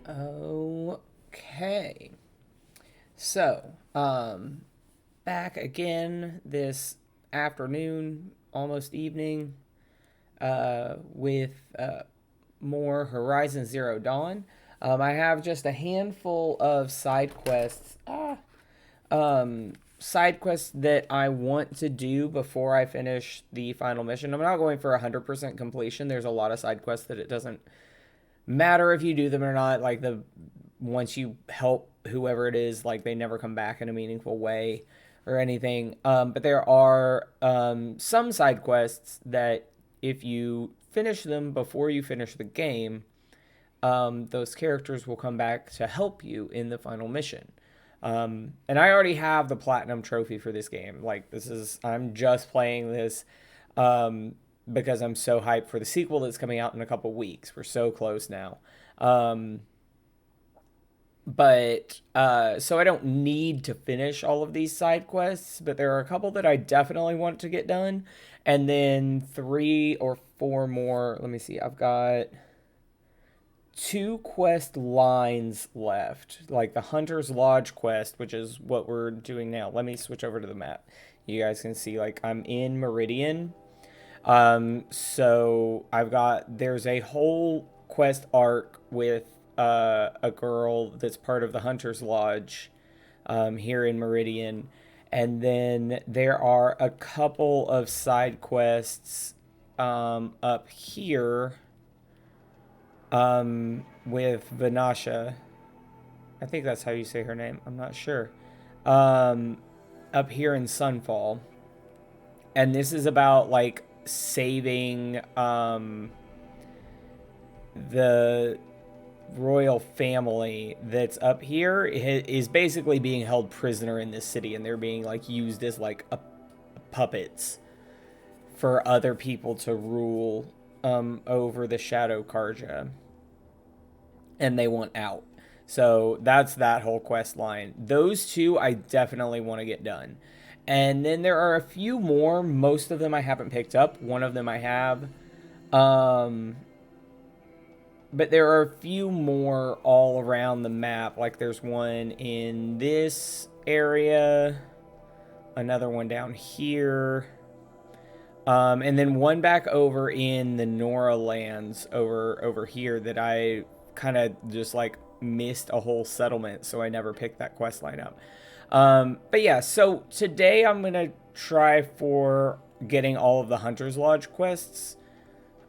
Okay. So, back again this afternoon, almost evening, with more Horizon Zero Dawn. I have just a handful of side quests. Side quests that I want to do before I finish the final mission. I'm not going for 100% completion. There's a lot of side quests that it doesn't matter if you do them or not. Like once you help whoever it is, like they never come back in a meaningful way or anything. But there are some side quests that if you finish them before you finish the game, those characters will come back to help you in the final mission. And I already have the platinum trophy for this game. Like I'm just playing this because I'm so hyped for the sequel that's coming out in a couple weeks. We're so close now. But so I don't need to finish all of these side quests, but there are a couple that I definitely want to get done, and then 3 or 4 more. Let me see. I've got 2 quest lines left, like the Hunter's Lodge quest, which is what we're doing now. Let me switch over to the map. You guys can see, like, I'm in Meridian. So there's a whole quest arc with a girl that's part of the Hunter's Lodge here in Meridian. And then there are a couple of side quests up here with Vanasha. I think that's how you say her name. I'm not sure. Up here in Sunfall. And this is about, like, saving the royal family that's up here is basically being held prisoner in this city, and they're being, like, used as, like, puppets for other people to rule over the Shadow Karja, and they want out. So that's that whole quest line. Those two I definitely want to get done. And then there are a few more. Most of them I haven't picked up. One of them I have. But there are a few more all around the map. Like there's one in this area, another one down here, and then one back over in the Nora lands over here that I kind of just like missed a whole settlement, so I never picked that quest line up. But yeah, so today I'm gonna try for getting all of the Hunter's Lodge quests.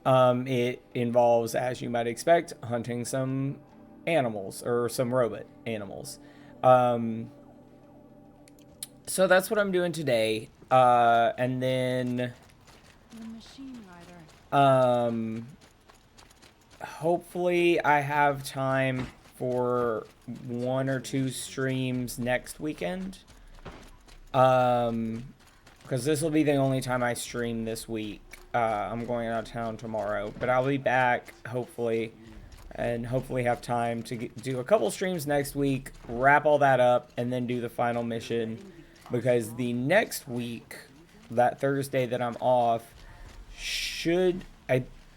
It involves, as you might expect, hunting some animals or some robot animals. So that's what I'm doing today. And then The machine rider. Hopefully I have time for 1 or 2 streams next weekend. Because this will be the only time I stream this week. I'm going out of town tomorrow, but I'll be back hopefully, and hopefully have time to do a couple streams next week, wrap all that up, and then do the final mission. Because the next week, that Thursday that I'm off,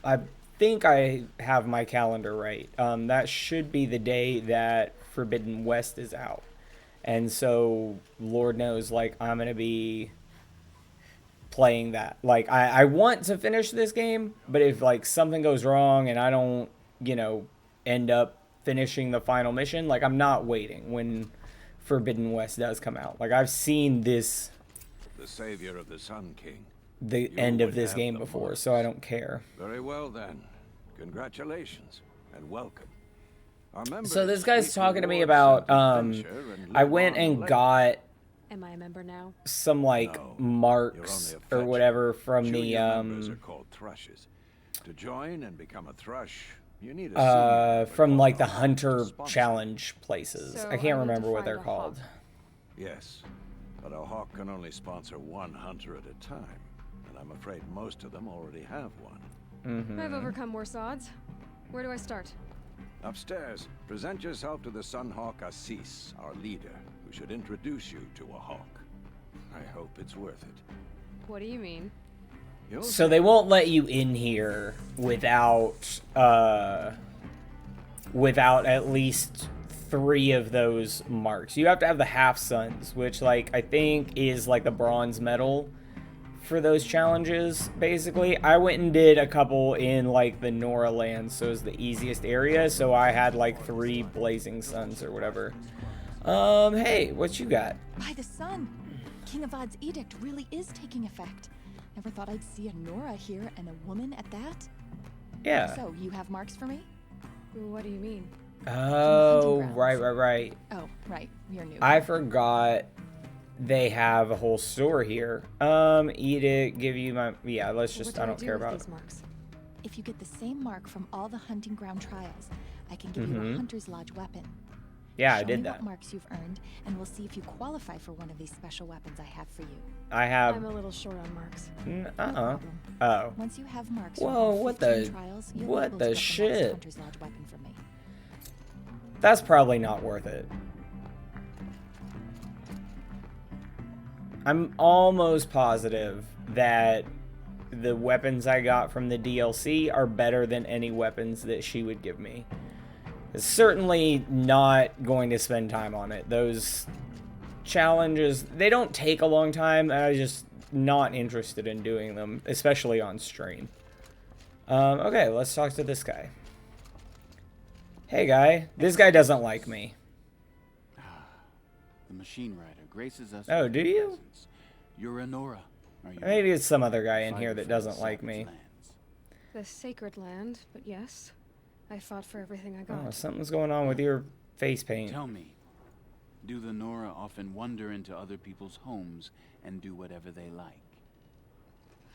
I think I have my calendar right. That should be the day that Forbidden West is out, and so Lord knows, like, I'm gonna be playing that. Like, I want to finish this game, but if like something goes wrong and I don't, end up finishing the final mission, like I'm not waiting when Forbidden West does come out. Like I've seen this, the savior of the Sun King. the end of this game before, so I don't care. Very well then. Congratulations and welcome. So this guy's talking to me about I went and got Am I a member now? some like marks or whatever from the members are called thrushes. To join and become a thrush, you need a from like the hunter challenge places. So I can't I need remember to what they're find a hawk. called. Yes, but a hawk can only sponsor one hunter at a time, and I'm afraid most of them already have one. I've overcome worse odds. Where do I start? Upstairs, present yourself to the Sunhawk Assis, our leader, who should introduce you to a hawk. I hope it's worth it. What do you mean? You'll So they won't let you in here without without at least 3 of those marks. You have to have the half suns, which like I think is like the bronze medal for those challenges. Basically, I went and did a couple in like the Nora lands, so it was the easiest area, so I had like 3 blazing suns or whatever. Hey, what you got? By the sun! King Avad's edict really is taking effect. Never thought I'd see a Nora here and a woman at that. Yeah. So, you have marks for me? What do you mean? Oh, grounds. right. Oh, right. You're new. I forgot they have a whole store here. Edict, give you my... Yeah, let's just... What I don't care about... these marks? If you get the same mark from all the hunting ground trials, I can give you a Hunter's Lodge weapon. Yeah, I Show did me that. what marks you've earned, and we'll see if you qualify for one of these special weapons I have for you. I have... I'm a little short on marks. No problem. Oh. Once you have marks Whoa, from all what 15 the- trials, you'll what be able the to get shit? next Hunter's Lodge weapon from me. That's probably not worth it. I'm almost positive that the weapons I got from the DLC are better than any weapons that she would give me. Certainly not going to spend time on it. Those challenges, they don't take a long time, and I'm just not interested in doing them, especially on stream. Okay, let's talk to this guy. Hey guy, this guy doesn't like me. The machine rider graces us. Oh, with do her you? presence. You're a Nora, are you? Maybe it's some other guy in Fighter here for that the doesn't like Savage me. Lands. The sacred land, but yes. I fought for everything I got. Oh, something's going on with your face paint. Tell me, do the Nora often wander into other people's homes and do whatever they like?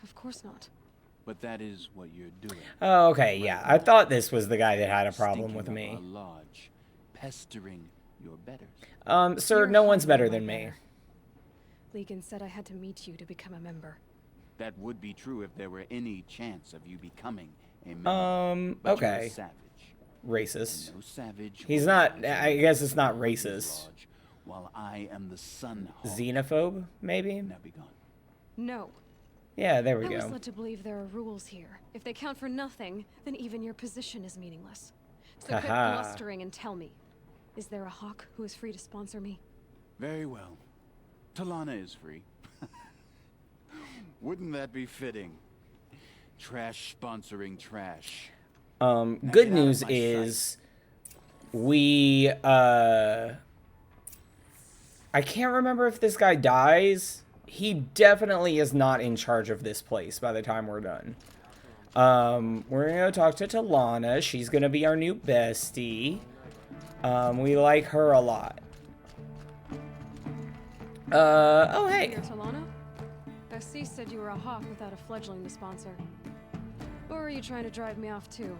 Of course not. But that is what you're doing. Oh, okay, yeah. I thought this was the guy that had a problem Stinking with up me. our lodge, pestering your betters. Sir, You're no one's better hardly than my me. better. Legan said I had to meet you to become a member. That would be true if there were any chance of you becoming a member. But you're a Okay. savage. Racist. No savage. He's will not, rise I above guess it's not the racist. lodge, while I am the Sun Hawk. Xenophobe, maybe? Now be gone. No. Yeah, there I we was go. led to believe there are rules here. If they count for nothing, then even your position is meaningless. So quit Haha. blustering and tell me, is there a hawk who is free to sponsor me? Very well. Talana is free. Wouldn't that be fitting? Trash sponsoring trash. Good get out of news my is we, I can't remember if this guy dies. He definitely is not in charge of this place by the time we're done. We're gonna go talk to Talana. She's gonna be our new bestie. We like her a lot. Oh hey. You're Talana? Assis said you were a hawk without a fledgling to sponsor. Or are you trying to drive me off too?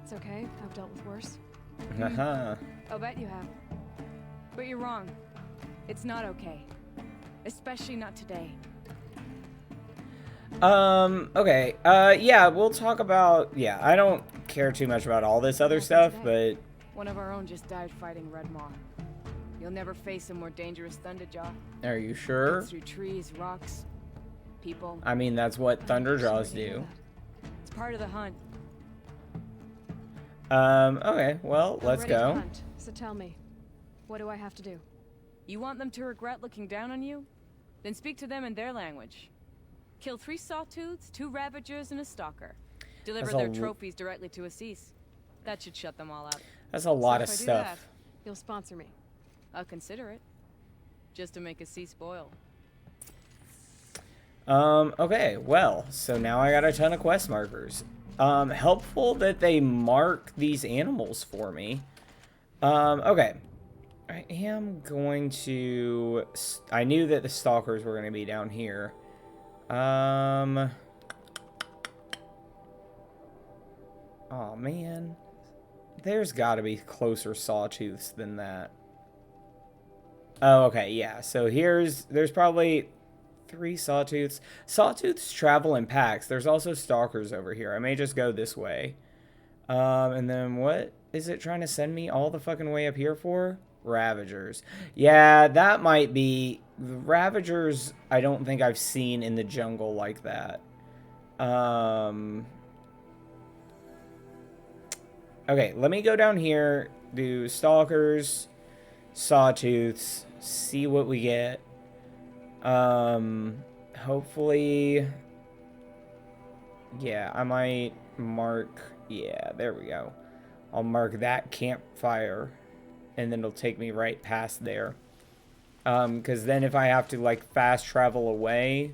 It's okay, I've dealt with worse. Haha. I'll bet you have. But you're wrong. It's not okay. Especially not today. Okay. Yeah, we'll talk about, yeah, I don't care too much about all this other stuff, but One of our own just died fighting Red Maw. You'll never face a more dangerous Thunderjaw. are you sure? Gets through trees, rocks, people. I mean, that's what Thunderjaws Sorry to hear do. that. It's part of the hunt. Okay, well, I'm let's ready to go. hunt, so tell me, what do I have to do? You want them to regret looking down on you? Then speak to them in their language. Kill 3 sawtooths, 2 ravagers, and a stalker. Deliver That's a their l- trophies directly to Assis. That should shut them all up. That's a lot of if I do that, stuff. You'll sponsor me. I'll consider it. Just to make Assis spoil. Okay, well, so now I got a ton of quest markers. Helpful that they mark these animals for me. Okay. I am going to... I knew that the stalkers were going to be down here. Oh, man. There's got to be closer sawtooths than that. Oh, okay, yeah. So there's probably 3 sawtooths. Sawtooths travel in packs. There's also stalkers over here. I may just go this way. And then what is it trying to send me all the fucking way up here for? Ravagers. Yeah, that might be... Ravagers, I don't think I've seen in the jungle like that. Okay, let me go down here, do stalkers, sawtooths, see what we get. Hopefully, yeah, I might mark, yeah, there we go. I'll mark that campfire, and then it'll take me right past there. Because then if I have to, like, fast travel away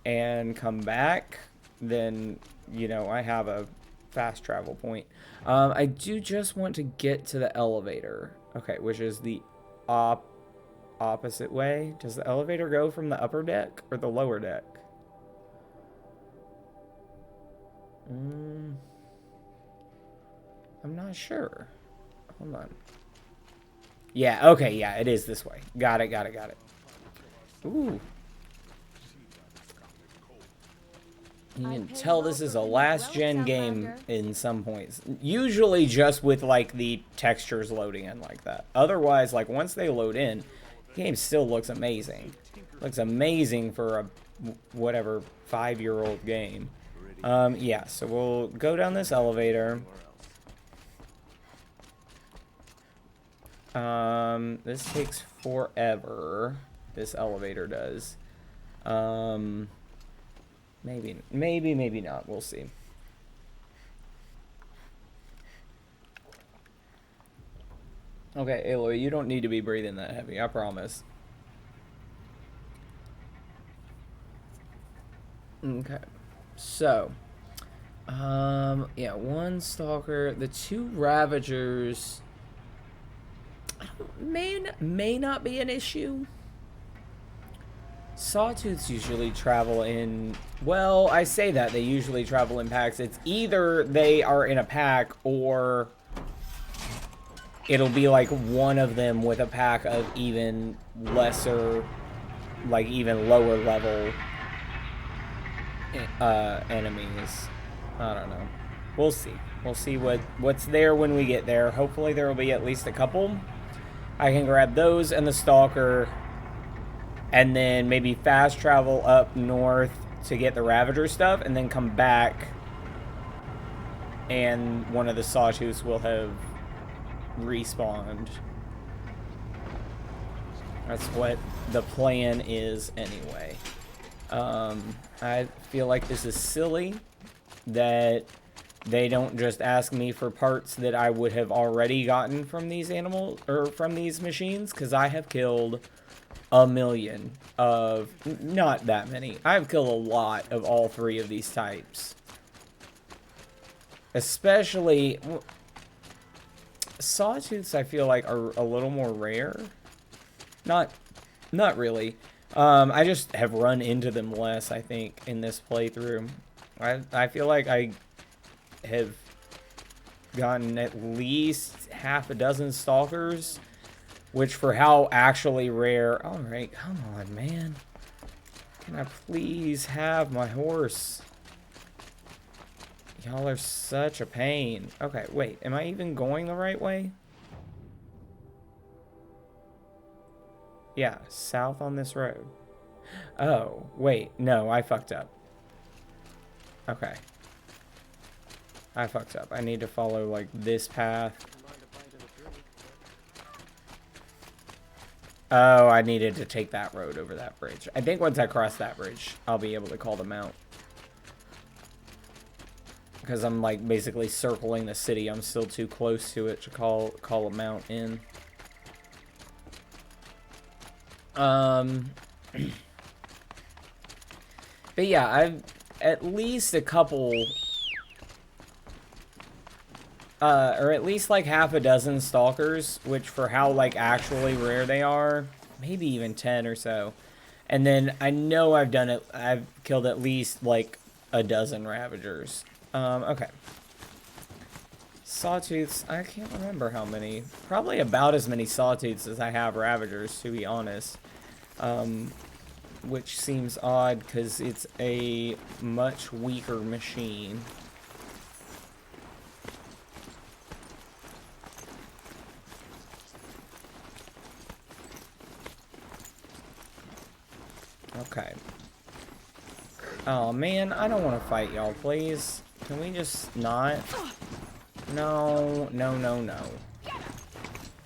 and come back, then, you know, I have a fast travel point. I do just want to get to the elevator. Okay, which is the opposite way. Does the elevator go from the upper deck or the lower deck? I'm not sure. Hold on. Yeah, okay, yeah, it is this way. Got it. Ooh. You can tell this is a last-gen game in some points. Usually just with, like, the textures loading in like that. Otherwise, like, once they load in, the game still looks amazing. Looks amazing for a, whatever, 5-year-old game. Yeah, so we'll go down this elevator. This takes forever. This elevator does. Maybe not. We'll see. Okay, Aloy, you don't need to be breathing that heavy, I promise. Okay. So, yeah, one stalker, the 2 ravagers may not be an issue. Sawtooths usually travel in, well, I say that they usually travel in packs. It's either they are in a pack or it'll be like one of them with a pack of even lesser, like even lower level enemies. I don't know. We'll see. We'll see what's there when we get there. Hopefully there will be at least a couple. I can grab those and the stalker, and then maybe fast travel up north to get the Ravager stuff, and then come back, and one of the Sawtooths will have respawned. That's what the plan is anyway. I feel like this is silly that they don't just ask me for parts that I would have already gotten from these animals, or from these machines, because I have killed a million of, not that many. I've killed a lot of all 3 of these types. Especially, Sawtooths I feel like are a little more rare. Not really. I just have run into them less, I think, in this playthrough. I feel like I have gotten at least half a dozen stalkers, which for how actually rare... Alright, come on, man. Can I please have my horse? Y'all are such a pain. Okay, wait. Am I even going the right way? Yeah, south on this road. Oh, wait. No, I fucked up. Okay. I fucked up. I need to follow, like, this path. Oh, I needed to take that road over that bridge. I think once I cross that bridge, I'll be able to call them out. Because I'm, like, basically circling the city. I'm still too close to it to call a mount in. But yeah, I've at least a couple... or at least like half a dozen stalkers, which for how like actually rare they are, maybe even 10 or so. And then I know I've killed at least like a dozen Ravagers. Okay. Sawtooths, I can't remember how many. Probably about as many Sawtooths as I have Ravagers, to be honest. Which seems odd because it's a much weaker machine. Okay. Oh man, I don't want to fight y'all, please. Can we just not? No, no, no, no.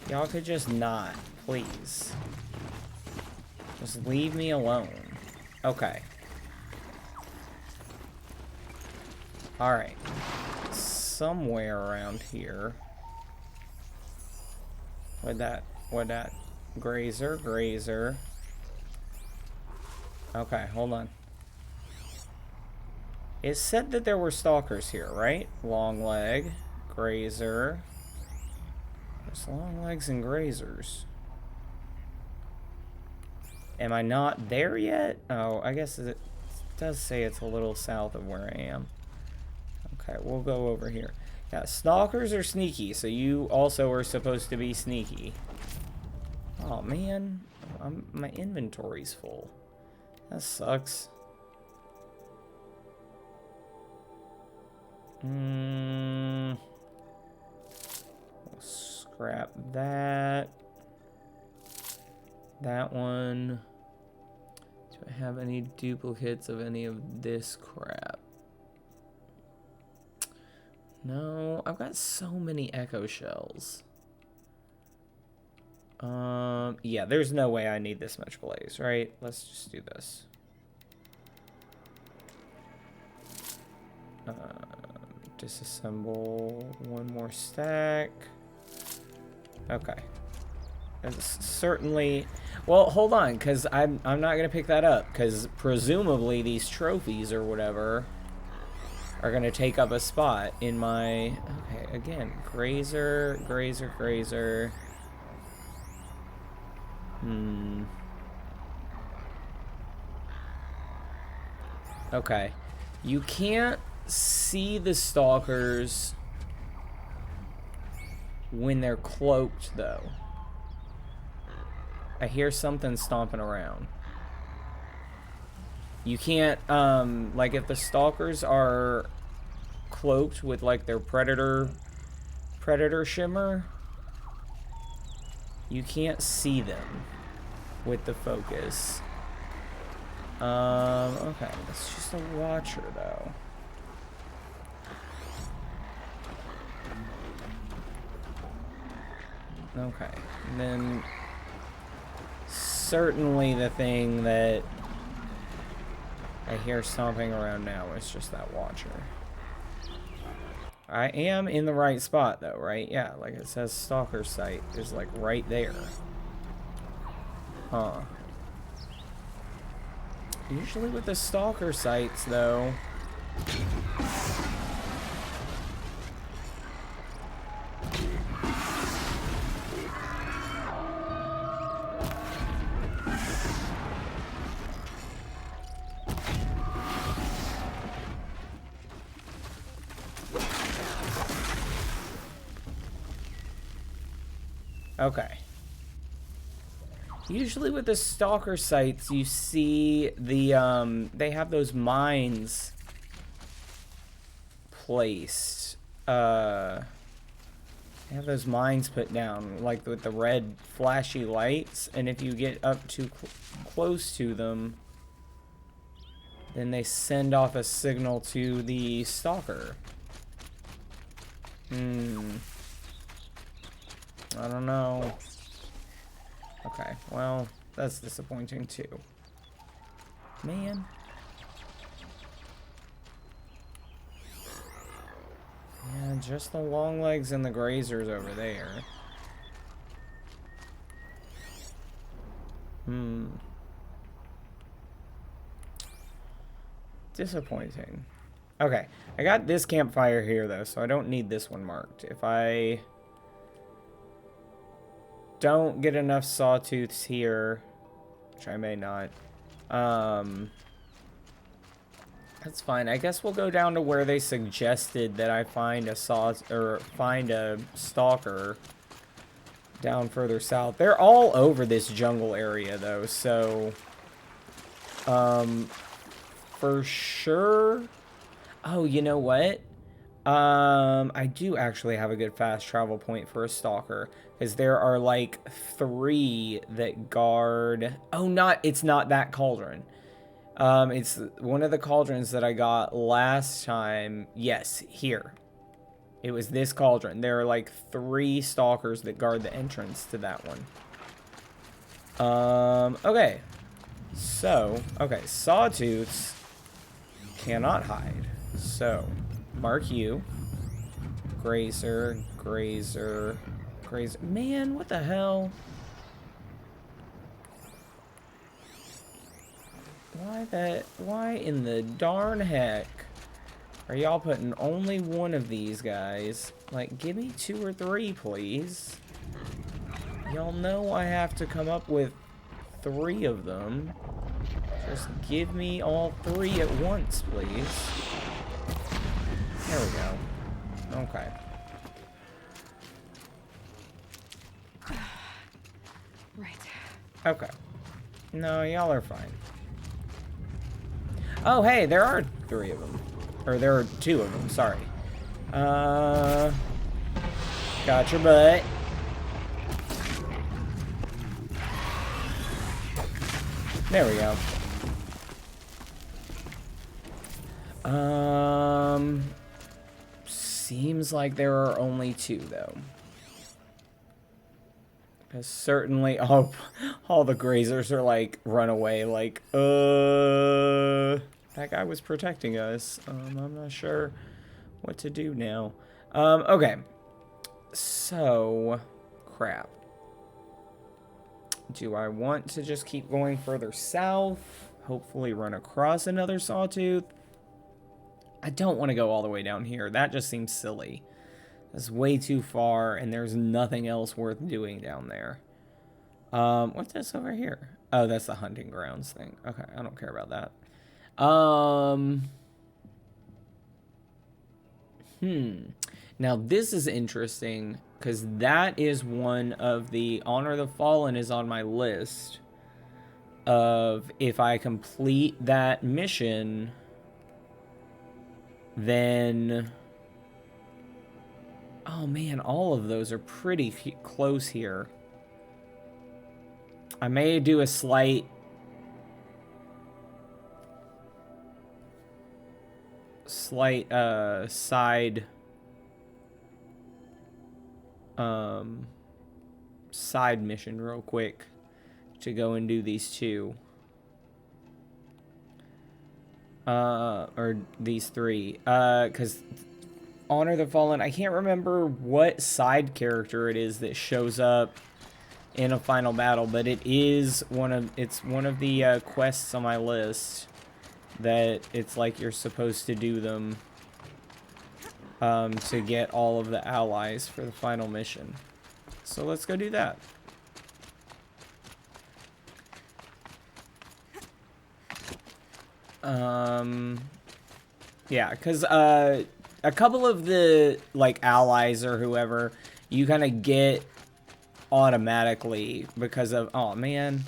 Y'all could just not, please. Just leave me alone. Okay. Alright. Somewhere around here. What that? Grazer. Okay, hold on. It said that there were stalkers here, right? Longleg, Grazer. There's Longlegs and Grazers. Am I not there yet? Oh, I guess it does say it's a little south of where I am. Okay, we'll go over here. Yeah, stalkers are sneaky, so you also are supposed to be sneaky. Oh man, my inventory's full. That sucks. We'll scrap that. That one. Do I have any duplicates of any of this crap? No, I've got so many echo shells. Yeah, there's no way I need this much blaze, right? Let's just do this. Disassemble one more stack. Okay. It's certainly... Well, hold on, because I'm not going to pick that up, because presumably these trophies or whatever are going to take up a spot in my... Okay, again, Grazer. Okay. You can't see the stalkers when they're cloaked, though. I hear something stomping around. You can't, like, if the stalkers are cloaked with, like, their predator shimmer, you can't see them with the focus. Okay, it's just a watcher, though. Okay, and then certainly the thing that I hear stomping around now is just that watcher. I am in the right spot, though, right? Yeah, like it says stalker site is, like, right there. Huh. Usually with the stalker sites, though... Okay. Usually with the stalker sites, you see the, they have those mines placed. They have those mines put down, like with the red flashy lights, and if you get up too close to them, then they send off a signal to the stalker. I don't know. Okay, well, that's disappointing too. Man. Yeah, just the Longlegs and the Grazers over there. Disappointing. Okay, I got this campfire here though, so I don't need this one marked. If I don't get enough sawtooths here, which I may not, that's fine. I guess we'll go down to where they suggested that I find a stalker down further south. They're all over this jungle area though, so for sure. Oh, you know what? I do actually have a good fast travel point for a stalker, because there are like 3 that guard. Oh, it's not that cauldron. It's one of the cauldrons that I got last time. Yes, here. It was this cauldron. There are like 3 stalkers that guard the entrance to that one. Okay. So, okay, sawtooths cannot hide. So, mark you. Grazer, grazer, grazer. Man, what the hell? Why in the darn heck are y'all putting only one of these guys? Like, give me 2 or 3, please. Y'all know I have to come up with 3 of them. Just give me all 3 at once, please. There we go. Okay. Right. Okay. No, y'all are fine. Oh, hey, there are 3 of them. Or there are 2 of them, sorry. Got your butt. There we go. Seems like there are only 2, though. Because certainly, all the grazers are like, run away, like, that guy was protecting us. I'm not sure what to do now. Okay. So, crap. Do I want to just keep going further south? Hopefully run across another sawtooth? I don't want to go all the way down here. That just seems silly. That's way too far, and there's nothing else worth doing down there. What's this over here? Oh, that's the hunting grounds thing. Okay, I don't care about that. Now this is interesting, because that is one of the Honor the Fallen is on my list of if I complete that mission, then... Oh man, all of those are pretty close here. I may do a slight... side... side mission real quick to go and do these 2. Or these 3. Because Honor the Fallen, I can't remember what side character it is that shows up in a final battle, but it is one of the quests on my list that it's like you're supposed to do them to get all of the allies for the final mission. So let's go do that. Yeah, because a couple of the like allies or whoever you kind of get automatically because of, oh man.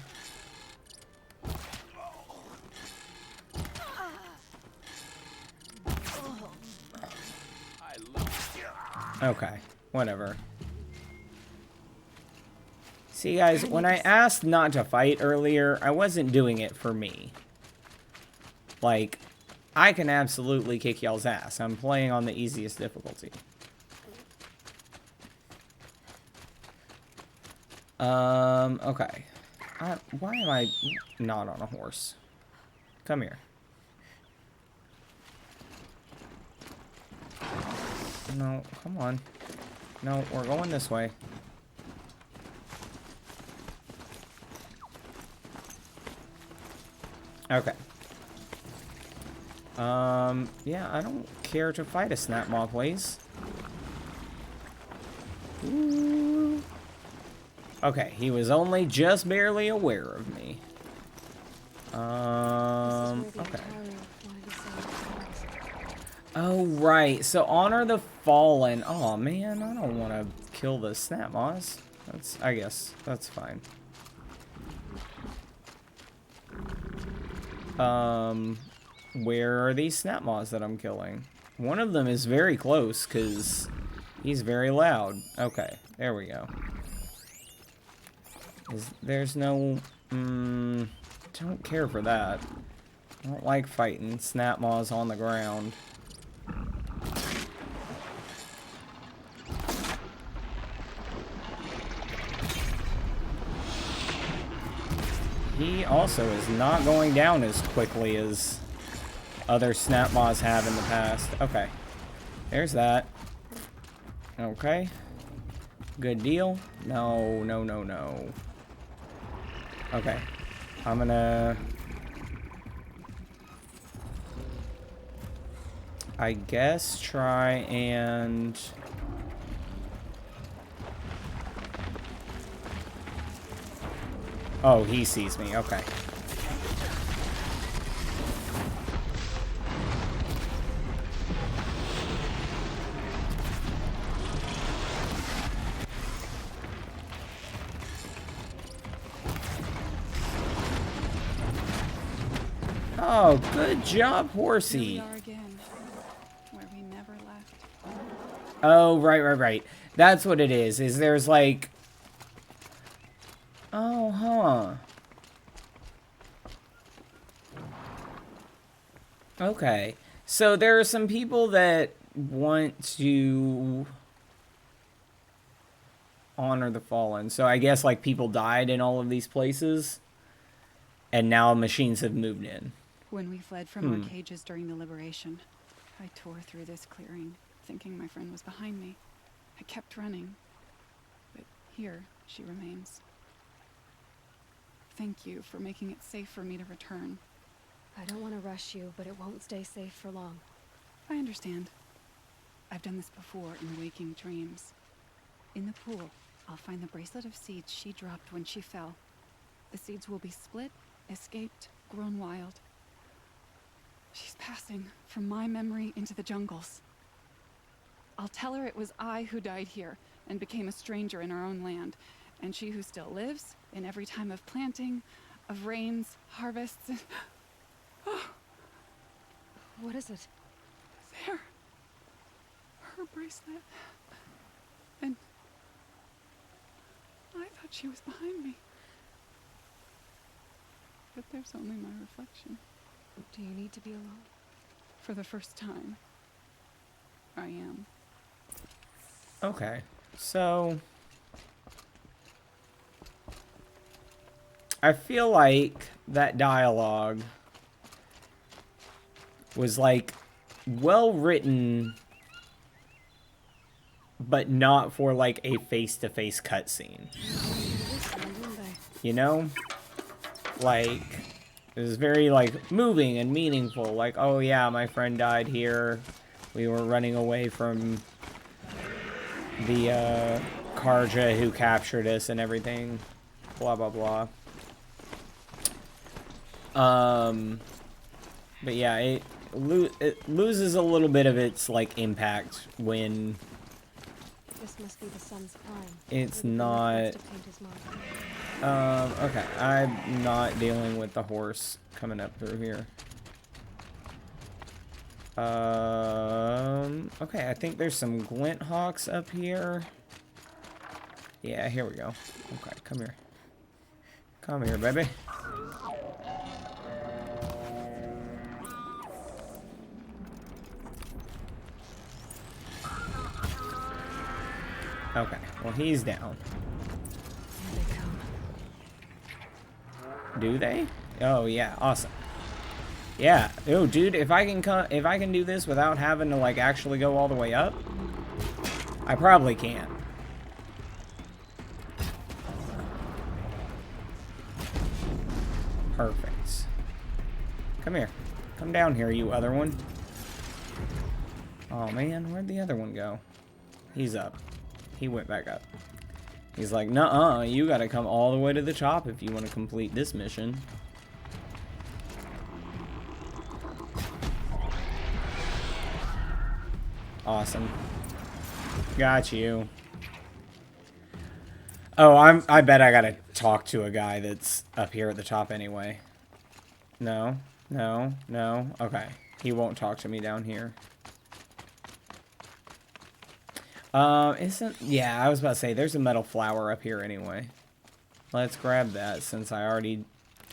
Okay, whatever. See guys, when I asked not to fight earlier, I wasn't doing it for me. Like, I can absolutely kick y'all's ass. I'm playing on the easiest difficulty. Okay. Why am I not on a horse? Come here. No, come on. No, we're going this way. Okay. Yeah, I don't care to fight a snap maw, please. Ooh. Okay, he was only just barely aware of me. Okay. Oh, right. So, Honor the Fallen. Oh, man, I don't want to kill the snap maws. I guess, that's fine. Where are these snap maws that I'm killing? One of them is very close, because he's very loud. Okay, there we go. There's no... don't care for that. I don't like fighting snap maws on the ground. he also is not going down as quickly as other snap moths have in the past. Okay. There's that. Okay. Good deal. No, no, no, no. Okay. I'm gonna... I guess try and... Oh, he sees me. Okay. Oh, good job, Horsey. Here we are again, where we never left. Oh, right. That's what it is there's like... Oh, huh. Okay. So there are some people that want to honor the fallen. So I guess like people died in all of these places, and now machines have moved in. When we fled from our cages during the liberation, I tore through this clearing, thinking my friend was behind me. I kept running, but here she remains. Thank you for making it safe for me to return. I don't want to rush you, but it won't stay safe for long. I understand. I've done this before in waking dreams. In the pool, I'll find the bracelet of seeds she dropped when she fell. The seeds will be split, escaped, grown wild. She's passing from my memory into the jungles. I'll tell her it was I who died here and became a stranger in our own land, and she who still lives in every time of planting, of rains, harvests, and... What is it? There. Her bracelet. And... I thought she was behind me. But there's only my reflection. Do you need to be alone? For the first time, I am. Okay. So... I feel like that dialogue was like well written, but not for like a face-to-face cutscene. You know? Like, it was very like moving and meaningful. Like, oh yeah, my friend died here. We were running away from the Karja who captured us and everything. Blah blah blah. But yeah, it loses a little bit of its like impact when This must be the sun's prime. it's Or the not. Phoenix wants to paint his mark. Okay, I'm not dealing with the horse coming up through here. Okay, I think there's some glint hawks up here. Yeah, here we go. Okay, come here. Come here, baby. Okay, well he's down. Here they come. Do they? Oh yeah, awesome. Yeah. Oh, dude, if I can do this without having to like actually go all the way up, I probably can. Perfect. Come here. Come down here, you other one. Oh man, where'd the other one go? He's up. He went back up. He's like, nuh-uh, you gotta come all the way to the top if you want to complete this mission. Awesome. Got you. Oh, I bet I gotta talk to a guy that's up here at the top anyway. No, no, no. Okay. He won't talk to me down here. Yeah, I was about to say, there's a metal flower up here anyway. Let's grab that since I already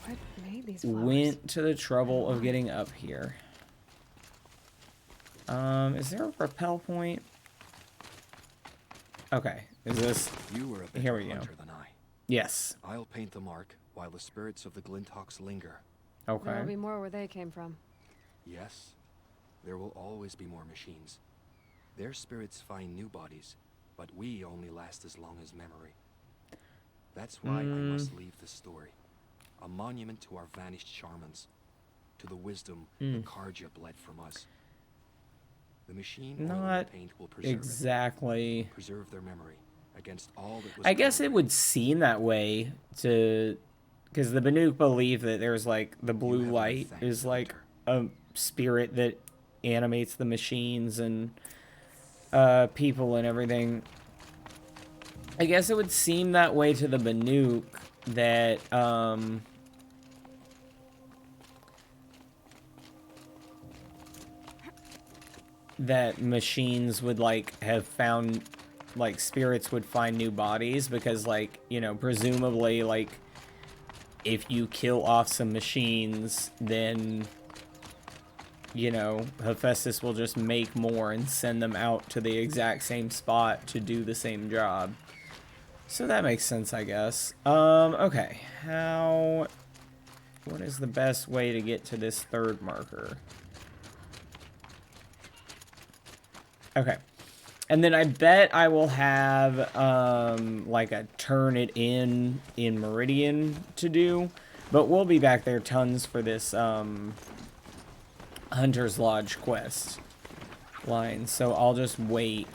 What made these flowers? went to the trouble of getting up here. Is there a rappel point? Okay, is this... You were a Here better we go. hunter than I. Yes. I'll paint the mark while the spirits of the Glinthawks linger. There'll Okay. be more where they came from. Yes, there will always be more machines. Their spirits find new bodies, but we only last as long as memory. That's why I must leave the story. A monument to our vanished shamans, to the wisdom the Carja bled from us. The machine oil and Not paint will preserve exactly. preserve their memory against all that was. I guess it cruel. would seem that way to, because the Banuk believe that there's like the blue have my light thanks, is like Hunter. a spirit that animates the machines and people and everything. I guess it would seem that way to the Banuk that that machines would like have found, like spirits would find new bodies, because like, you know, presumably like if you kill off some machines, then, you know, Hephaestus will just make more and send them out to the exact same spot to do the same job. So that makes sense, I guess. Okay. What is the best way to get to this third marker? Okay. And then I bet I will have, like a turn it in Meridian to do. But we'll be back there tons for this, Hunter's Lodge quest line. So I'll just wait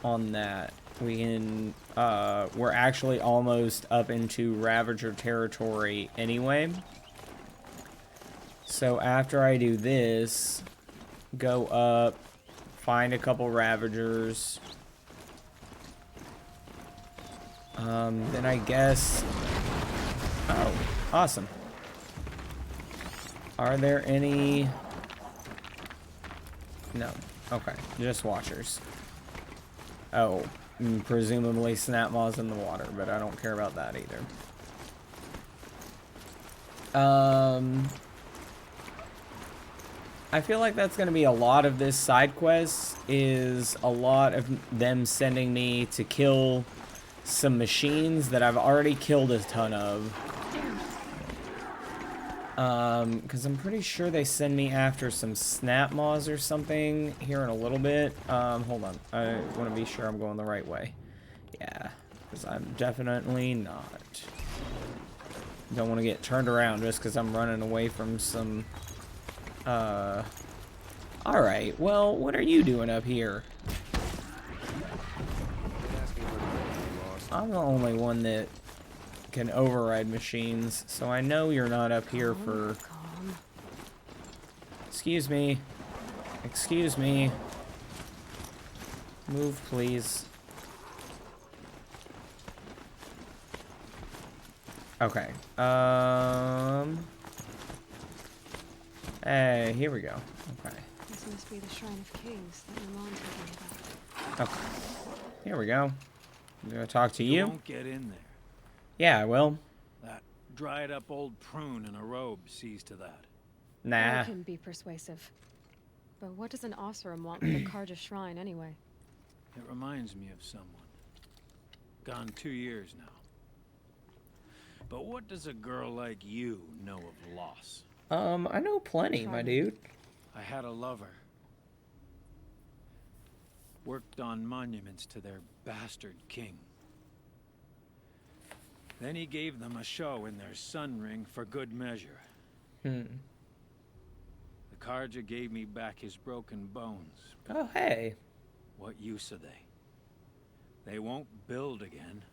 on that. We can, we're actually almost up into Ravager territory anyway. So after I do this, go up, find a couple Ravagers. Then I guess... Oh, awesome. Are there any... No. Okay, just Watchers. Oh, presumably Snapmaws in the water, but I don't care about that either. I feel like that's going to be a lot of this side quest, is a lot of them sending me to kill some machines that I've already killed a ton of. Because I'm pretty sure they send me after some Snapmaws or something here in a little bit. Hold on. I want to be sure I'm going the right way. Yeah, because I'm definitely not. Don't want to get turned around just because I'm running away from some... Alright, well, what are you doing up here? I'm the only one that can override machines, so I know you're not up here for... Calm. Excuse me. Excuse me. Move, please. Okay. Hey, here we go. Okay. This must be the Shrine of Kings that your mom told me about. Okay. Here we go. I'm gonna talk to You you. won't get in there. Yeah, I will. That dried up old prune in a robe sees to that. Nah. I can be persuasive. But what does an Oseram want with the Carja Shrine anyway? It reminds me of someone. Gone 2 years now. But what does a girl like you know of loss? I know plenty, my dude. I had a lover. Worked on monuments to their bastard king. Then he gave them a show in their sun ring for good measure. Hmm. The Carja gave me back his broken bones. Oh, hey. What use are they? They won't build again.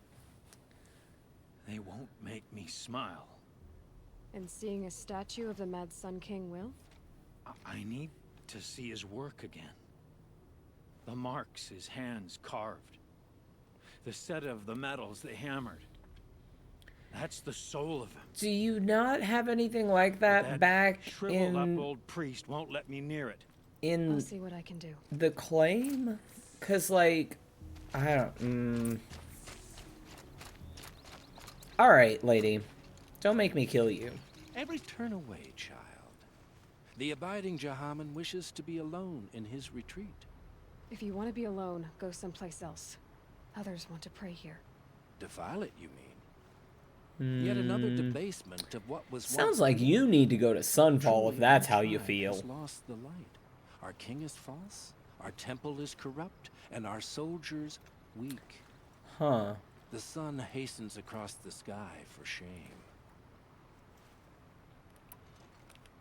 They won't make me smile. And seeing a statue of the Mad Sun King will? I need to see his work again. The marks his hands carved. The set of the metals they hammered. That's the soul of him. Do you not have anything like that, back shriveled in up old priest won't let me near it. I'll see what I can do. the claim? Cause like, I don't. All right, lady, don't make me kill you. Every turn away, child. The abiding Jahaman wishes to be alone in his retreat. If you want to be alone, go someplace else. Others want to pray here. Defile it, you mean? Yet another debasement of what was Sounds once like you need to go to Sunfall if truly that's our how you tribe feel. has lost the light. Our king is false, our temple is corrupt, and our soldiers weak. Huh. The sun hastens across the sky for shame.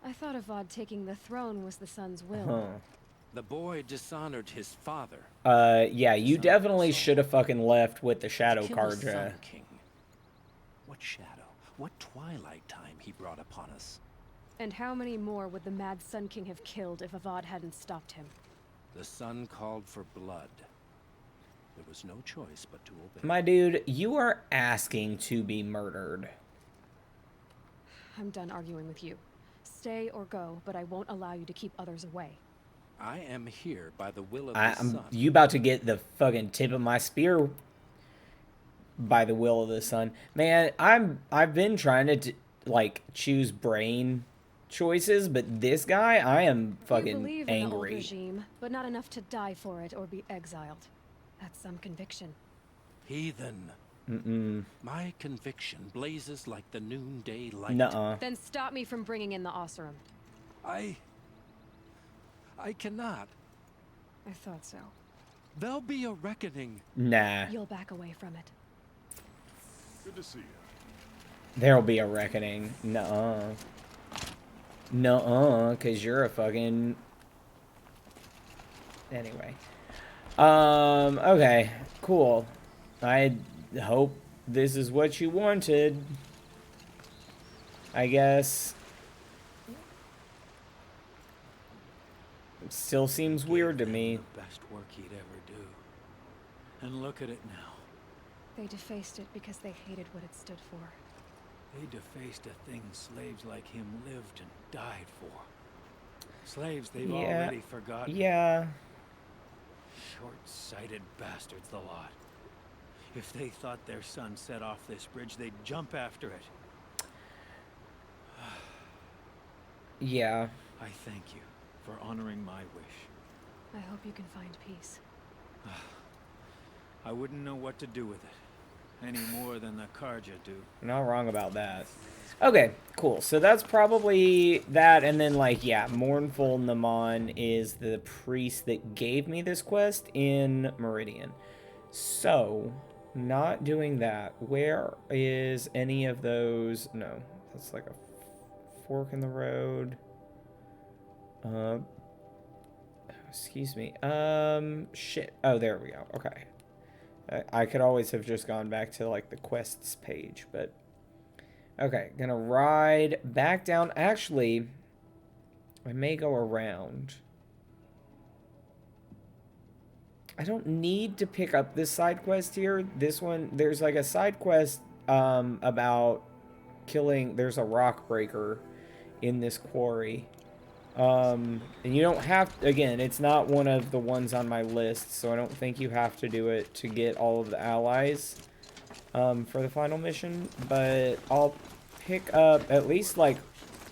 I thought Avad taking the throne was the sun's will. Huh. The boy dishonored his father. Yeah, you definitely should have fucking left with the Shadow Kill the Karja. Sun King. What shadow, what twilight time he brought upon us. And how many more would the Mad Sun King have killed if Avad hadn't stopped him? The sun called for blood. There was no choice but to obey. My dude, you are asking to be murdered. I'm done arguing with you. Stay or go, but I won't allow you to keep others away. I am here by the will of the sun. You about to get the fucking tip of my spear by the will of the sun. Man, I've been trying to like choose brain choices, but this guy, I am You fucking believe in the old angry. regime, but not enough to die for it or be exiled. That's some conviction. Heathen. My conviction blazes like the noonday light. Nuh-uh. Then stop me from bringing in the Oseram. I cannot. I thought so. There'll be a reckoning. Nah. You'll back away from it. Good to see you. There'll be a reckoning. Nuh-uh. Nuh-uh, because you're a fucking... Anyway. Okay. Cool. I hope this is what you wanted. I guess. It still seems weird to me. The best work he'd ever do. And look at it now. They defaced it because they hated what it stood for. They defaced a thing slaves like him lived and died for. Slaves they've already forgotten. Yeah. Short-sighted bastards, the lot. If they thought their son set off this bridge, they'd jump after it. Yeah. I thank you for honoring my wish. I hope you can find peace. I wouldn't know what to do with it, any more than the Karja do. You're not wrong about that. Okay, cool. So that's probably that, and then, like, yeah, Mournful Naman is the priest that gave me this quest in Meridian. So, not doing that. Where is any of those? No, that's like a fork in the road. Excuse me. Shit. Oh, there we go. Okay. I could always have just gone back to, like, the quests page, but... Okay, gonna ride back down. Actually, I may go around. I don't need to pick up this side quest here. This one, there's like a side quest about killing... There's a rock breaker in this quarry. And you don't have... Again, it's not one of the ones on my list, so I don't think you have to do it to get all of the allies. For the final mission, but I'll pick up at least like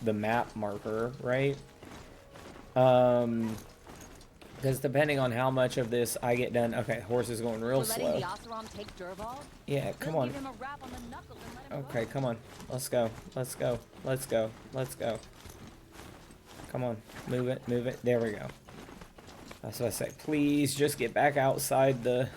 the map marker, right? Because depending on how much of this I get done. Okay, horse is going real slow. Yeah, come on. Okay, come on. Let's go. Let's go. Let's go. Let's go. Come on, move it, move it. There we go. That's what I say. Please just get back outside the...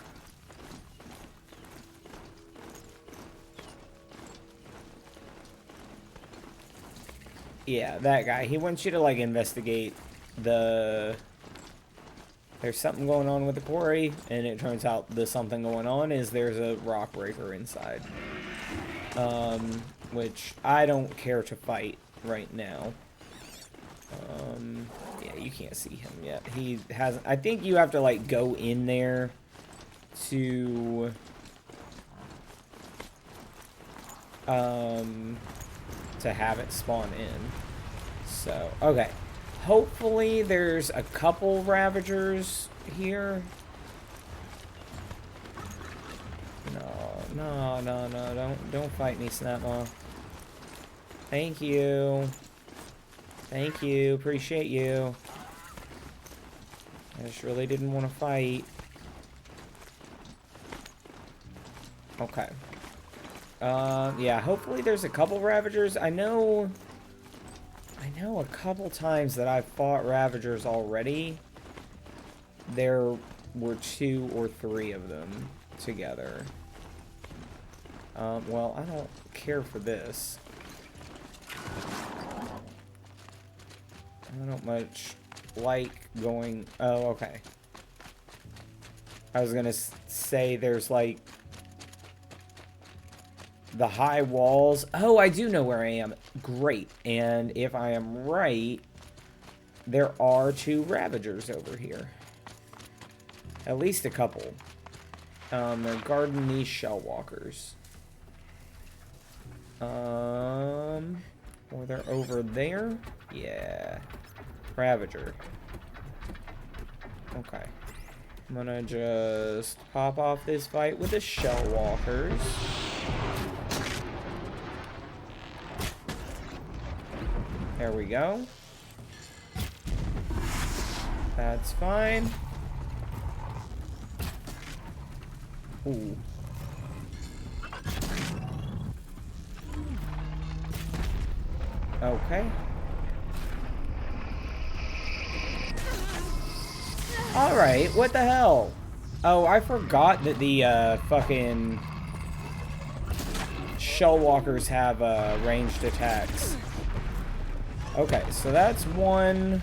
Yeah, that guy. He wants you to, like, investigate the... There's something going on with the quarry, and it turns out the something going on is there's a rock breaker inside. Which I don't care to fight right now. Yeah, you can't see him yet. He hasn't... I think you have to, like, go in there to... to have it spawn in. So, okay. Hopefully there's a couple Ravagers here. No, don't fight me, Snapmaw. Thank you. Thank you, appreciate you. I just really didn't want to fight. Okay. Yeah, hopefully there's a couple Ravagers. I know a couple times that I've fought Ravagers already. There were 2 or 3 of them together. Well, I don't care for this. I don't much like going... Oh, okay. I was gonna say there's like the high walls. Oh, I do know where I am. Great. And if I am right, there are 2 Ravagers over here. At least a couple. They're guarding these shell walkers. Or they're over there. Yeah. Ravager. Okay. I'm gonna just hop off this fight with the shell walkers. There we go. That's fine. Ooh. Okay. Alright, what the hell? Oh, I forgot that the fucking shell walkers have ranged attacks. Okay, so that's 1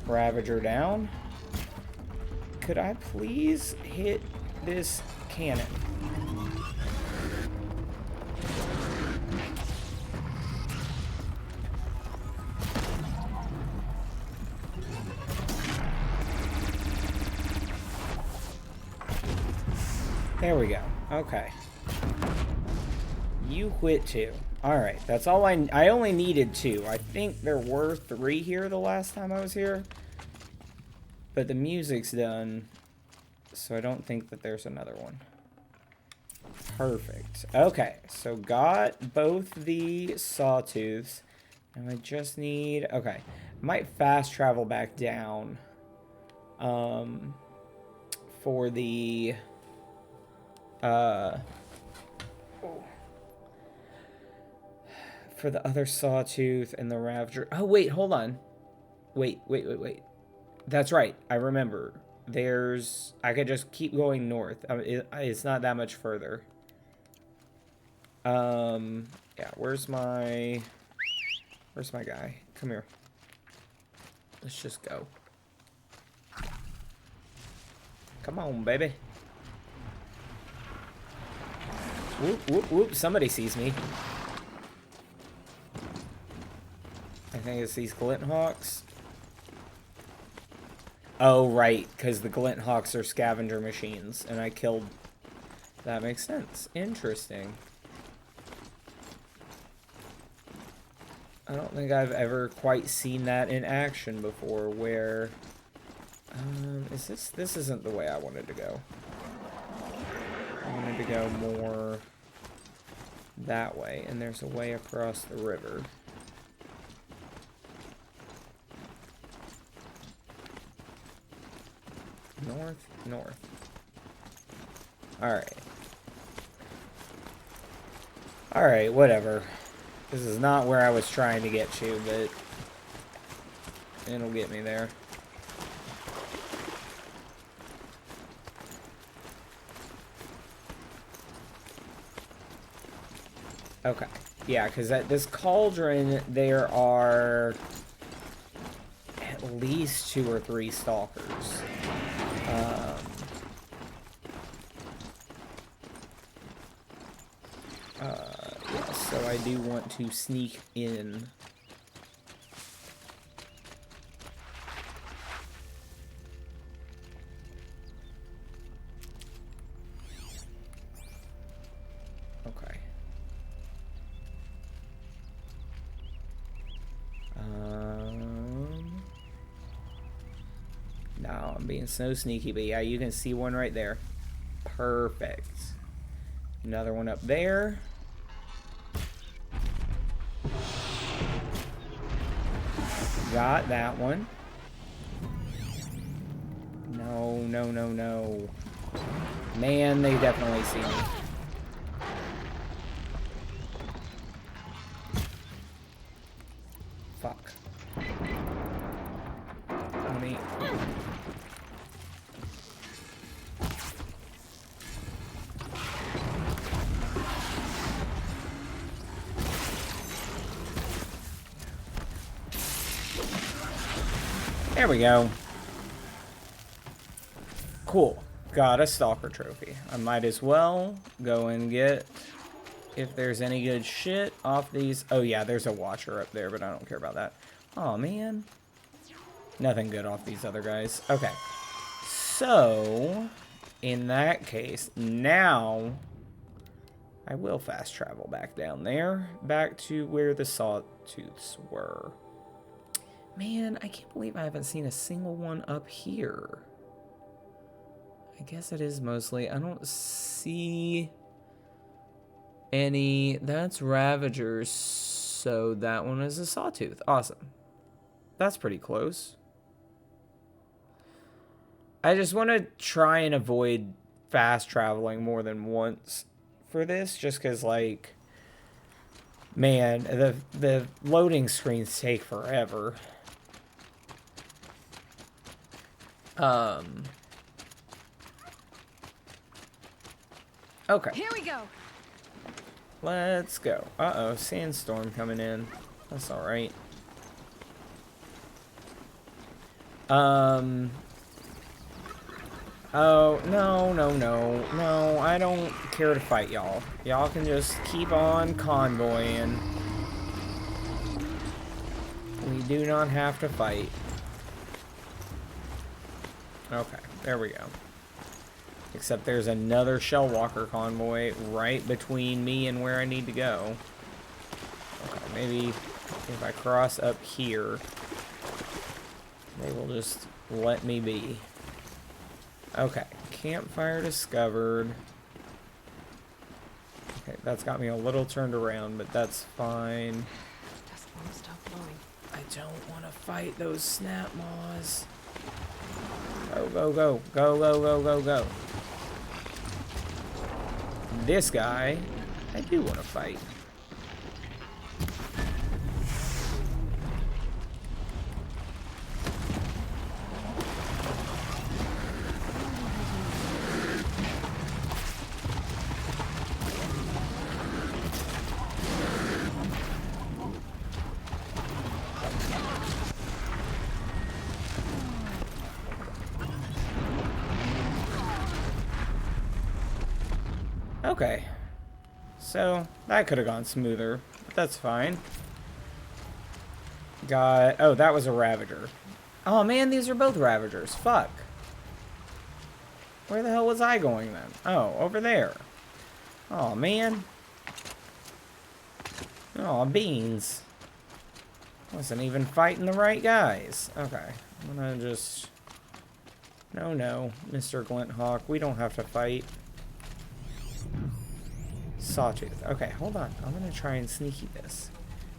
Ravager down. Could I please hit this cannon? There we go. Okay. You quit too. Alright, that's all I only needed 2. I think there were 3 here the last time I was here. But the music's done, so I don't think that there's another one. Perfect. Okay, so got both the sawtooths. And I just need... Okay. Might fast travel back down. For the... for the other sawtooth and the Ravager. Oh, wait, hold on. Wait. That's right. I remember. There's... I could just keep going north. It's not that much further. Yeah, where's my guy? Come here. Let's just go. Come on, baby. Whoop, whoop, whoop. Somebody sees me. I think it's these Glint Hawks. Oh, right, because the Glint Hawks are scavenger machines, and I killed... That makes sense. Interesting. I don't think I've ever quite seen that in action before, where... is this... This isn't the way I wanted to go. I wanted to go more... that way, and there's a way across the river. North. Alright, whatever. This is not where I was trying to get to, but it'll get me there. Okay. Yeah, because at this cauldron, there are at least 2 or 3 stalkers. Yeah, so I do want to sneak in. Okay. No, I'm being so sneaky, but yeah, you can see one right there. Perfect. Another one up there. Got that one. No. Man, they definitely see me. There we go. Cool. Got a Stalker trophy. I might as well go and get, if there's any good shit off these. Oh yeah, there's a Watcher up there, but I don't care about that. Oh man. Nothing good off these other guys. Okay. So, in that case, now I will fast travel back down there. Back to where the Sawtooths were. Man, I can't believe I haven't seen a single one up here. I guess it is mostly. I don't see any. That's Ravagers, so that one is a Sawtooth. Awesome. That's pretty close. I just want to try and avoid fast traveling more than once for this, just because, like, man, the loading screens take forever. Okay. Here we go. Let's go. Uh-oh, sandstorm coming in. That's alright. Oh, no, I don't care to fight y'all. Y'all can just keep on convoying. We do not have to fight. Okay, there we go. Except there's another Shellwalker convoy right between me and where I need to go. Okay, maybe if I cross up here, they will just let me be. Okay, campfire discovered. Okay, that's got me a little turned around, but that's fine. Just won't stop blowing. I don't want to fight those snap maws. Go, go, go. Go, go, go, go, go. This guy, I do want to fight. Okay, so that could have gone smoother, but that's fine. Oh, that was a Ravager. Oh man, these are both Ravagers. Fuck. Where the hell was I going then? Oh, over there. Oh man. Oh, beans. Wasn't even fighting the right guys. Okay, I'm gonna just... No, Mr. Glinthawk, we don't have to fight. Sawtooth. Okay, hold on. I'm gonna try and sneaky this.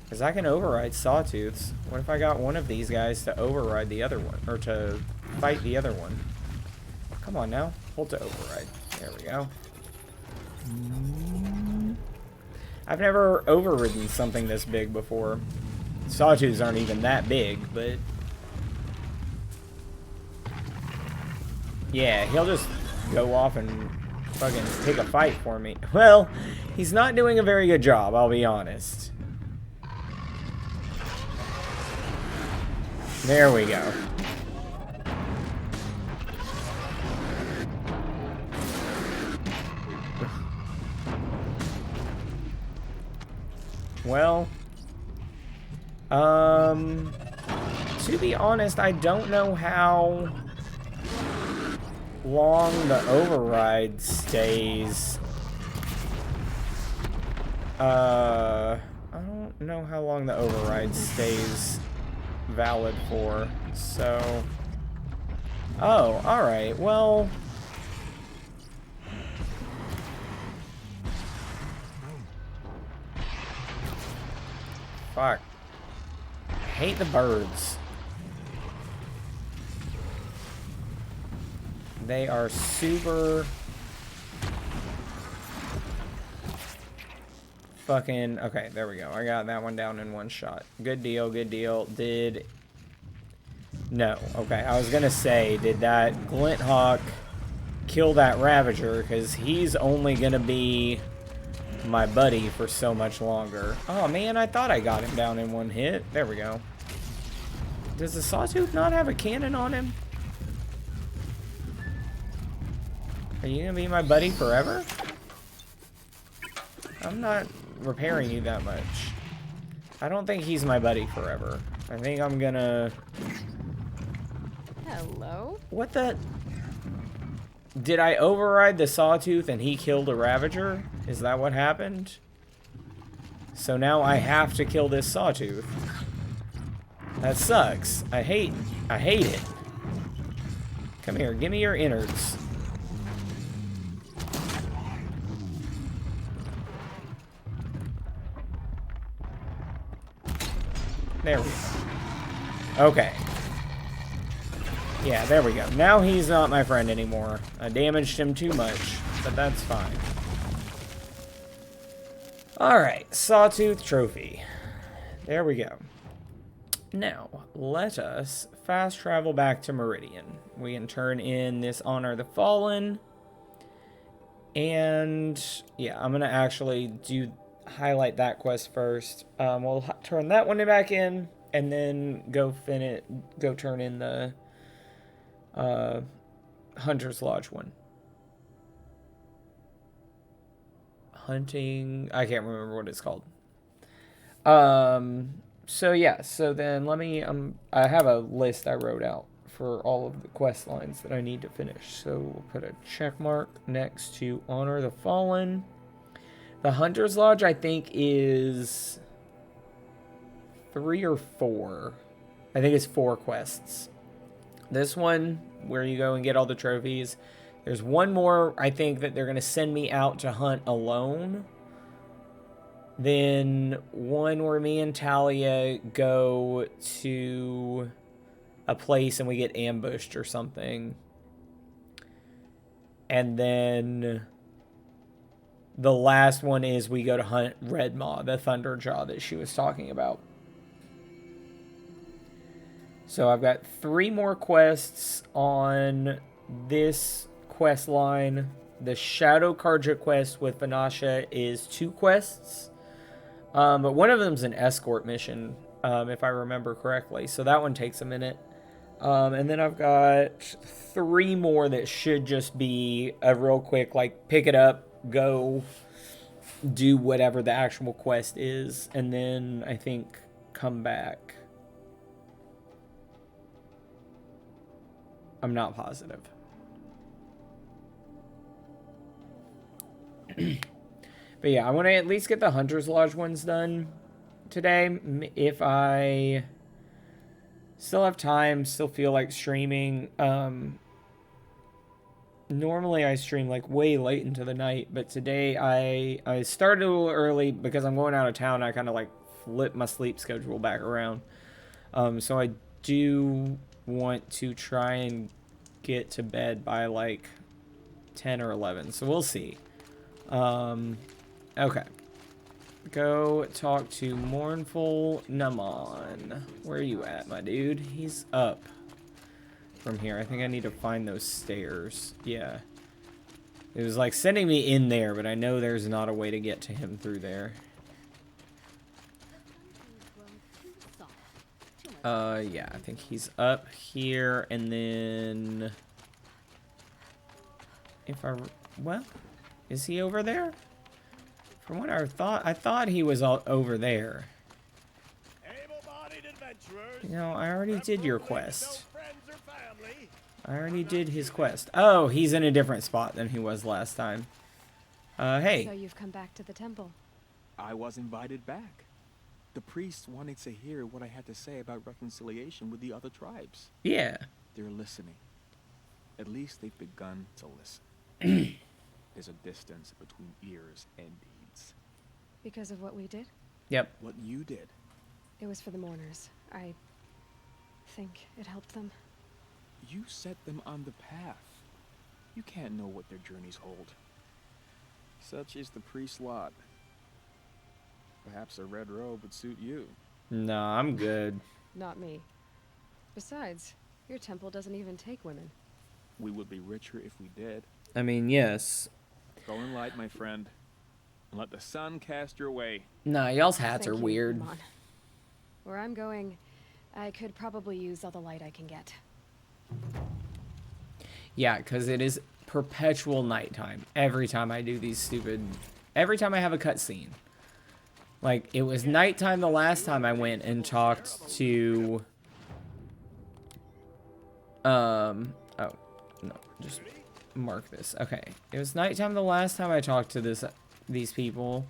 Because I can override Sawtooths. What if I got one of these guys to override the other one? Or to fight the other one? Come on now. Hold to override. There we go. I've never overridden something this big before. Sawtooths aren't even that big, but... yeah, he'll just go off and fucking take a fight for me. Well, he's not doing a very good job, I'll be honest. There we go. Well, to be honest, I don't know how long the override stays. I don't know how long the override stays valid for, so... oh, alright, well... fuck. I hate the birds. They are super fucking... okay, there we go. I got that one down in one shot. Good deal, good deal. Did... no. Okay, I was gonna say, did that Glinthawk kill that Ravager? Because he's only gonna be my buddy for so much longer. Oh man, I thought I got him down in one hit. There we go. Does the Sawtooth not have a cannon on him? Are you gonna be my buddy forever? I'm not repairing you that much. I don't think he's my buddy forever. I think I'm gonna... Hello? What the... Did I override the Sawtooth and he killed a Ravager? Is that what happened? So now I have to kill this Sawtooth. That sucks. I hate it. Come here, give me your innards. There we go. Okay. Yeah, there we go. Now he's not my friend anymore. I damaged him too much, but that's fine. Alright, Sawtooth Trophy. There we go. Now, let us fast travel back to Meridian. We can turn in this Honor the Fallen. And, yeah, I'm going to actually highlight that quest first. We'll turn that one back in, and then go turn in the Hunter's Lodge one. Hunting, I can't remember what it's called. So yeah, so then let me, I have a list I wrote out for all of the quest lines that I need to finish. So we'll put a check mark next to Honor the Fallen. The Hunter's Lodge, I think, is 3 or 4. I think it's 4 quests. This one, where you go and get all the trophies. There's one more, I think, that they're going to send me out to hunt alone. Then one where me and Talia go to a place and we get ambushed or something. And then the last one is we go to hunt Red Maw, the Thunderjaw that she was talking about. So I've got 3 more quests on this quest line. The Shadow Karja quest with Vanasha is 2 quests. But one of them's an escort mission, if I remember correctly. So that one takes a minute. And then I've got 3 more that should just be a real quick, like, pick it up, go, do whatever the actual quest is, and then I think come back. I'm not positive. But yeah, I want to at least get the Hunter's Lodge ones done today. If I still have time, still feel like streaming. Normally I stream like way late into the night, but today I started a little early because I'm going out of town. I kind of like flip my sleep schedule back around. So I do want to try and get to bed by like 10 or 11. So we'll see. Okay. Go talk to Mournful Naman. Where are you at, my dude? He's up from here. I think I need to find those stairs. Yeah. It was like sending me in there, but I know there's not a way to get to him through there. Yeah, I think he's up here, and then... Well, is he over there? From what I thought he was all over there. You know, I already did your quest. I already did his quest. Oh, he's in a different spot than he was last time. Hey. So you've come back to the temple. I was invited back. The priests wanted to hear what I had to say about reconciliation with the other tribes. Yeah. They're listening. At least they've begun to listen. There's a distance between ears and deeds. Because of what we did? Yep. What you did. It was for the mourners. I think it helped them. You set them on the path. You can't know what their journeys hold. Such is the priest's lot. Perhaps a red robe would suit you. Nah, I'm good. Not me. Besides, your temple doesn't even take women. We would be richer if we did. I mean, yes. Go in light, my friend, and let the sun cast your way. Nah, y'all's hats Thank are you, weird. Amon. Where I'm going, I could probably use all the light I can get. Yeah, because it is perpetual nighttime every time I do these stupid... Every time I have a cutscene. Like, it was nighttime the last time I went and talked to... Oh, no, just mark this. Okay, it was nighttime the last time I talked to these people.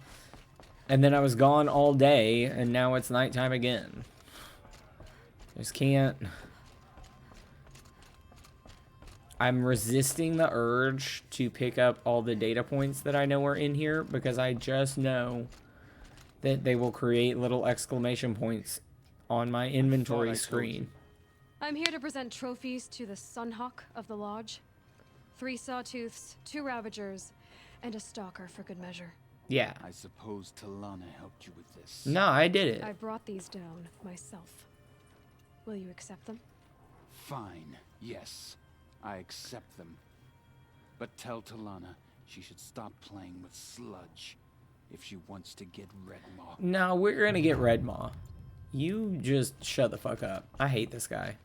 And then I was gone all day, and now it's nighttime again. Just can't... I'm resisting the urge to pick up all the data points that I know are in here because I just know that they will create little exclamation points on my inventory screen. I'm here to present trophies to the Sunhawk of the Lodge. 3 Sawtooths, 2 Ravagers, and a Stalker for good measure. Yeah. I suppose Talana helped you with this. No, I did it. I brought these down myself. Will you accept them? Fine, yes. I accept them. But tell Talana she should stop playing with sludge if she wants to get Red Maw. No, we're gonna get Red Maw. You just shut the fuck up. I hate this guy.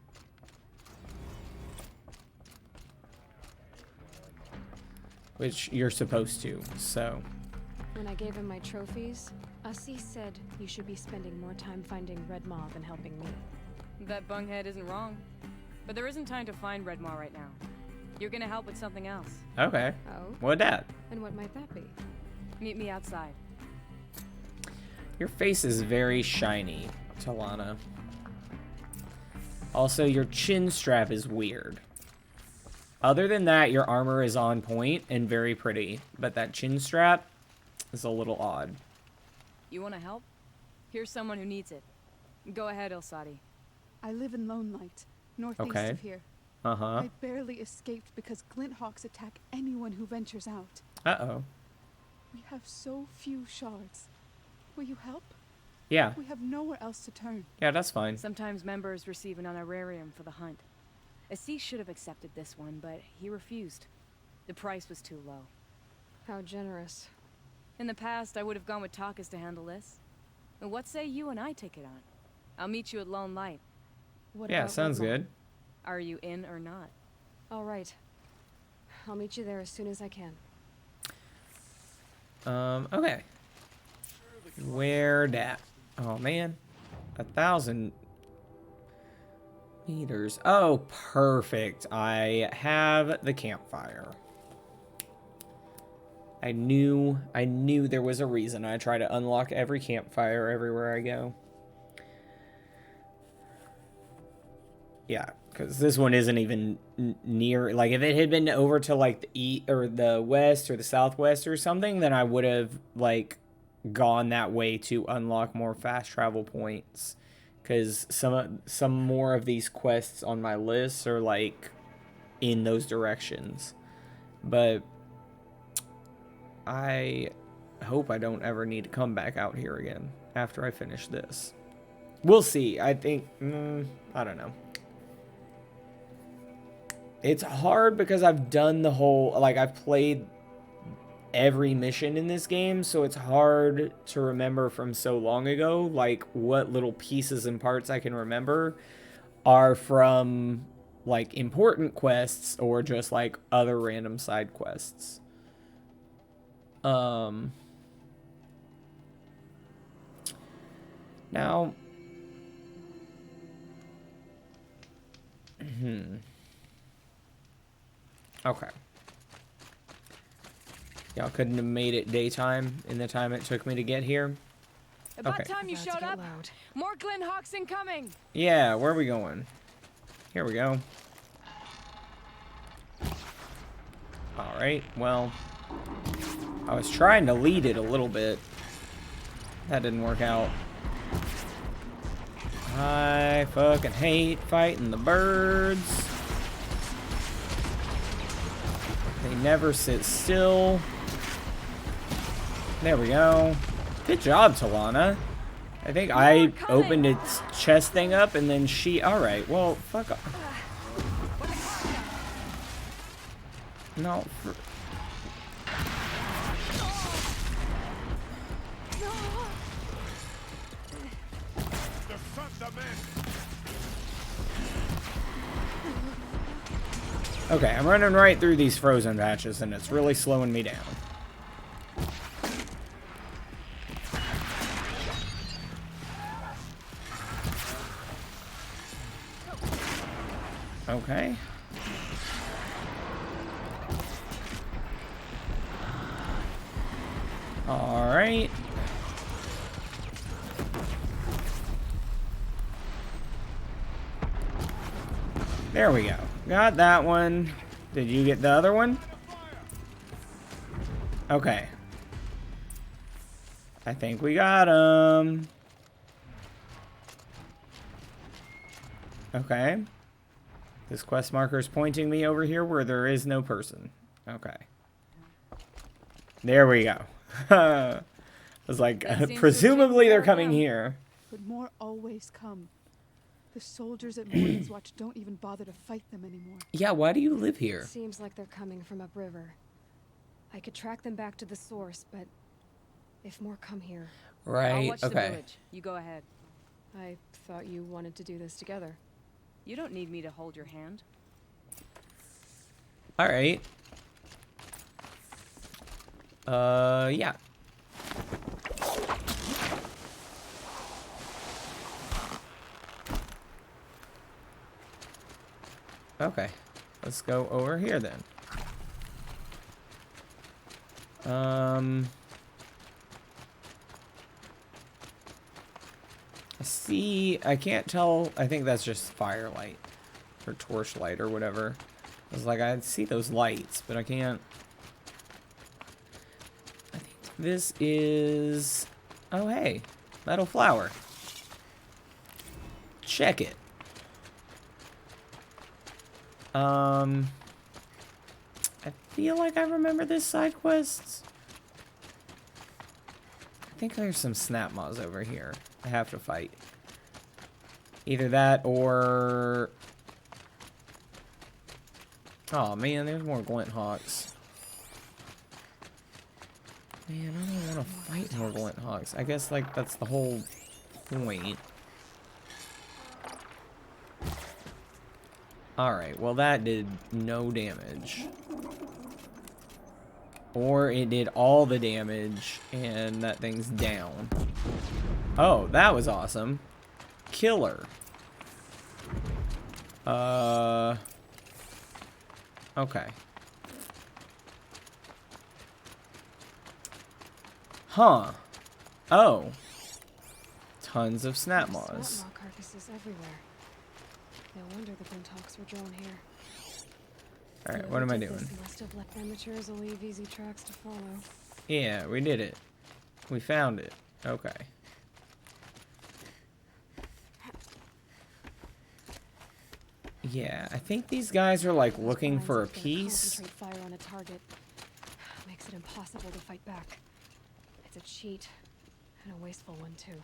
Which you're supposed to, so... When I gave him my trophies, Assis said you should be spending more time finding Red Maw than helping me. That bunghead isn't wrong. But there isn't time to find Red Maw right now. You're gonna help with something else. Okay. Oh? What that? And what might that be? Meet me outside. Your face is very shiny, Talana. Also, your chin strap is weird. Other than that, your armor is on point and very pretty. But that chin strap is a little odd. You wanna help? Here's someone who needs it. Go ahead, Ilsati. I live in Lone Light, northeast Okay. of here. Uh-huh. I barely escaped because Glint Hawks attack anyone who ventures out. Uh-oh. We have so few shards. Will you help? Yeah. We have nowhere else to turn. Yeah, that's fine. Sometimes members receive an honorarium for the hunt. Assis should have accepted this one, but he refused. The price was too low. How generous. In the past, I would have gone with Takas to handle this. And what say you and I take it on? I'll meet you at Lone Light. What Yeah, about sounds Red Maw? good. Are you in or not? All right. I'll meet you there as soon as I can. Okay. Where dat? Oh, man. 1,000 meters. Oh, perfect. I have the campfire. I knew there was a reason. I try to unlock every campfire everywhere I go. Yeah, because this one isn't even near. Like, if it had been over to, like, the east or the west or the southwest or something, then I would have, like, gone that way to unlock more fast travel points. Because some more of these quests on my list are, like, in those directions. But I hope I don't ever need to come back out here again after I finish this. We'll see. I think, I don't know. It's hard because I've done the whole, like, I've played every mission in this game, so it's hard to remember from so long ago, like, what little pieces and parts I can remember are from, like, important quests or just, like, other random side quests. Now, okay. Y'all couldn't have made it daytime in the time it took me to get here? About Okay. time you About to showed get up. loud. More Glint Hawks incoming. Yeah, where are we going? Here we go. Alright, well, I was trying to lead it a little bit. That didn't work out. I fucking hate fighting the birds. They never sit still. There we go. Good job, Talana. I think I opened its chest thing up and then she... Alright, well, fuck off. No. Defend the men! Okay, I'm running right through these frozen patches, and it's really slowing me down. Okay. All right. There we go. Got that one. Did you get the other one? Okay. I think we got him. Okay. This quest marker is pointing me over here where there is no person. Okay. There we go. I was like, That seems to have presumably taken they're care of coming them. here. But more always come. The soldiers at Morning's Watch don't even bother to fight them anymore. Yeah, why do you live here? Seems like they're coming from upriver. I could track them back to the source, but if more come here, I'll Right, watch the okay. village. You go ahead. I thought you wanted to do this together. You don't need me to hold your hand. Alright. Yeah. Okay. Let's go over here then. See, I can't tell. I think that's just firelight or torchlight or whatever. I was like, I see those lights, but I can't. I think this is. Oh, hey, metal flower. Check it. I feel like I remember this side quest. I think there's some snap maws over here I have to fight. Either that or... Oh man, there's more glint hawks. Man, I don't want to fight more glint hawks. I guess like that's the whole point. Alright, well that did no damage. Or it did all the damage and that thing's down. Oh, that was awesome. Killer. Okay. Huh. Oh. Tons of snap maws. Snap maw carcasses everywhere. No wonder the Glinthawks were drawn here. Alright, what am I doing? This must have left amateurs will leave easy tracks to follow. Yeah, we did it. We found it. Okay. Yeah, I think these guys are like looking for a piece. Concentrate fire on a target. Makes it impossible to fight back. It's a cheat, and a wasteful one too.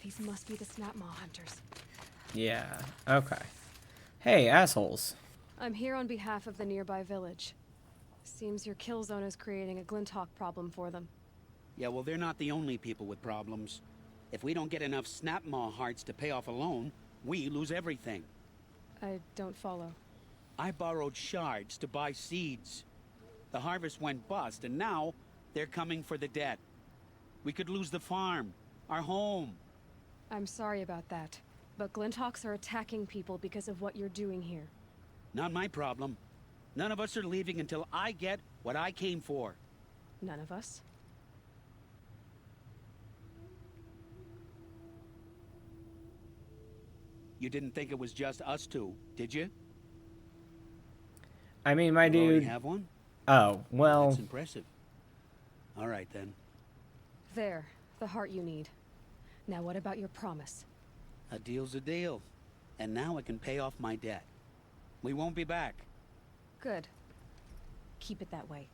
These must be the Snap Maw hunters. Yeah, okay. Hey, assholes. I'm here on behalf of the nearby village. Seems your kill zone is creating a Glinthawk problem for them. Yeah, well, they're not the only people with problems. If we don't get enough Snap Maw hearts to pay off a loan, we lose everything. I don't follow. I borrowed shards to buy seeds. The harvest went bust, and now they're coming for the debt. We could lose the farm, our home. I'm sorry about that, but Glinthawks are attacking people because of what you're doing here. Not my problem. None of us are leaving until I get what I came for. None of us? You didn't think it was just us two, did you? I mean, my You already dude. have one? Oh, well. That's impressive. All right, then. There, the heart you need. Now what about your promise? A deal's a deal. And now I can pay off my debt. We won't be back. Good. Keep it that way.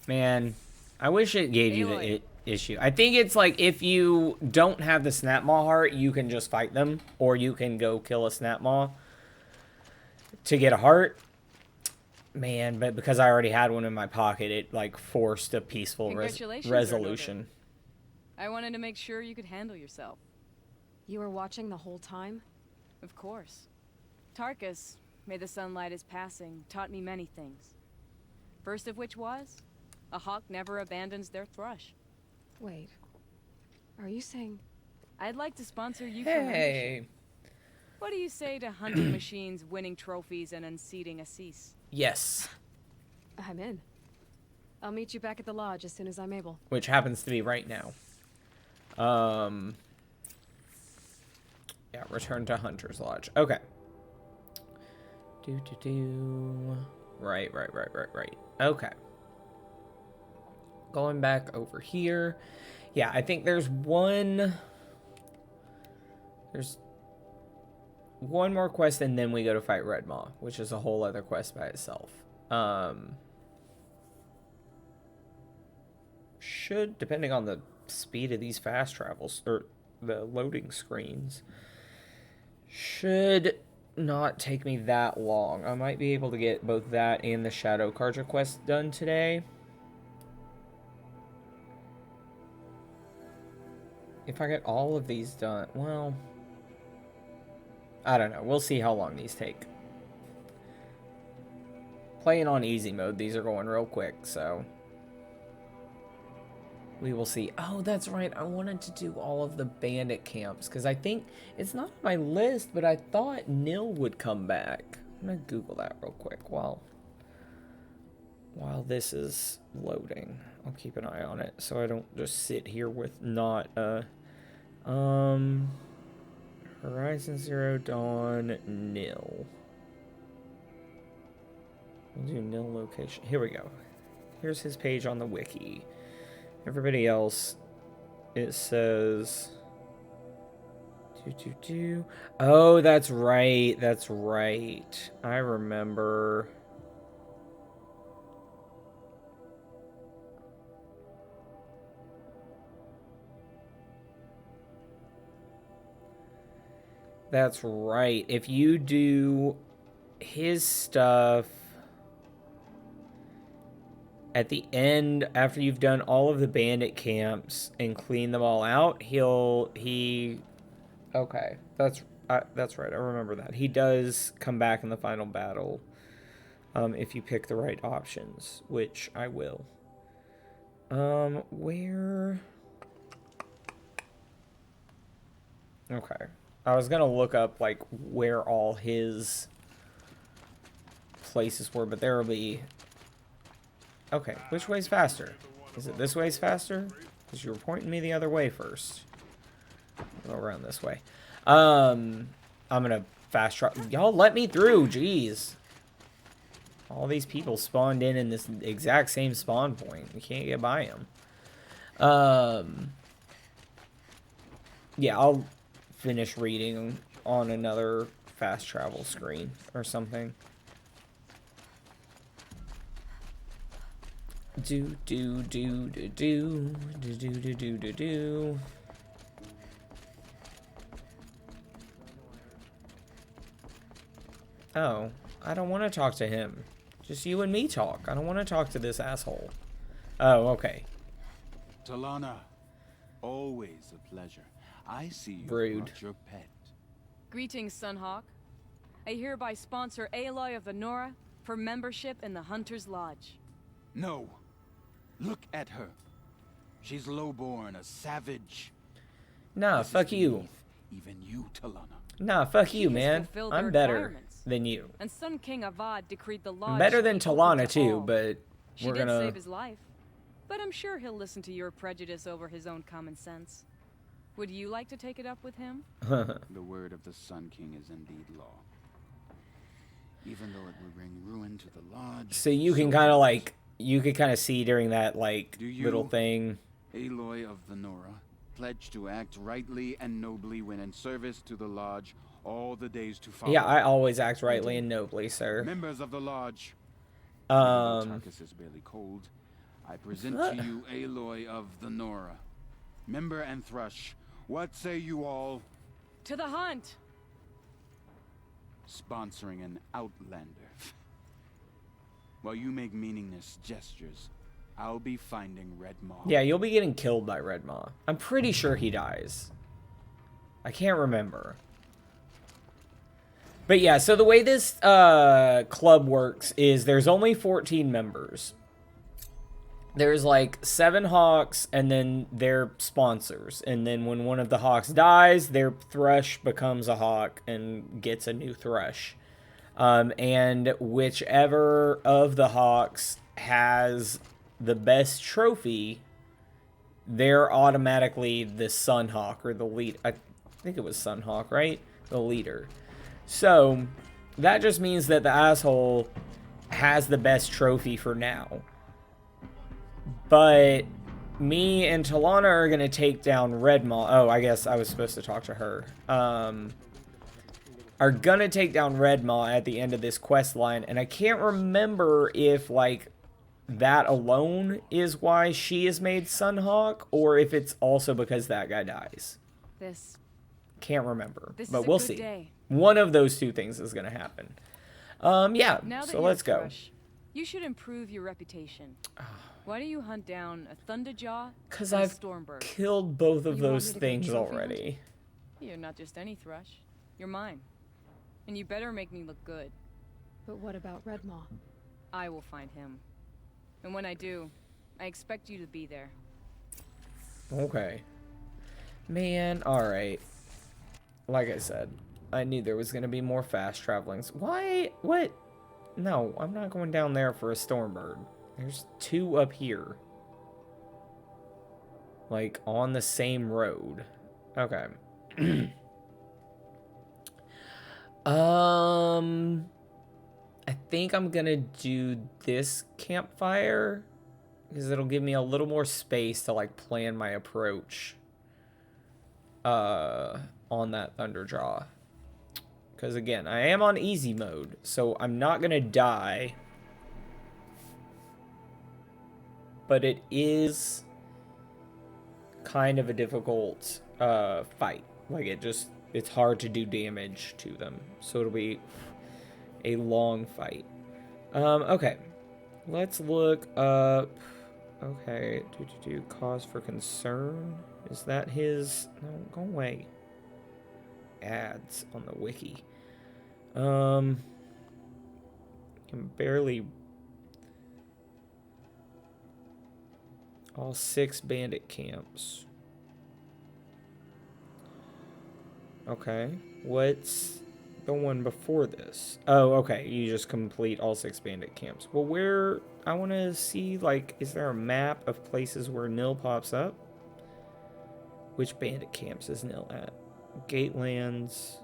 Man, I wish it gave you the Aloy. issue. I think it's like if you don't have the Snap Maw heart, you can just fight them, or you can go kill a Snap Maw. to get a heart. Man, but because I already had one in my pocket, it like forced a peaceful Congratulations, resolution. I wanted to make sure you could handle yourself. You were watching the whole time? Of course. Tarkus, may the sunlight is passing, taught me many things. First of which was, a hawk never abandons their thrush. Wait. Are you saying... I'd like to sponsor you for membership. Hey. What do you say to hunting machines, winning trophies, and unseating Assis? Yes. I'm in. I'll meet you back at the lodge as soon as I'm able. Which happens to be right now. Yeah, return to Hunter's Lodge. Okay. Right. Okay. Going back over here. Yeah, I think there's one more quest and then we go to fight Red Maw, which is a whole other quest by itself. Should, depending on the speed of these fast travels, or the loading screens, should not take me that long. I might be able to get both that and the Shadow Carja quest done today. If I get all of these done, well, I don't know. We'll see how long these take. Playing on easy mode, these are going real quick, so we will see. Oh, that's right. I wanted to do all of the bandit camps because I think it's not on my list, but I thought Nil would come back. I'm going to Google that real quick while this is loading. I'll keep an eye on it so I don't just sit here with not Horizon Zero Dawn Nil. We'll do Nil location. Here we go. Here's his page on the wiki. Everybody else, it says Oh, that's right. That's right. I remember. That's right. If you do his stuff at the end, after you've done all of the bandit camps and clean them all out, okay, that's right. I remember that. He does come back in the final battle if you pick the right options, which I will. Where? Okay. I was gonna look up like where all his places were, but there will be. Okay, which way's faster? Is it this way's faster? Because you were pointing me the other way first. Go around this way. I'm gonna fast travel. Y'all let me through, jeez. All these people spawned in this exact same spawn point. You can't get by them. Yeah, I'll finish reading on another fast travel screen or something. Do. Oh, I don't want to talk to him. Just you and me talk. I don't want to talk to this asshole. Oh, okay. Talana, always a pleasure. I see you Rude. brought your pet. Greetings, Sunhawk. I hereby sponsor Aloy of the Nora for membership in the Hunter's Lodge. No. Look at her. She's lowborn, a savage. Nah, This is fuck you. beneath even you, Talana. Nah, fuck She you, has man. fulfilled I'm their better requirements. than you. And Sun King Avad decreed the lodge. I'm better than should be open Talana to too, all. but She we're did gonna. save his life, but I'm sure he'll listen to your prejudice over his own common sense. Would you like to take it up with him? The word of the Sun King is indeed law. Even though it would bring ruin to the lodge. So you can kind of like, you could kind of see during that like Do you- little thing. Aloy of the Nora, pledge to act rightly and nobly when in service to the lodge all the days to follow. Yeah, I always act rightly and nobly, sir. Members of the lodge. Even though Um, Tarkus is barely cold, I present to you Aloy of the Nora. Member and Thrush, what say you all? To the hunt! sponsoring an outlander. While you make meaningless gestures, I'll be finding Red Maw. Yeah, you'll be getting killed by Red Maw. I'm pretty sure he dies. I can't remember. But yeah, so the way this club works is there's only 14 members. There's like 7 hawks and then their sponsors. And then when one of the hawks dies, their thrush becomes a hawk and gets a new thrush. And whichever of the hawks has the best trophy, they're automatically the Sunhawk or the lead. I think it was Sunhawk, right? The leader. So that just means that the asshole has the best trophy for now. But me and Talana are going to take down Red Maw. Oh, I guess I was supposed to talk to her. Are going to take down Red Maw at the end of this quest line. And I can't remember if, like, that alone is why she is made Sunhawk, or if it's also because that guy dies. This Can't remember, This but is a we'll good see. day. One of those two things is going to happen. Yeah, Now that so you're let's go. fresh, you should improve your reputation. Why don't you hunt down a Thunderjaw Because and a I've Stormbird? killed both of You want those me to go things trophy hunt? already. You're not just any thrush. You're mine. And you better make me look good. But what about Red Maw? I will find him. And when I do, I expect you to be there. Okay. Man, alright. Like I said, I knew there was going to be more fast travelings. Why? What? No, I'm not going down there for a Stormbird. There's 2 up here. Like, on the same road. Okay. I think I'm gonna do this campfire because it'll give me a little more space to like plan my approach on that Thunderjaw. Because again, I am on easy mode, so I'm not gonna die. But it is kind of a difficult fight. Like it's hard to do damage to them. So it'll be a long fight. Okay. Let's look up. Okay. Cause for concern. Is that his? No, go away. Ads on the wiki. Can barely. All 6 bandit camps. Okay. What's the one before this? Oh, okay. You just complete all 6 bandit camps. Well, where... I want to see, like, is there a map of places where Nil pops up? Which bandit camps is Nil at? Gatelands.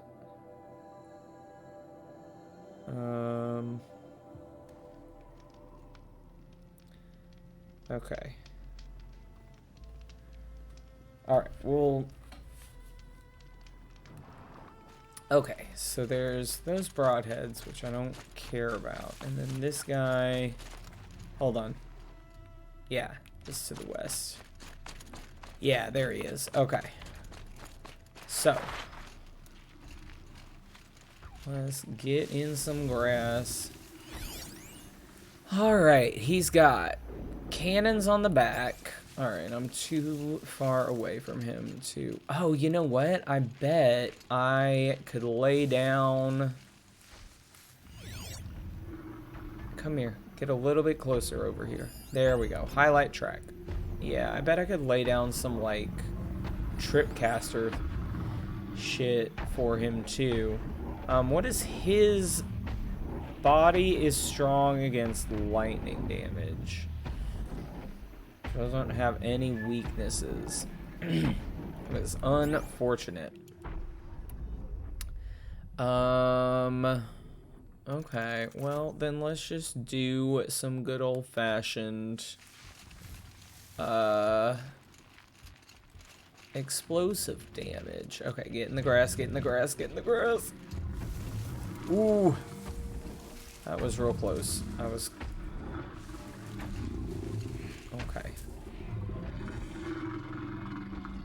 Okay. Alright, well... Okay, so there's those broadheads, which I don't care about. And then this guy... Hold on. Yeah, just to the west. Yeah, there he is. Okay. So. Let's get in some grass. Alright, he's got cannons on the back. Alright, I'm too far away from him to... Oh, you know what? I bet I could lay down... Come here. Get a little bit closer over here. There we go. Highlight track. Yeah, I bet I could lay down some, like, tripcaster shit for him, too. What is his... Body is strong against lightning damage. Doesn't have any weaknesses. It's unfortunate. Okay, well, then let's just do some good old-fashioned explosive damage. Okay, get in the grass, get in the grass, get in the grass. Ooh. That was real close. I was... Okay.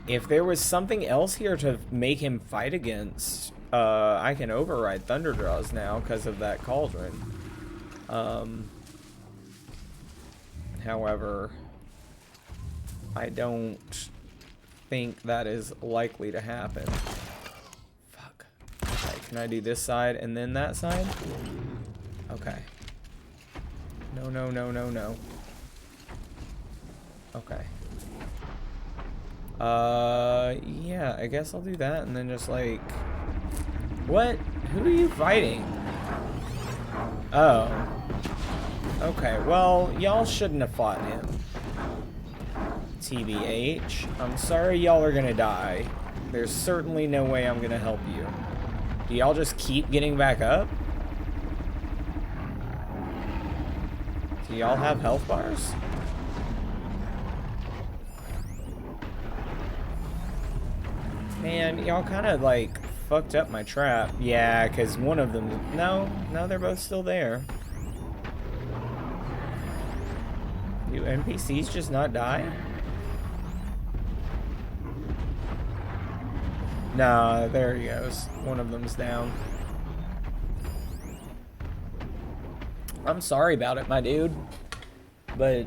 If there was something else here to make him fight against, I can override Thunder Draws now because of that cauldron. However, I don't think that is likely to happen. Fuck. Okay, can I do this side and then that side? Okay. No, no, no, no, no. Okay. Yeah, I guess I'll do that and then just like... What? Who are you fighting? Oh. Okay, well, y'all shouldn't have fought him. TBH. I'm sorry y'all are gonna die. There's certainly no way I'm gonna help you. Do y'all just keep getting back up? Do y'all have health bars? Man, y'all kind of like fucked up my trap. Yeah, because one of them... No, they're both still there. Do NPCs just not die? Nah, there he goes. One of them's down. I'm sorry about it, my dude. But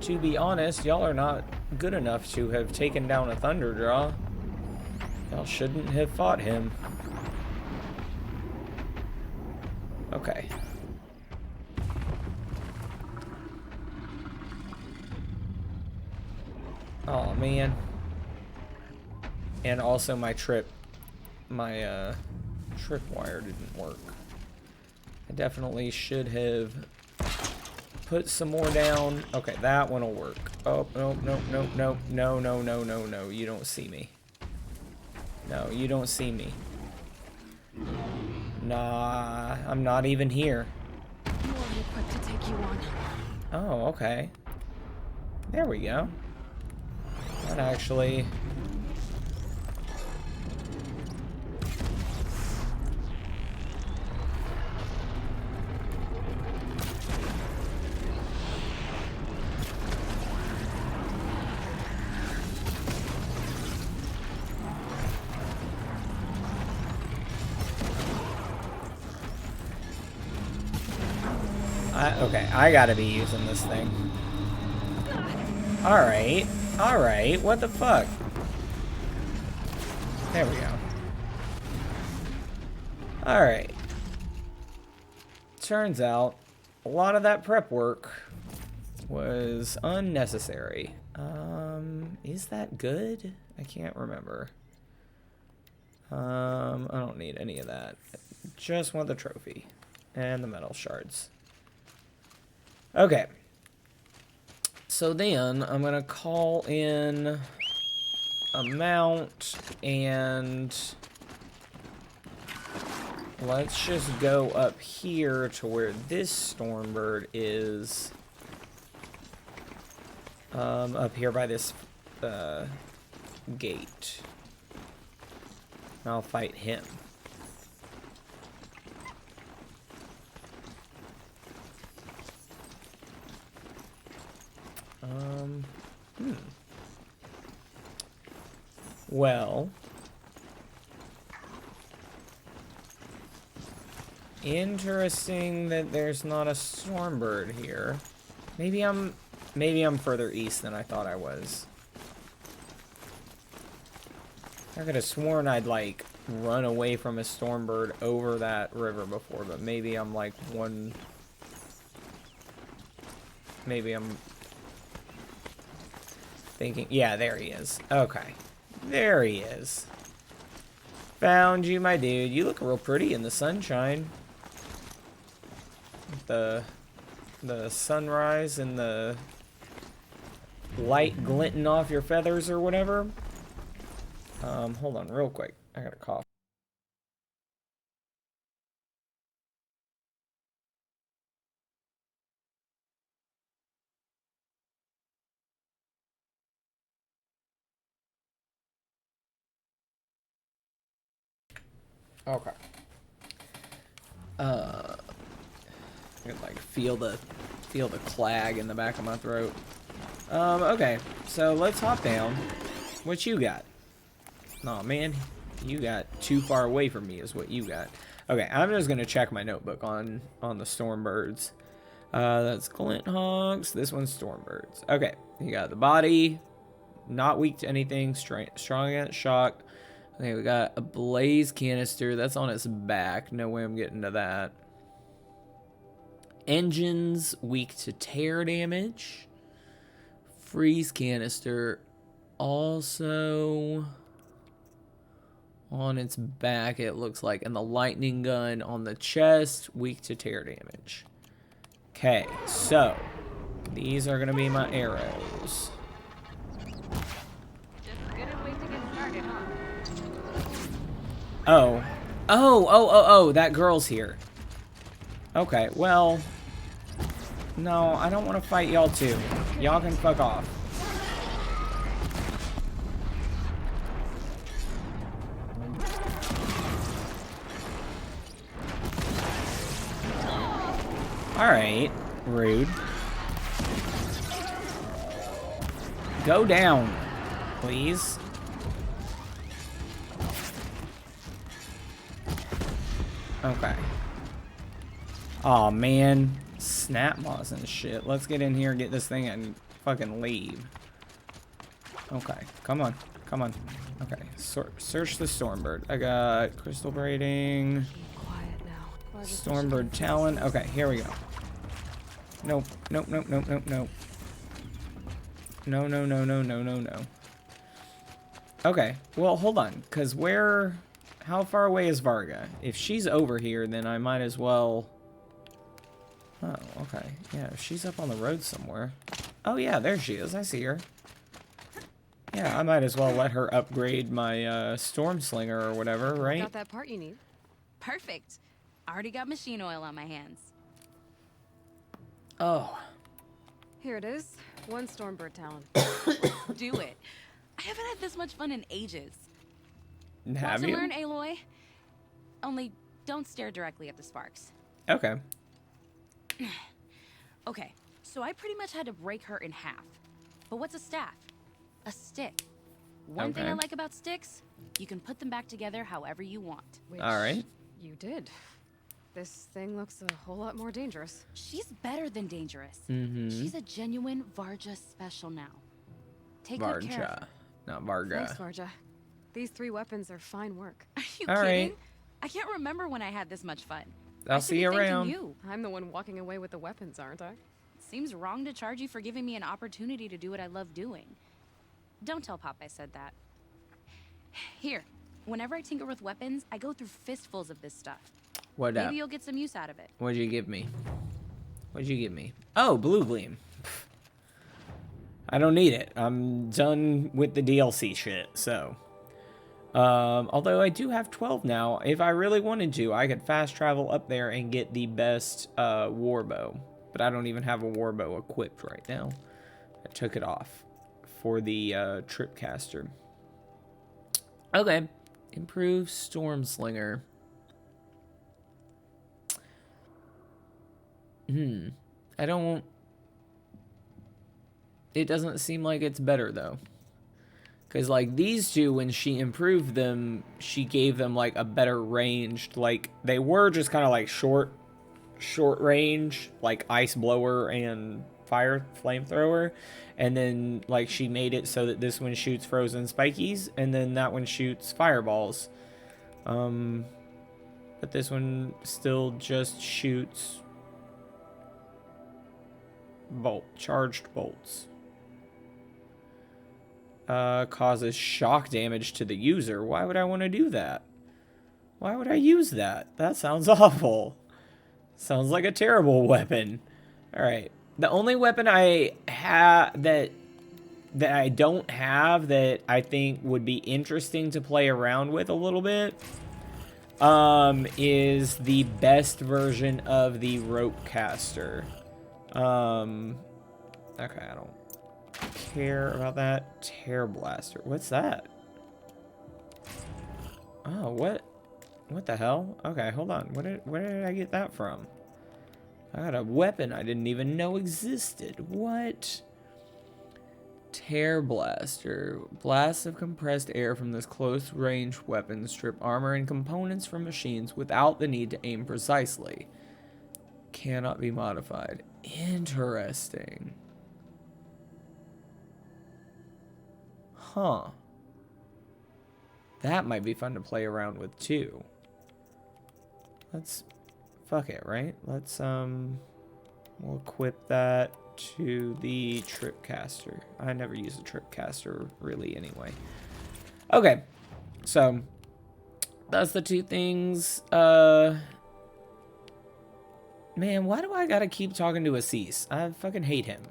to be honest, y'all are not good enough to have taken down a Thunder Draw. Y'all shouldn't have fought him. Okay. Oh man. And also my tripwire didn't work. I definitely should have put some more down. Okay, that one will work. Oh, no, no, no, no, no, no, no, no, no. You don't see me. No, you don't see me. Nah, I'm not even here. More equipped to take you on. Oh, okay. There we go. That actually... Okay, I gotta be using this thing. Alright, alright, what the fuck? There we go. Alright. Turns out, a lot of that prep work was unnecessary. Is that good? I can't remember. I don't need any of that. Just want the trophy. And the metal shards. Okay. So then, I'm gonna call in a mount, and let's just go up here to where this Stormbird is. Up here by this gate. I'll fight him. Well, interesting that there's not a Stormbird here. Maybe I'm further east than I thought I was. I could have sworn I'd like run away from a Stormbird over that river before, but maybe I'm like one. Maybe I'm thinking, yeah, there he is. Okay. There he is. Found you, my dude. You look real pretty in the sunshine. The sunrise and the light glinting off your feathers or whatever. Hold on real quick. I got a cough. Okay. I can like feel the clag in the back of my throat. Okay, so let's hop down. What you got? Aw, man, You got too far away from me is what you got. Okay, I'm just going to check my notebook on the Stormbirds. That's Glint Hawks. This one's Stormbirds. Okay, you got the body. Not weak to anything. Strong against shock. Okay, we got a Blaze Canister. That's on its back. No way I'm getting to that. Engines, weak to tear damage. Freeze Canister, also on its back, it looks like. And the Lightning Gun on the chest, weak to tear damage. Okay, so these are going to be my arrows. Oh, that girl's here. Okay, well, no, I don't want to fight y'all too. Y'all can fuck off. Alright, rude. Go down, please. Okay. Aw, man. Snap moss and shit. Let's get in here and get this thing and fucking leave. Okay, come on. Come on. Okay, search the Stormbird. I got Crystal Braiding. Stormbird Talon. Okay, here we go. Nope. Nope, nope, nope, nope, nope. No, no, no, no, no, no, no. Okay, well, hold on. Because where... How far away is Varga? If she's over here, then I might as well... Oh, okay. Yeah, she's up on the road somewhere. Oh, yeah, there she is. I see her. Yeah, I might as well let her upgrade my Storm Slinger or whatever, right? Got that part you need. Perfect. Already got machine oil on my hands. Oh. Here it is. One Stormbird Talon. Do it. I haven't had this much fun in ages. Have Want you? to learn, Aloy? Only don't stare directly at the sparks. Okay. Okay, so I pretty much had to break her in half. But what's a staff? A stick. One thing I like about sticks, you can put them back together however you want. Which all right. You did. This thing looks a whole lot more dangerous. She's better than dangerous. Mm-hmm. She's a genuine Varja special now. Take Varja, good care of her. not Varga. Thanks, Varja. These 3 weapons are fine work. Are you All kidding? right. I can't remember when I had this much fun. I'll see you around. You. I'm the one walking away with the weapons, aren't I? Seems wrong to charge you for giving me an opportunity to do what I love doing. Don't tell Pop I said that. Here, whenever I tinker with weapons, I go through fistfuls of this stuff. What up? Maybe you'll get some use out of it. What'd you give me? What'd you give me? Oh, Blue Gleam. I don't need it. I'm done with the DLC shit, so. Although I do have 12 now. If I really wanted to, I could fast travel up there and get the best warbow. But I don't even have a warbow equipped right now. I took it off for the Tripcaster. Okay. Improve Storm Slinger. I don't... It doesn't seem like it's better, though. Because, like, these two, when she improved them, she gave them, like, a better ranged. Like, they were just kind of, like, short range, like, ice blower and fire flamethrower. And then, like, she made it so that this one shoots frozen spikies, and then that one shoots fireballs. But this one still just shoots charged bolts. Causes shock damage to the user. Why would I want to do that? Why would I use that? That sounds awful. Sounds like a terrible weapon. Alright. The only weapon I have that I don't have that I think would be interesting to play around with a little bit is the best version of the rope caster. Okay, I don't care about that. Tear Blaster. What's that? Oh, what the hell? Okay, hold on. Where did I get that from? I got a weapon I didn't even know existed. What? Tear Blaster. Blasts of compressed air from this close-range weapon strip armor and components from machines without the need to aim precisely. Cannot be modified. Interesting. Huh. That might be fun to play around with too. Let's fuck it, right? Let's we'll equip that to the Tripcaster. I never use a Tripcaster really anyway. Okay. So that's the two things. Man, why do I gotta keep talking to Assis? I fucking hate him.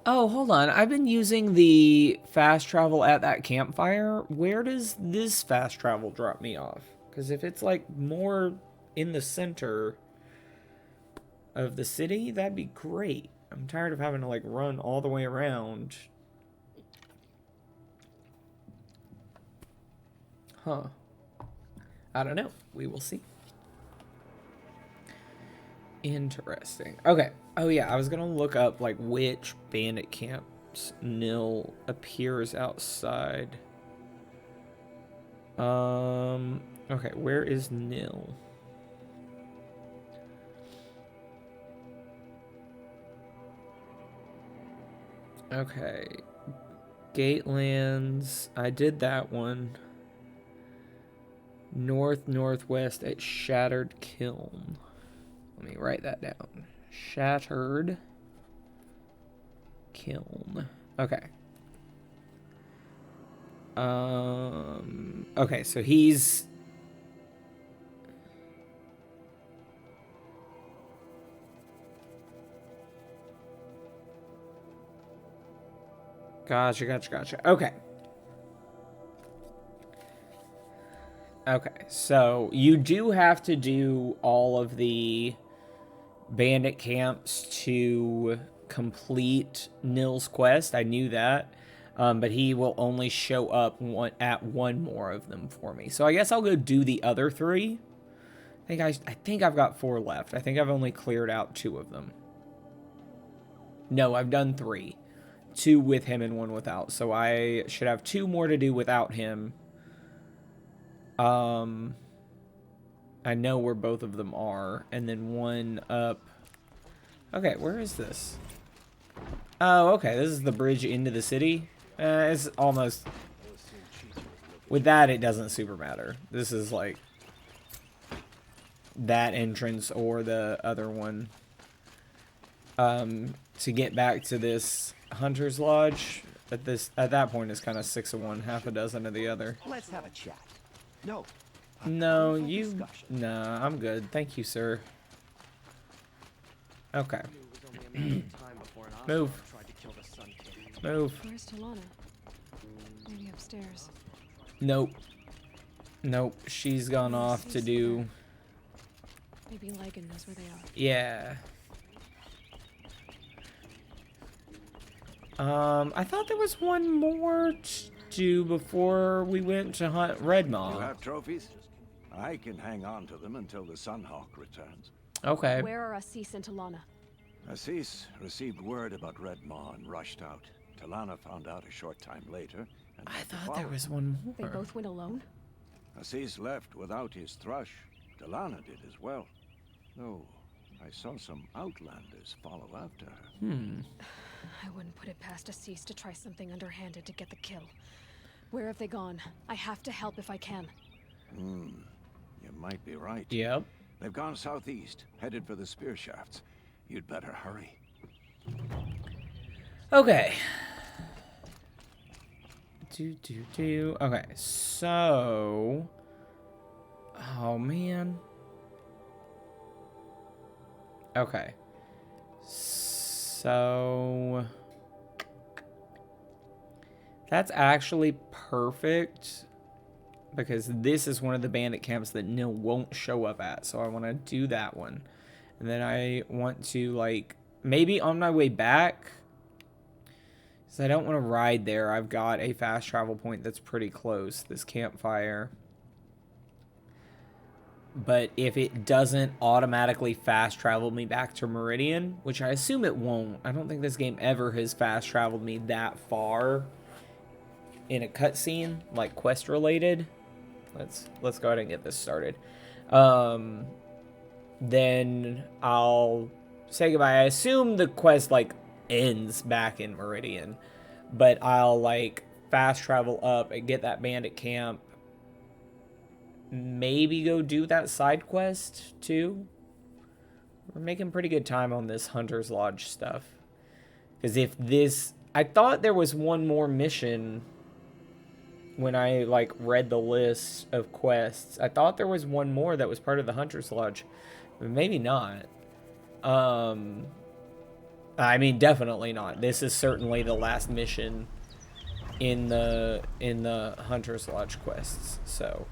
Oh, hold on. I've been using the fast travel at that campfire. Where does this fast travel drop me off? Because if it's like more in the center of the city, that'd be great. I'm tired of having to like run all the way around. Huh. I don't know. We will see. Interesting. Okay. Oh yeah, I was gonna look up like which bandit camps Nil appears outside. Okay, where is Nil? Okay. Gatelands. I did that one. Northwest at Shattered Kiln. Let me write that down. Shattered Kiln. Okay. Okay, so he's... Gotcha. Okay. Okay, so you do have to do all of the bandit camps to complete Nil's quest. I knew that. But he will only show up at one more of them for me. So I guess I'll go do the other 3. I think I've got 4 left. I think I've only cleared out 2 of them. No, I've done 3. 2 with him and 1 without. So I should have 2 more to do without him. I know where both of them are. And then 1 up. Okay, where is this? Oh, okay. This is the bridge into the city. It's almost... With that, it doesn't super matter. This is like... that entrance or the other one. To get back to this Hunter's Lodge, at that point, it's kind of 6 of one, half a dozen of the other. Let's have a chat. No, you... Nah, I'm good. Thank you, sir. Okay. Move. Move. Where's Talana? Maybe upstairs. Nope. Nope. She's gone off to do... Maybe Lygan knows where they are. Yeah. I thought there was one more to do before we went to hunt Red Maw. You have trophies? I can hang on to them until the Sunhawk returns. Okay. Where are Assis and Talana? Assis received word about Red Maw and rushed out. Talana found out a short time later. And I thought there was one more. They both went alone? Assis left without his thrush. Talana did as well. Though I saw some outlanders follow after her. I wouldn't put it past Assis to try something underhanded to get the kill. Where have they gone? I have to help if I can. You might be right. Yep. They've gone southeast, headed for the spear shafts. You'd better hurry. Okay. Okay, so... Oh, man. Okay. So... That's actually perfect. Because this is one of the bandit camps that Nil won't show up at. So I want to do that one. And then I want to, like... Maybe on my way back... Because I don't want to ride there. I've got a fast travel point that's pretty close. This campfire. But if it doesn't automatically fast travel me back to Meridian, which I assume it won't. I don't think this game ever has fast traveled me that far in a cutscene, like quest related. Let's go ahead and get this started. Then I'll say goodbye. I assume the quest like ends back in Meridian, but I'll like fast travel up and get that bandit camp. Maybe go do that side quest too. We're making pretty good time on this Hunter's Lodge stuff. Because if this... I thought there was one more mission when I like read the list of quests. I thought there was one more that was part of the Hunter's Lodge. But maybe not. I mean, definitely not. This is certainly the last mission in the Hunter's Lodge quests. So...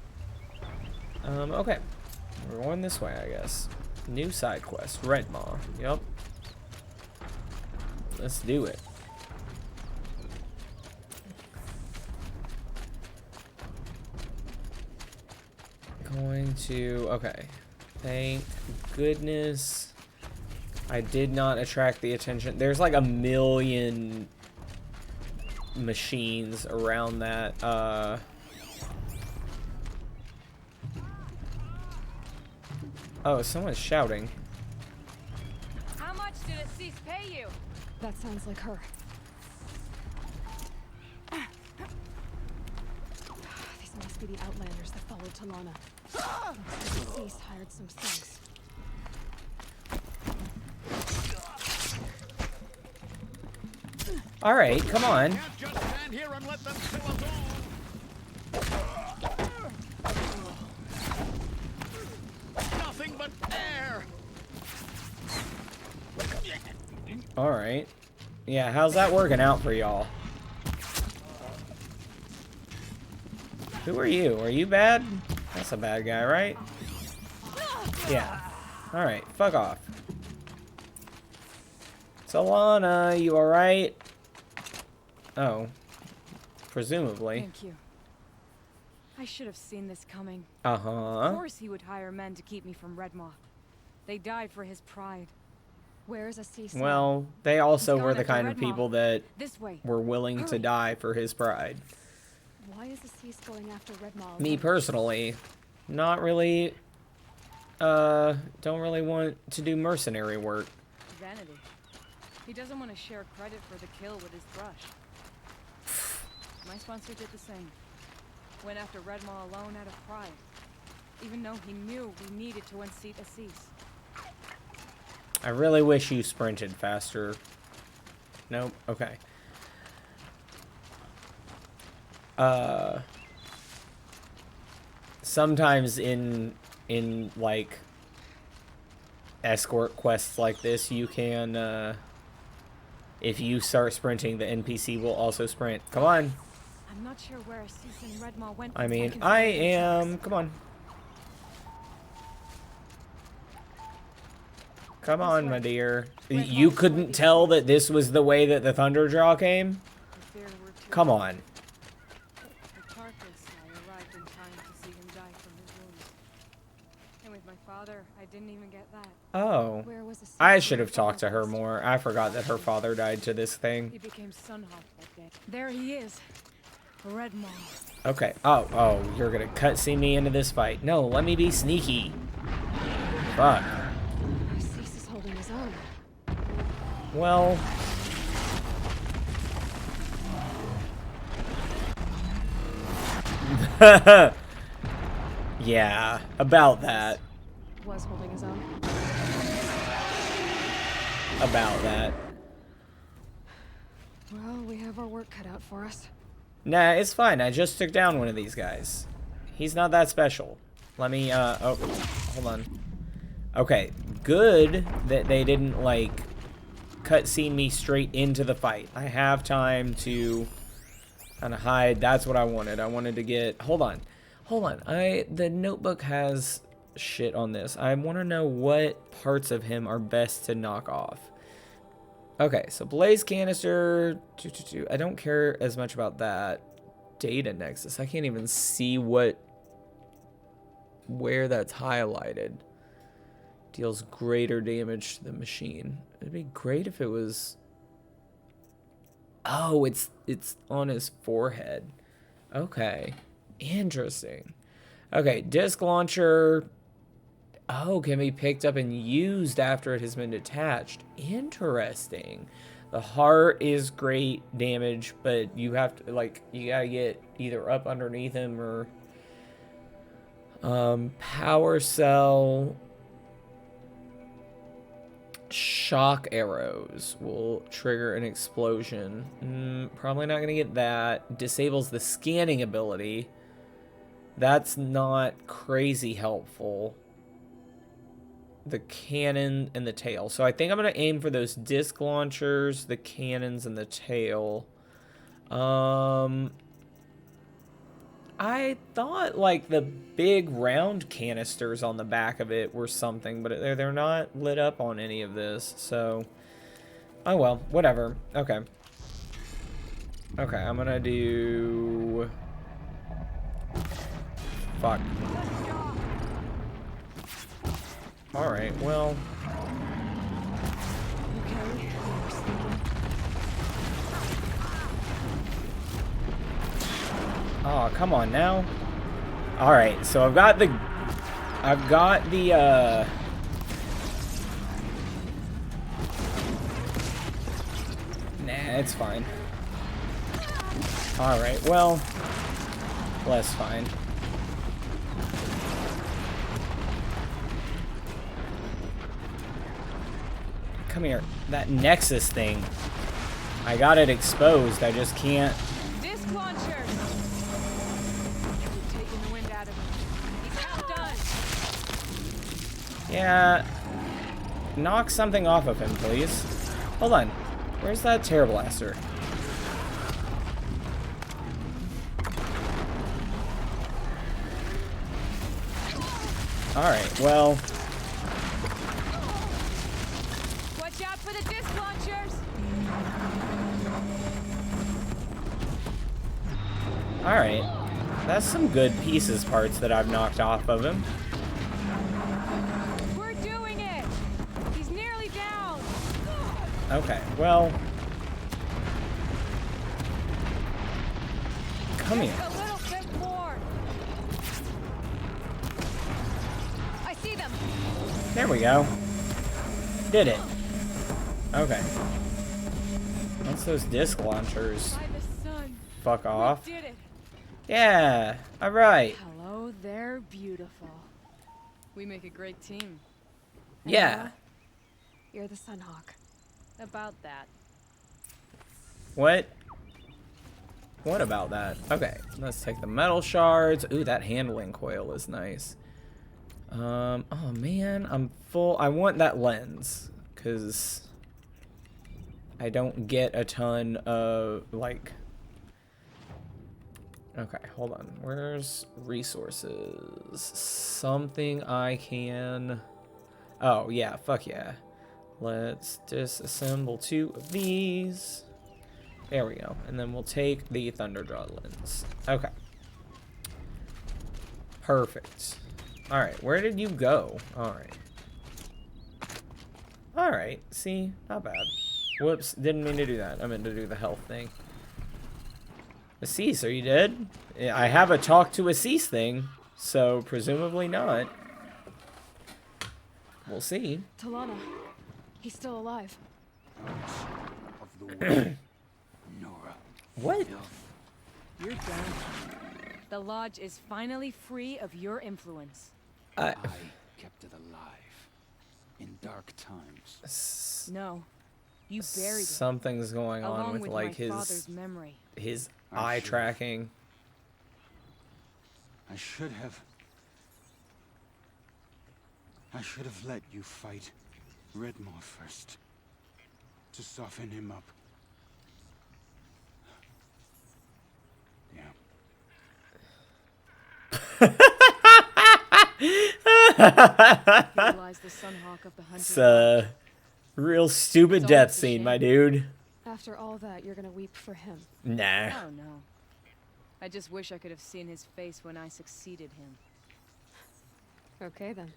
okay. We're going this way, I guess. New side quest. Redmaw. Yep. Let's do it. Going to... Okay. Thank goodness I did not attract the attention. There's like a million machines around that, Oh, someone's shouting. How much did Assis pay you? That sounds like her. These must be the Outlanders that followed Talana. Assis hired some thugs. All right, come on. Can't just stand here and let them kill us all. Nothing but air. All right. Yeah, how's that working out for y'all? Who are you? Are you bad? That's a bad guy, right? Yeah. All right, fuck off. Talana, you all right? Oh. Presumably. Thank you. I should have seen this coming. Uh-huh. Of course he would hire men to keep me from Redmaw. They died for his pride. Where's Assis? Well, they also He's were gone the after kind of Redmaw. people that This way. were willing to Hurry. die for his pride. Why is Assis going after Redmaw? Me alone? personally, not really, don't really want to do mercenary work. Vanity. He doesn't want to share credit for the kill with his brush. My sponsor did the same. Went after Redmaw alone out of pride. Even though he knew we needed to unseat Assis. I really wish you sprinted faster. Nope, okay. Sometimes in like escort quests like this, you can if you start sprinting, the NPC will also sprint. Come on. I'm not sure where Assis and Redmaw went. I for mean, seconds I after the am. attacks. Come on. Come on, my dear. You couldn't tell that this was the way that the Thunderjaw came? I fear we're too Come late. on. With Tarkus, I arrived in time to see him die from his wounds. And with my father, I didn't even get that. Oh. Where was Assis I when should have my talked to father her passed? more. I forgot that her father died to this thing. He became Sunhawk that day. There he is. Redmaw. Okay. Oh, you're gonna cutscene me into this fight. No, let me be sneaky. Fuck. Assis is holding his own. Well. Yeah, about that. Was holding his own. About that. Well, we have our work cut out for us. Nah, it's fine. I just took down one of these guys. He's not that special. Let me, oh, hold on. Okay, good that they didn't, like, cutscene me straight into the fight. I have time to kind of hide. That's what I wanted. I wanted to get, hold on. The notebook has shit on this. I want to know what parts of him are best to knock off. Okay, so blaze canister, I don't care as much about that. Data nexus, I can't even see what where that's highlighted. Deals greater damage to the machine. It'd be great if it was... Oh, it's on his forehead. Okay. Interesting. Okay, disc launcher... Oh, can be picked up and used after it has been detached. Interesting. The heart is great damage, but you have to, like, you gotta get either up underneath him or... power cell... Shock arrows will trigger an explosion. Probably not gonna get that. Disables the scanning ability. That's not crazy helpful. The cannon and the tail. So I think I'm going to aim for those disc launchers, the cannons, and the tail. I thought like the big round canisters on the back of it were something, but they're not lit up on any of this. So, oh well, whatever. Okay. Okay, I'm going to do... Fuck. Alright, well... Oh, come on now. Alright, so I've got the... Nah, it's fine. Alright, well... Less fine. Come here. That Nexus thing. I got it exposed. I just can't... Disc launcher! You're taking the wind out of him. He's half done. Yeah. Knock something off of him, please. Hold on. Where's that Terror Blaster? Alright, well... Watch out for the disc launchers! Alright. That's some good pieces parts that I've knocked off of him. We're doing it! He's nearly down! Okay, well... Come here. Just a little bit more! I see them! There we go. Did it. Okay. Once those disc launchers By the sun. fuck off. We did it! Yeah, alright. Hello there, beautiful. We make a great team. Yeah. You're the Sunhawk. About that. What? What about that? Okay, let's take the metal shards. Ooh, that handling coil is nice. Oh man, I'm full. I want that lens, because I don't get a ton of, like... Okay, hold on. Where's resources? Something I can... Oh, yeah, fuck yeah. Let's disassemble 2 of these. There we go. And then we'll take the Thunderdraw lens. Okay. Perfect. Alright, where did you go? Alright. Alright, see? Not bad. Whoops, didn't mean to do that. I meant to do the health thing. Assis, are you dead? I have a talk to Assis thing, so presumably not. We'll see. Talana, he's still alive. Of the way. Nora. What? You're done. The Lodge is finally free of your influence. I kept it alive. In dark times. No. You buried it. Something's going on Along with, with like, my father's memory. his I eye should've. tracking. I should have let you fight Redmore first. To soften him up. Utilize the Sunhawk of the Hunter. It's a real stupid It's death almost a scene, shame. my dude. After all that, you're gonna weep for him. Nah. Oh no. I just wish I could have seen his face when I succeeded him. Okay then.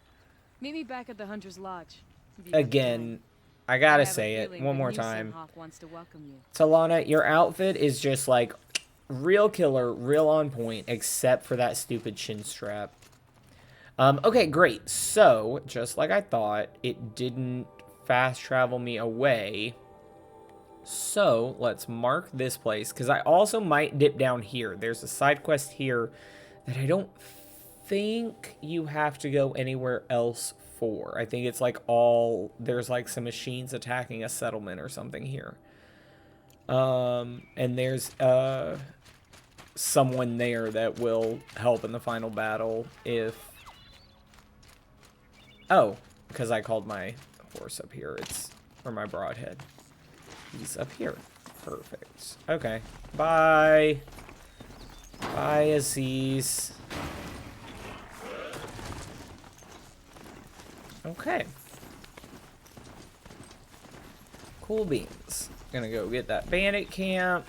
Meet me back at the Hunter's Lodge. if you Again, I I gotta have a say it feeling one the more new time. Sinhawk wants to welcome you. Talana, your outfit is just like real killer, real on point, except for that stupid chin strap. Okay, great. So, just like I thought, it didn't fast travel me away. So, let's mark this place, because I also might dip down here. There's a side quest here that I don't think you have to go anywhere else for. I think it's like there's like some machines attacking a settlement or something here. And there's someone there that will help in the final battle if... Oh, because I called my horse up here. Or my broadhead. He's up here. Perfect. Okay. Bye. Bye, Aziz. Okay. Cool beans. Gonna go get that bandit camp.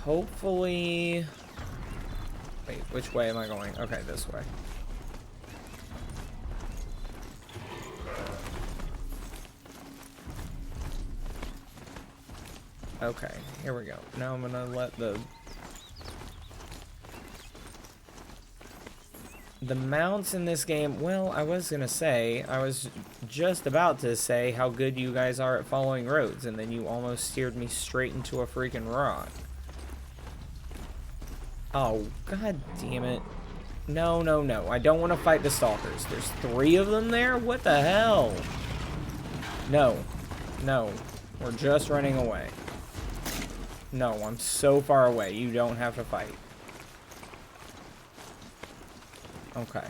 Hopefully... Wait, which way am I going? Okay, this way. Okay, here we go. Now I'm gonna let the mounts in this game, well, I was just about to say how good you guys are at following roads, and then you almost steered me straight into a freaking rock. Oh, god damn it. No, no, no. I don't want to fight the stalkers. There's 3 of them there? What the hell? No. No. We're just running away. No, I'm so far away. You don't have to fight. Okay.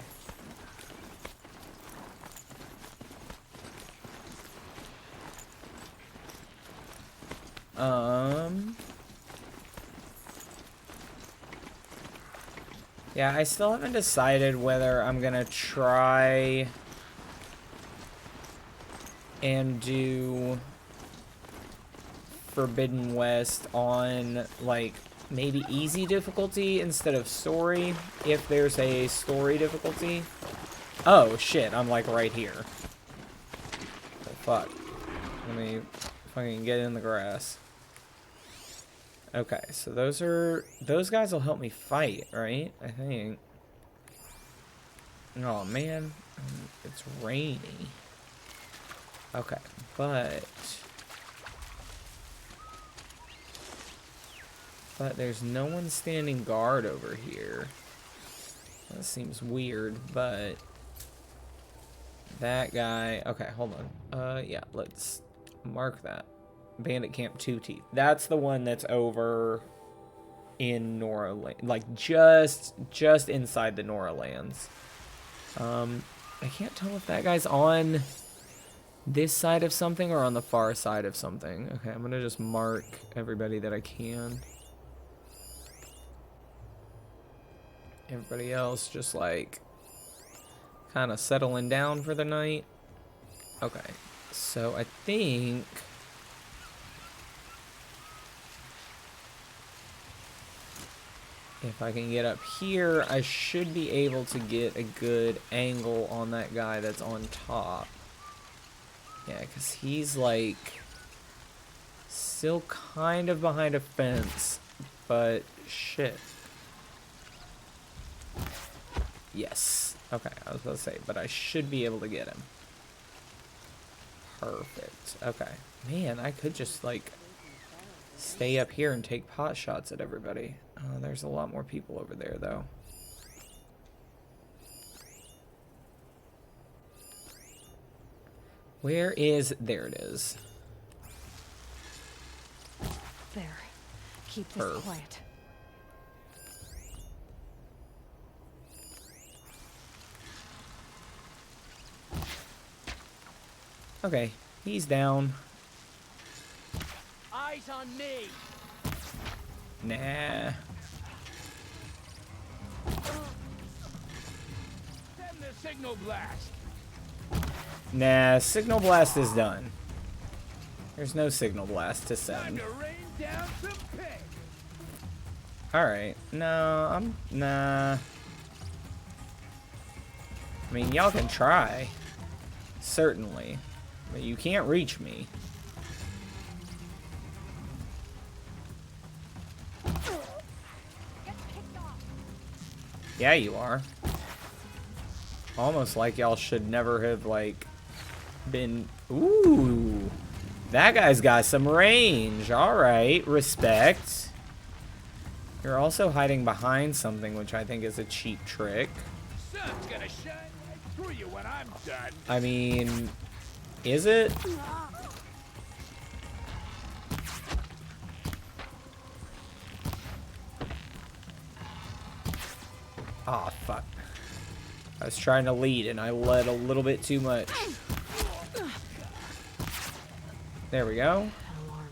Yeah, I still haven't decided whether I'm gonna try and do Forbidden West on, like, maybe easy difficulty instead of story, if there's a story difficulty. Oh, shit, I'm, like, right here. Oh, fuck. Let me fucking get in the grass. Okay, so those guys will help me fight, right? I think. Oh, man. It's rainy. Okay, but there's no one standing guard over here. That seems weird, but that guy... Okay, hold on. Yeah, let's mark that. Bandit Camp 2 Teeth. That's the one that's over in Nora Land. Like, just inside the Nora Lands. I can't tell if that guy's on this side of something or on the far side of something. Okay, I'm gonna just mark everybody that I can. Everybody else just, like, kind of settling down for the night. Okay, so I think... if I can get up here, I should be able to get a good angle on that guy that's on top. Yeah, because he's, like, still kind of behind a fence, but shit. Yes. Okay, I was about to say, but I should be able to get him. Perfect. Okay. Man, I could just, like, stay up here and take pot shots at everybody. Oh, there's a lot more people over there, though. Where is... There it is. There. Keep this quiet. Okay, he's down. Eyes on me. Nah. Send the signal blast. Nah, signal blast is done. There's no signal blast to send. Time to rain down some pigs. Alright. No, nah. I mean, y'all can try. Certainly. But you can't reach me. Yeah, you are. Almost like y'all should never have, like, been... Ooh. That guy's got some range. Alright. Respect. You're also hiding behind something, which I think is a cheap trick. Sun's gonna shine right through you when I'm done. I mean... Is it? Aw, fuck. I was trying to lead and I led a little bit too much. There we go. An alarm.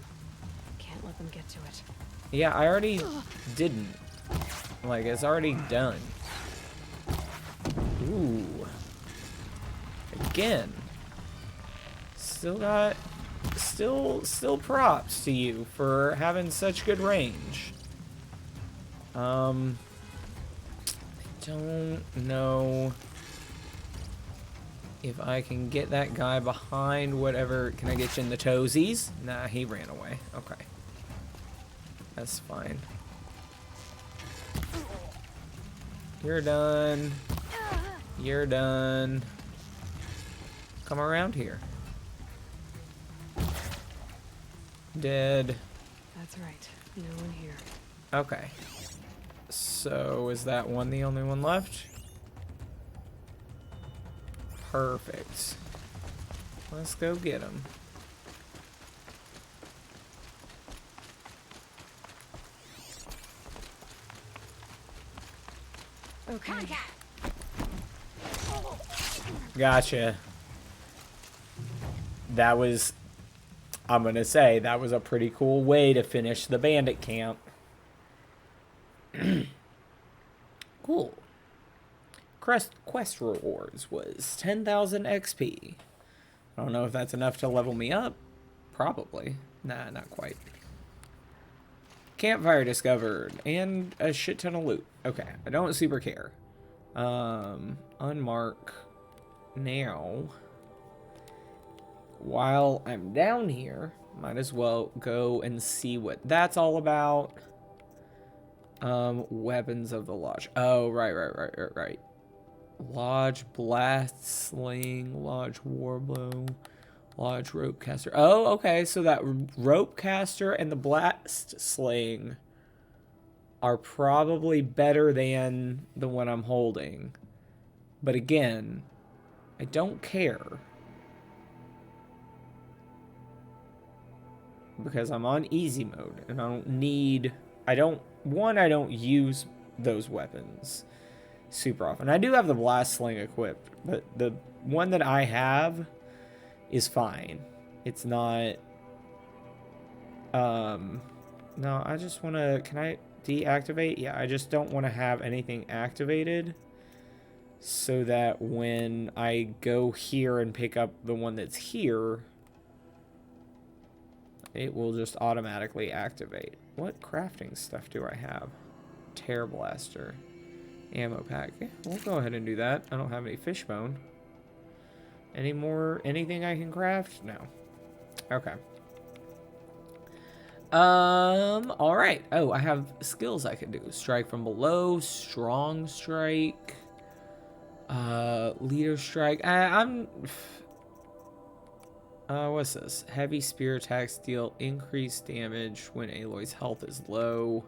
Can't let them get to it. Yeah, I already didn't. Like, it's already done. Ooh. Again. Still got... Still props to you for having such good range. I don't know if I can get that guy behind whatever. Can I get you in the toesies? Nah, he ran away. Okay. That's fine. You're done. You're done. Come around here. Dead. That's right. No one here. Okay. So, is that one the only one left? Perfect. Let's go get him. Okay. Gotcha. That was... I'm gonna say, that was a pretty cool way to finish the bandit camp. Cool. Quest rewards was 10,000 XP. I don't know if that's enough to level me up. Probably. Nah, not quite. Campfire discovered. And a shit ton of loot. Okay, I don't super care. Unmark. Now... While I'm down here, might as well go and see what that's all about. Weapons of the Lodge. Oh, right. Lodge Blast Sling, Lodge Warblow, Lodge Rope Caster. Oh, okay, so that Rope Caster and the Blast Sling are probably better than the one I'm holding. But again, I don't care. Because I'm on easy mode and I don't need... I don't use those weapons super often. I do have the Blast Sling equipped, but the one that I have is fine. It's not... No, I just want to... Can I deactivate? Yeah, I just don't want to have anything activated so that when I go here and pick up the one that's here... It will just automatically activate. What crafting stuff do I have? Tear Blaster. Ammo pack. Yeah, we'll go ahead and do that. I don't have any fishbone. Anything I can craft? No. Okay. Alright. Oh, I have skills I can do. Strike from below. Strong strike. Leader strike. What's this? Heavy spear attacks deal increased damage when Aloy's health is low.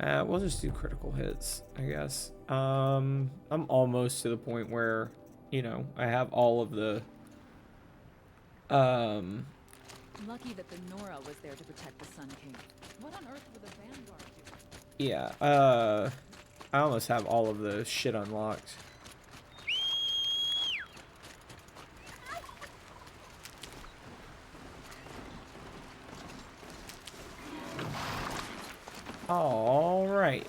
We'll just do critical hits, I guess. I'm almost to the point where, you know, I have all of the... Lucky that the Nora was there to protect the Sun King. What on earth would the Vanguard do? Yeah, I almost have all of the shit unlocked. All right.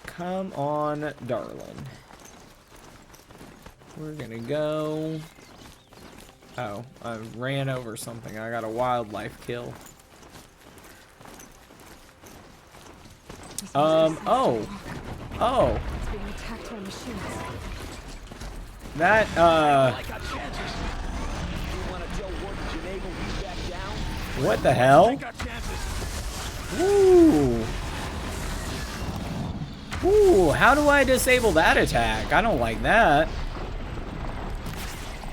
Come on, darling. We're gonna go... Oh, I ran over something. I got a wildlife kill. Oh. Oh. It's being attacked by machines. That, what the hell? Ooh. Ooh, how do I disable that attack? I don't like that.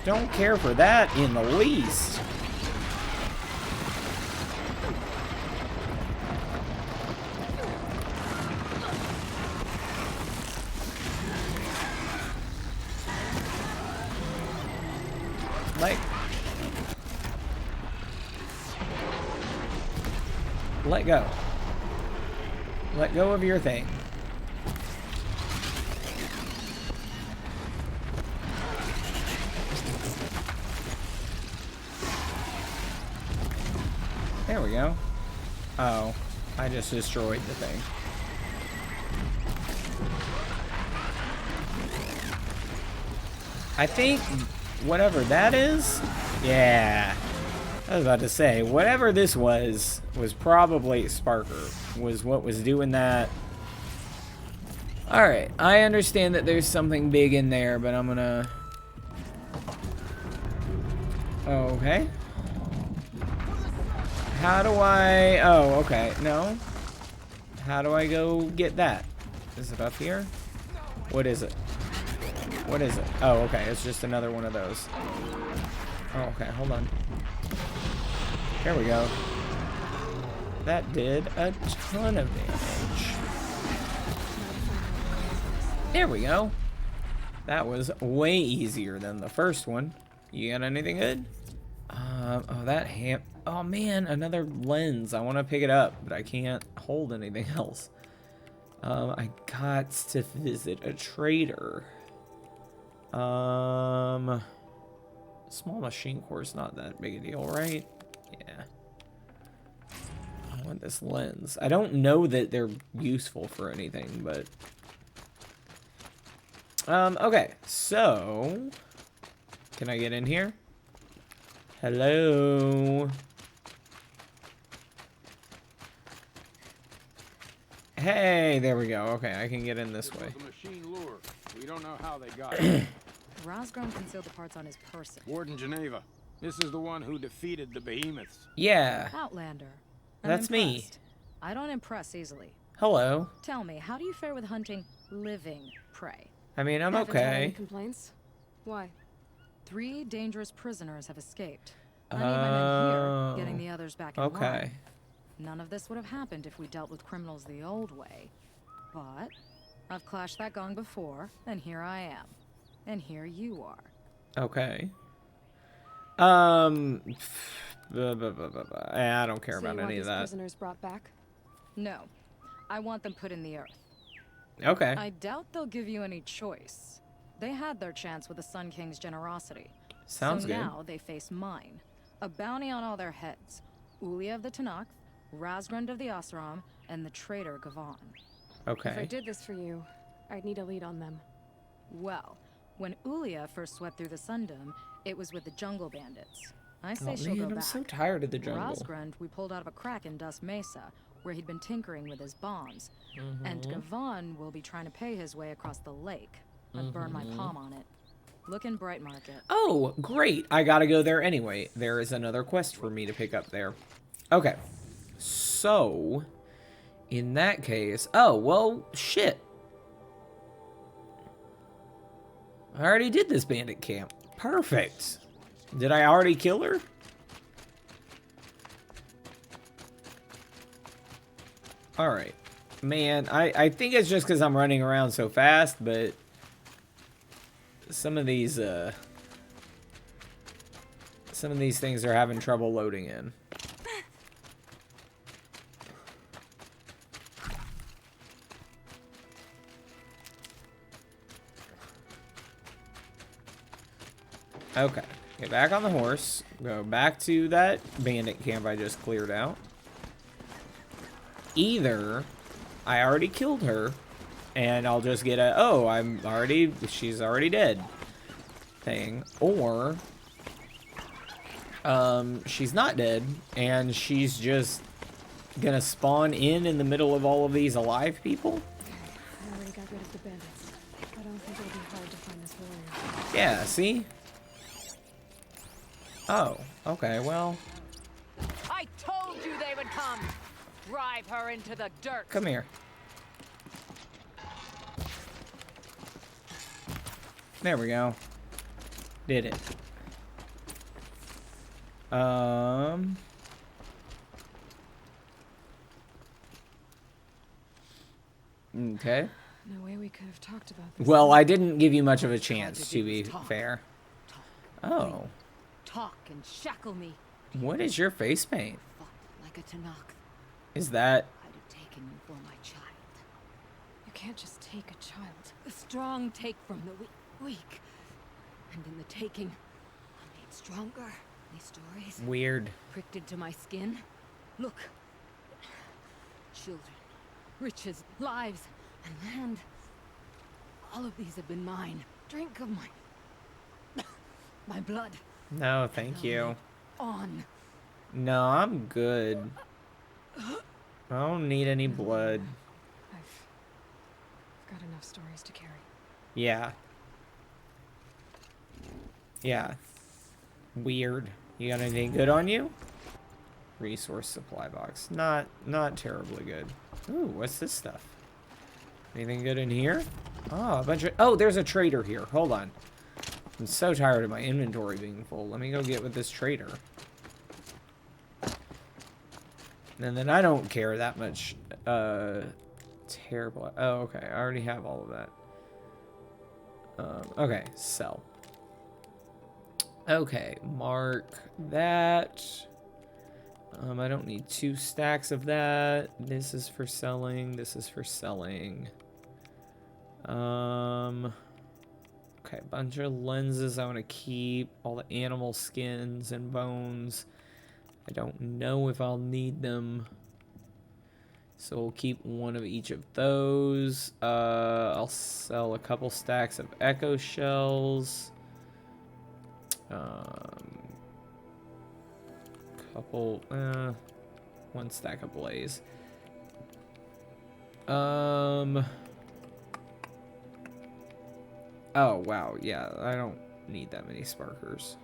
Don't care for that in the least. Let go. Let go of your thing. There we go. Oh, I just destroyed the thing. I think whatever that is, yeah. I was about to say, whatever this was probably Sparker, was what was doing that. Alright, I understand that there's something big in there, but I'm gonna... Okay. How do I... Oh, okay, no. How do I go get that? Is it up here? What is it? What is it? Oh, okay, it's just another one of those. Oh, okay, hold on. There we go. That did a ton of damage. There we go. That was way easier than the first one. You got anything good? Oh, that oh man, another lens. I want to pick it up, but I can't hold anything else. I got to visit a trader. Small machine core is not that big a deal, right? Yeah. I want this lens. I don't know that they're useful for anything, but... okay. So... Can I get in here? Hello? Hey, there we go. Okay, I can get in this way. Machine lure. We don't know how they got it. Rosgrim concealed the parts on his person. Warden Geneva. This is the one who defeated the behemoths. Yeah. Outlander. That's me. I don't impress easily. Hello. Tell me, how do you fare with hunting living prey? I mean, I'm Haven't had okay. any complaints? Why? 3 dangerous prisoners have escaped. I need my men here, getting the others back in line. None of this would have happened if we dealt with criminals the old way. But I've clashed that gong before, and here I am. And here you are. Okay. I don't care about any of that. Prisoners brought back? No. I want them put in the earth. Okay. I doubt they'll give you any choice. They had their chance with the Sun King's generosity. Sounds good. So now they face mine. A bounty on all their heads. Ulia of the Tanakh, Razgrund of the Oseram, and the traitor Gavan. Okay. If I did this for you, I'd need a lead on them. Well, when Ulia first swept through the Sundom, it was with the jungle bandits. I say Oh she'll man, go I'm back. so tired of the jungle. Razgrund we pulled out of a crack in Dust Mesa, where he'd been tinkering with his bombs. And Gavan will be trying to pay his way across the lake. I've burned my palm on it. Looking bright, Market. Oh, great. I gotta go there anyway. There is another quest for me to pick up there. Okay. So, in that case... Oh, well, shit. I already did this bandit camp. Perfect. Did I already kill her? Alright. Man, I think it's just because I'm running around so fast, but... Some of these things are having trouble loading in. Okay, get back on the horse. Go back to that bandit camp I just cleared out. Either I already killed her, and I'll just get a, oh, she's already dead thing. Or, she's not dead, and she's just gonna spawn in the middle of all of these alive people? I already got rid of the bandits. I don't think it'll be hard to find this warrior. Yeah, see? Oh, okay, well. I told you they would come! Drive her into the dirt! Come here. There we go. Did it. Okay. No way we could have talked about this. Well, I didn't give you much of a chance, to be fair. Oh. Talk and shackle me. What is your face paint? Like a Tanakh. Is that... I'd have taken you for my child. You can't just take a child. The strong take from the weak. And in the taking, I'm made stronger. These stories. Weird. Pricked into my skin. Look. Children. Riches. Lives. And land. All of these have been mine. Drink of my blood. No, thank you. On. No, I'm good. I don't need any blood. I've got enough stories to carry. Yeah. Yeah. Weird. You got anything good on you? Resource supply box. Not terribly good. Ooh, what's this stuff? Anything good in here? Oh, a bunch of... Oh, there's a trader here. Hold on. I'm so tired of my inventory being full. Let me go get with this trader. And then I don't care that much. Terrible. Oh, okay. I already have all of that. Okay, sell. Okay, mark that. I don't need 2 stacks of that. This is for selling. This is for selling. Okay, a bunch of lenses I want to keep. All the animal skins and bones. I don't know if I'll need them. So we'll keep 1 of each of those. I'll sell a couple stacks of echo shells. Couple, 1 stack of blaze. Oh, wow. Yeah, I don't need that many sparkers.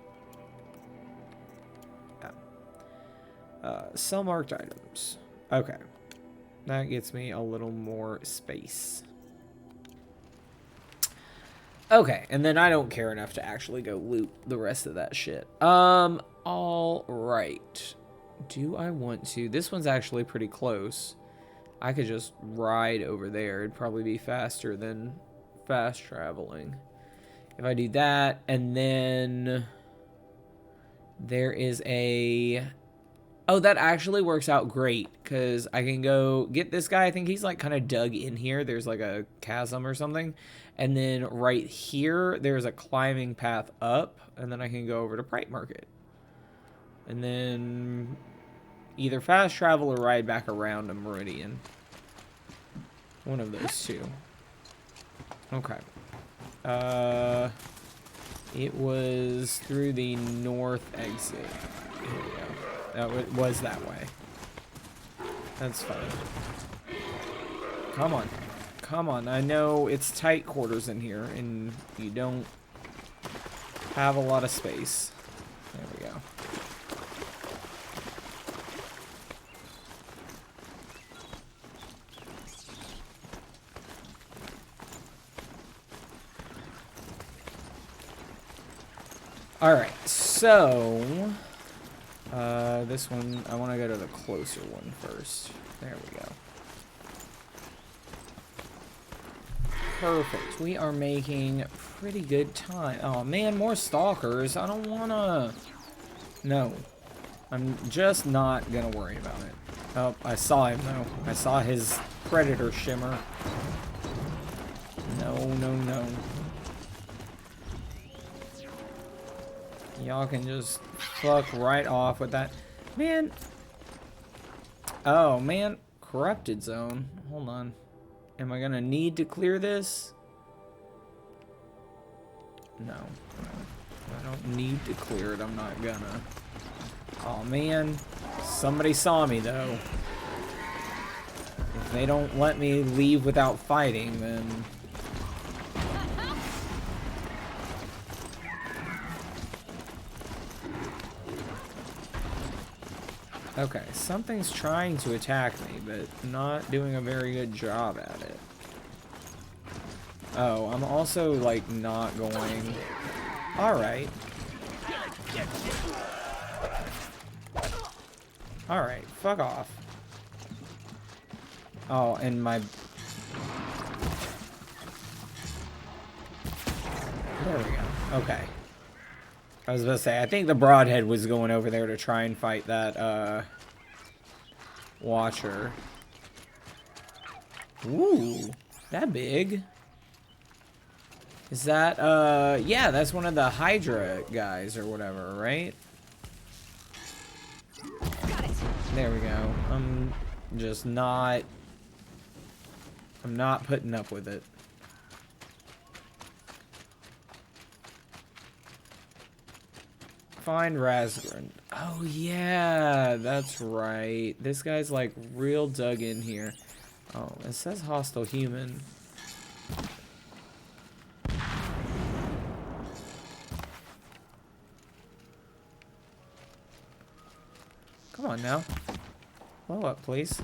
Yeah. Sell marked items. Okay. That gets me a little more space. Okay, and then I don't care enough to actually go loot the rest of that shit. All right. Do I want to? This one's actually pretty close. I could just ride over there. It'd probably be faster than fast traveling. If I do that, and then there is a... Oh, that actually works out great, because I can go get this guy. I think he's like kind of dug in here. There's like a chasm or something. And then right here, there's a climbing path up, and then I can go over to Prite Market. And then either fast travel or ride back around a Meridian. One of those two. Okay. It was through the north exit. Here we go. It was that way. That's fine. Come on. Come on. I know it's tight quarters in here, and you don't have a lot of space. There we go. Alright, so... this one, I want to go to the closer one first. There we go. Perfect. We are making pretty good time. Oh man, more stalkers. I don't want to... No. I'm just not going to worry about it. Oh, I saw him though. I saw his predator shimmer. No, no, no. Y'all can just fuck right off with that. Man. Oh, man. Corrupted zone. Hold on. Am I gonna need to clear this? No. I don't need to clear it. I'm not gonna. Oh, man. Somebody saw me, though. If they don't let me leave without fighting, then... Okay, something's trying to attack me, but not doing a very good job at it. Oh, I'm also, like, not going... Alright. Alright, fuck off. Oh, and my... There we go. Okay. I was about to say, I think the Broadhead was going over there to try and fight that, Watcher. Ooh, that big. Is that, yeah, that's one of the Hydra guys or whatever, right? There we go. I'm just not... I'm not putting up with it. Find Razgren. Oh, yeah, that's right. This guy's, like, real dug in here. Oh, it says hostile human. Come on now. Blow up, please.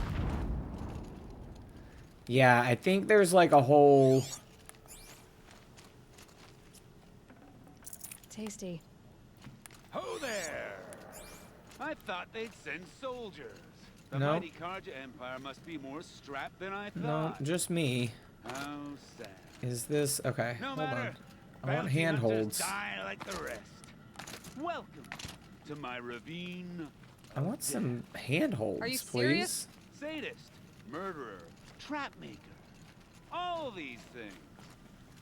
Yeah, I think there's, like, a whole... Tasty. Ho there! I thought they'd send soldiers. The No. mighty Karja Empire must be more strapped than I No, thought. just me. How sad. Is this... Okay, No hold matter. on. I want Bounty hunters handholds. die like the rest. Welcome to my ravine. I want some handholds, Are you please. serious? Sadist, murderer, trap maker. All these things.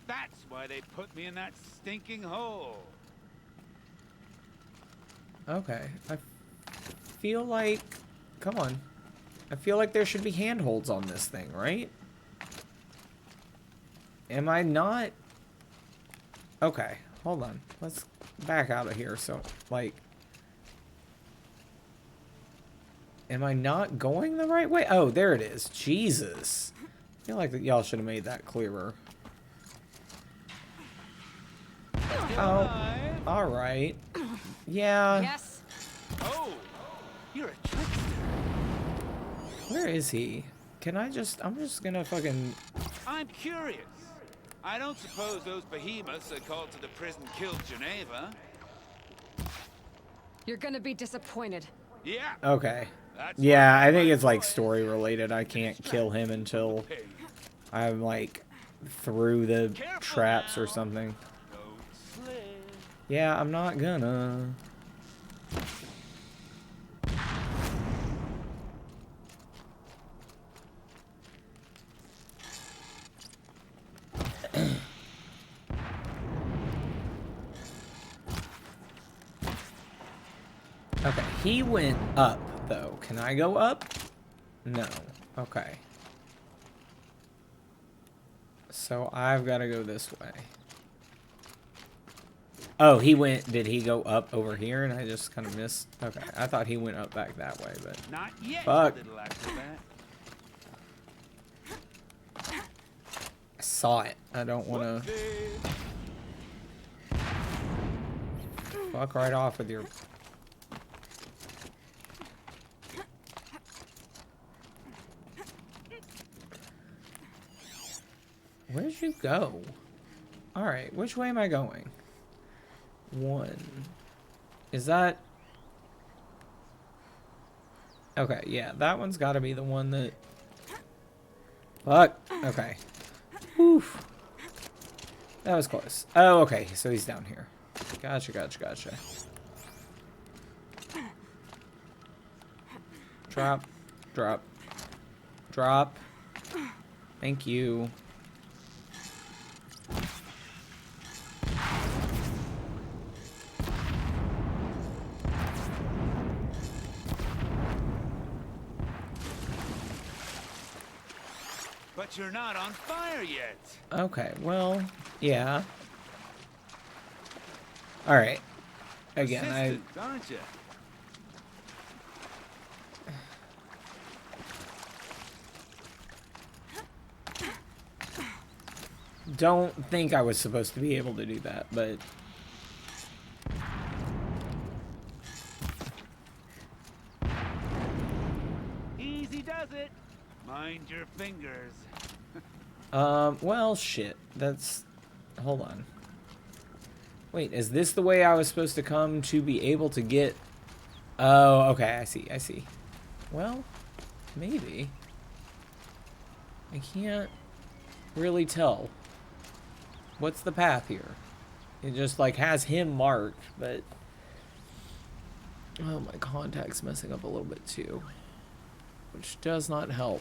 That's why they put me in that stinking hole. Okay, I feel like... Come on. I feel like there should be handholds on this thing, right? Am I not? Okay, hold on. Let's back out of here. So, like... Am I not going the right way? Oh, there it is. Jesus. I feel like y'all should have made that clearer. Oh, alright. Yeah. Yes. Oh, you're a trickster. Where is he? Can I just... I'm just gonna fucking... I'm curious. I don't suppose those behemoths are called to the prison killed Geneva. You're gonna be disappointed. Yeah. Okay. Yeah, I think it's like story related. I can't kill him until I'm like through the traps or something. Yeah, I'm not gonna. Okay, he went up, though. Can I go up? No. Okay. So I've got to go this way. Oh, he went... Did he go up over here and I just kind of missed? Okay, I thought he went up back that way, but... Not yet, Fuck. little acrobat. I saw it. I don't want to... Fuck right off with your... Where'd you go? Alright, which way am I going? 1. Is that... Okay, yeah, that one's got to be the one that... Fuck. Okay. Oof. That was close. Oh, okay, so he's down here. Gotcha, gotcha, gotcha. Drop. Drop. Drop. Thank you. But you're not on fire yet. Okay, well, yeah. Alright. Again, Persistent, aren't you? don't think I was supposed to be able to do that, but... Easy does it. Mind your fingers. Well, shit. That's... Hold on. Wait, is this the way I was supposed to come to be able to get... Oh, okay, I see. Well, maybe. I can't really tell. What's the path here? It just, like, has him marked, but... Oh, my contact's messing up a little bit, too. Which does not help.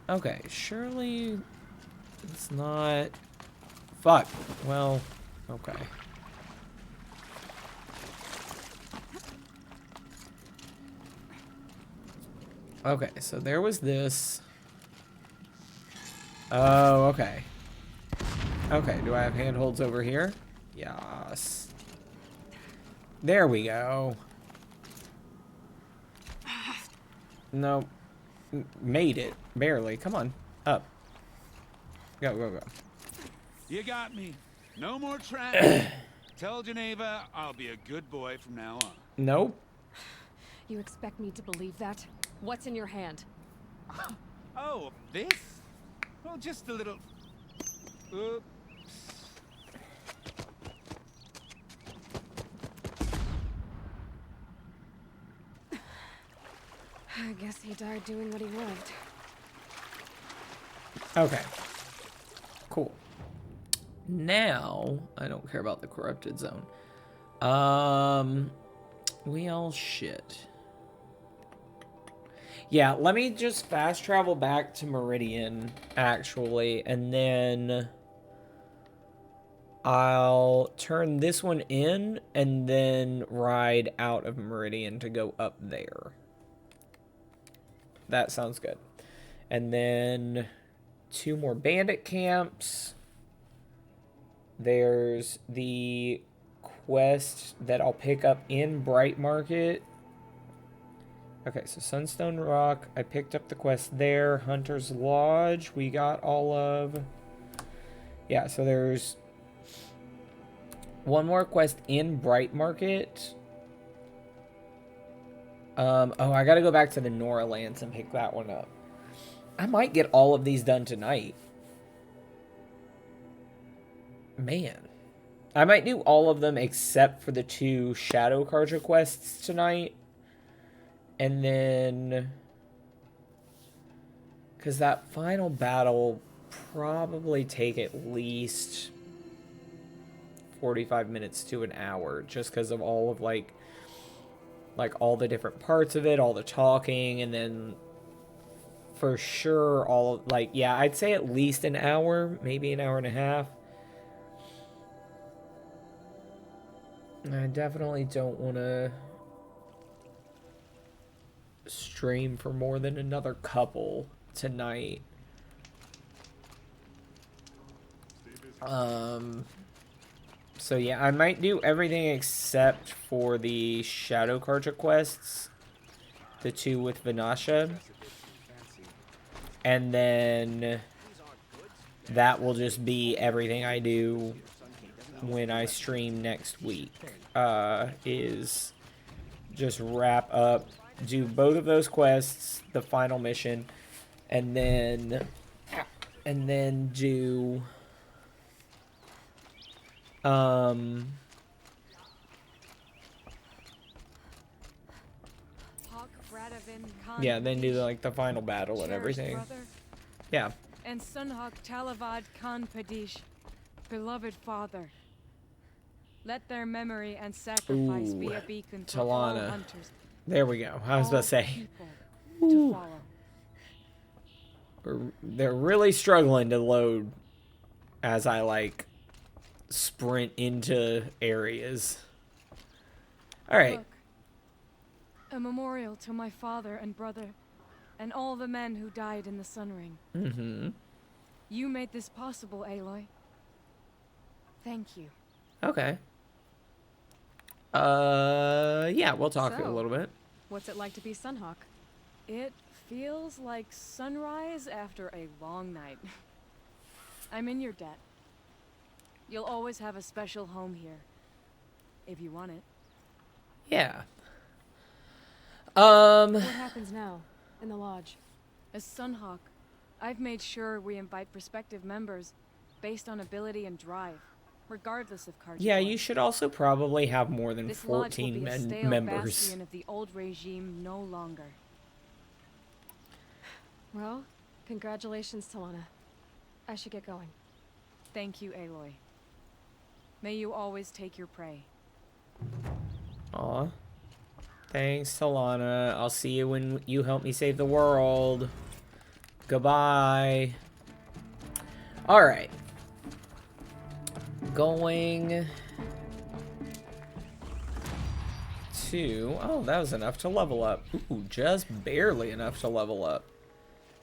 Okay, surely... It's not... Fuck. Well, okay. Okay, so there was this. Oh, okay. Okay, do I have handholds over here? Yes. There we go. Nope. Made it. Barely. Come on. Up. Go, go, go. You got me. No more trapping. Tell Geneva I'll be a good boy from now on. Nope. You expect me to believe that? What's in your hand? Oh, this? Well, just a little... Oops. I guess he died doing what he loved. Okay. Cool. Now, I don't care about the corrupted zone. Well, shit. Yeah, let me just fast travel back to Meridian, actually, and then I'll turn this one in and then ride out of Meridian to go up there. That sounds good. And then 2 more bandit camps. There's the quest that I'll pick up in Bright Market. Okay, so Sunstone Rock, I picked up the quest there. Hunter's Lodge, we got all of... Yeah, so there's 1 more quest in Bright Market. Oh, I gotta go back to the Nora Lance and pick that one up. I might get all of these done tonight. Man. I might do all of them except for the 2 Shadow Carja quests tonight. And then... Because that final battle probably take at least 45 minutes to an hour. Just because of all of, like all the different parts of it, all the talking, and then for sure all, like, yeah, I'd say at least an hour, maybe an hour and a half. I definitely don't want to stream for more than another couple tonight. So yeah, I might do everything except for the Shadow Carja quests. The 2 with Vinasha. And then that will just be everything I do when I stream next week. Is just wrap up, do both of those quests, the final mission, and then do yeah, then do the final battle and everything. Yeah. And Sunhawk Talavad Khan Padish, beloved father. Let their memory and sacrifice be a beacon for all Talana. hunters. There we go. I was about to say. To follow. They're really struggling to load as I sprint into areas. All right. Look, a memorial to my father and brother, and all the men who died in the Sun Ring. Mm-hmm. You made this possible, Aloy. Thank you. Okay. Yeah, we'll talk a little bit. What's it like to be Sunhawk? It feels like sunrise after a long night. I'm in your debt. You'll always have a special home here. If you want it. Yeah. What happens now, in the lodge? As Sunhawk, I've made sure we invite prospective members based on ability and drive, regardless of card. Yeah, you should also probably have more than This lodge will 14 be a stale members. bastion of the old regime no longer. Well, congratulations, Talana. I should get going. Thank you, Aloy. May you always take your prey. Aw. Thanks, Talana. I'll see you when you help me save the world. Goodbye. Alright. Going to... Oh, that was enough to level up. Ooh, just barely enough to level up.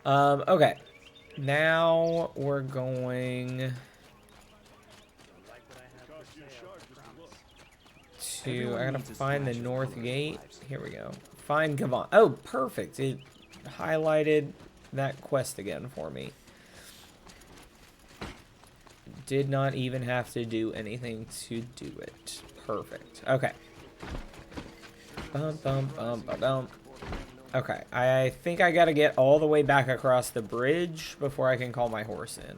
Okay. Now we're going... I gotta find the north gate. Here we go. Find Gavon. Oh, perfect. It highlighted that quest again for me. Did not even have to do anything to do it. Perfect. Okay. Bum, bum, bum, ba-dum. Okay. I think I gotta get all the way back across the bridge before I can call my horse in.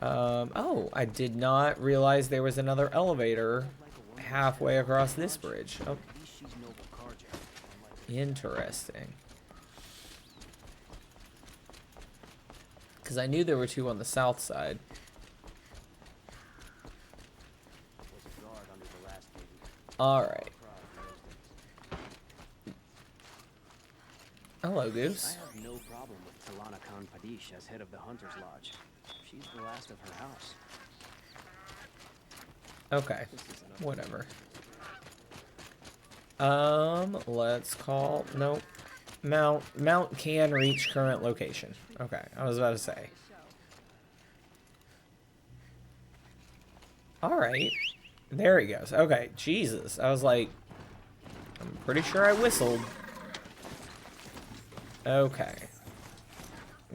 Oh, I did not realize there was another elevator halfway across this bridge. Oh. Interesting. Because I knew there were two on the south side. Alright. Hello, Goose. I have no problem with Talana Khan Padish as head of the Hunter's Lodge. She's the last of her house. Okay, whatever. Let's call... Nope. Mount can reach current location. Okay, I was about to say. Alright. There he goes. Okay, Jesus. I was like... I'm pretty sure I whistled. Okay.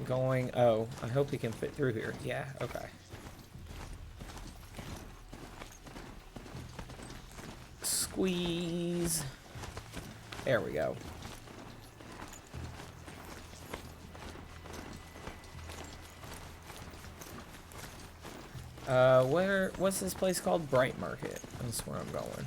Going... Oh, I hope he can fit through here. Yeah, okay. Squeeze. There we go. What's this place called? Bright Market. That's where I'm going.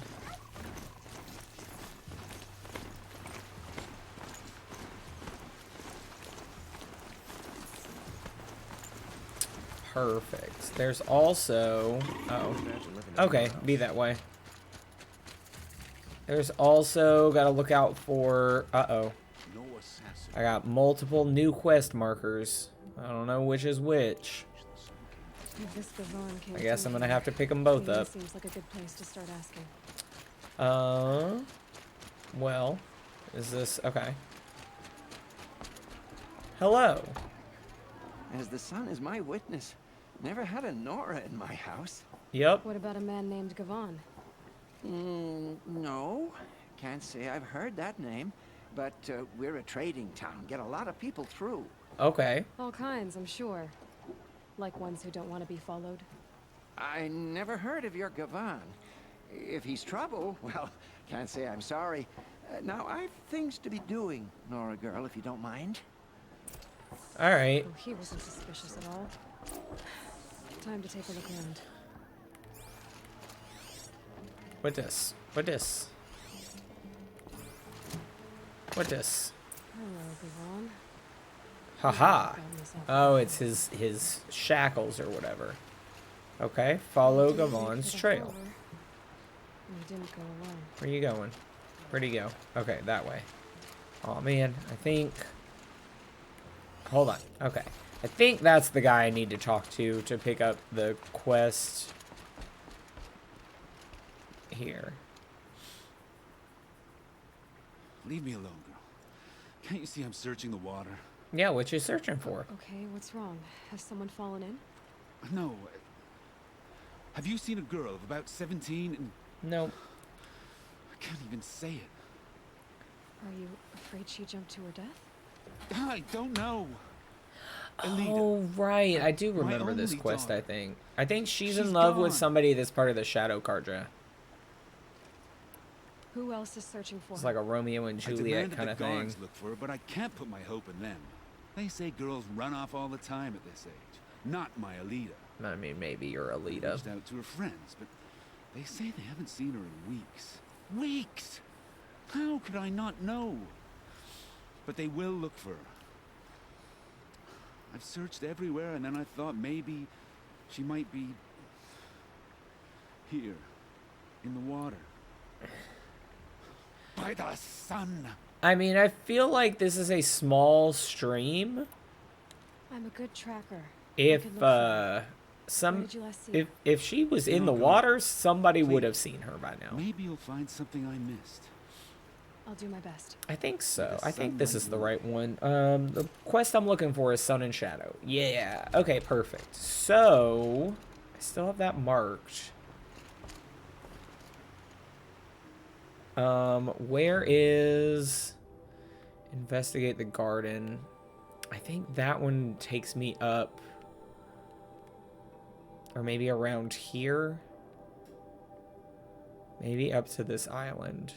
Perfect. There's also... Oh. Okay, be that way. There's also got to look out for... Uh-oh. I got multiple new quest markers. I don't know which is which. I guess I'm going to have to pick them both up. Seems like a good place to start asking. Well, is this... Okay. Hello. As the sun is my witness, never had a Nora in my house. Yep. What about a man named Gavon? No. Can't say I've heard that name. But we're a trading town. Get a lot of people through. Okay. All kinds, I'm sure. Like ones who don't want to be followed. I never heard of your Gavon. If he's trouble, well, can't say I'm sorry. Now, I've things to be doing, Nora girl, if you don't mind. Alright. Oh, he wasn't suspicious at all. Time to take a look around. What this? What this? What this? Hello, Gavon. Haha. Oh, it's his shackles or whatever. Okay, follow Gavon's trail. We didn't go alone. Where are you going? Where'd he go? Okay, that way. Oh man, I think... Hold on. Okay. I think that's the guy I need to talk to pick up the quest here. Leave me alone, girl. Can't you see I'm searching the water? Yeah, what you searching for? Okay, what's wrong? Has someone fallen in? No. Have you seen a girl of about 17 and... Nope. I can't even say it. Are you afraid she jumped to her death? I don't know. Oh, right. I do remember this quest, I think she's in love with somebody that's part of the Shadow Carja. Who else is searching for It's her? like a Romeo and Juliet kind of thing. Look for her, but I can't put my hope in them. They say girls run off all the time at this age. Not my Alita. I mean, maybe you're I Alita. reached out to her friends, but they say they haven't seen her in weeks. Weeks! How could I not know? But they will look for her. I've searched everywhere, and then I thought maybe she might be here, in the water. By the sun! I mean, I feel like this is a small stream. I'm a good tracker. If if she was in the water, somebody would have seen her by now. Maybe you'll find something I missed. I'll do my best. I think so. I think this is the right one. The quest I'm looking for is Sun and Shadow. Yeah. Okay, perfect. So, I still have that marked. Where is investigate the garden? I think that one takes me up, or maybe around here. Maybe up to this island.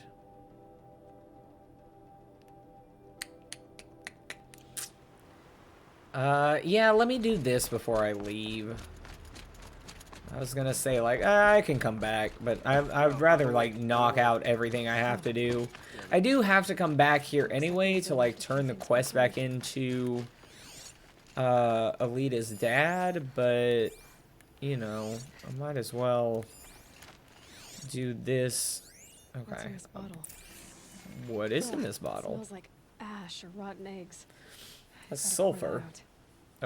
Yeah, let me do this before I leave. I was gonna say, like, I can come back, but I would rather, like, knock out everything I have to do. I do have to come back here anyway to, like, turn the quest back into, Alita's dad, but, you know, I might as well do this. Okay. What's in this bottle? What is in this It bottle? smells like ash or rotten eggs. That's Gotta pour that sulfur. out.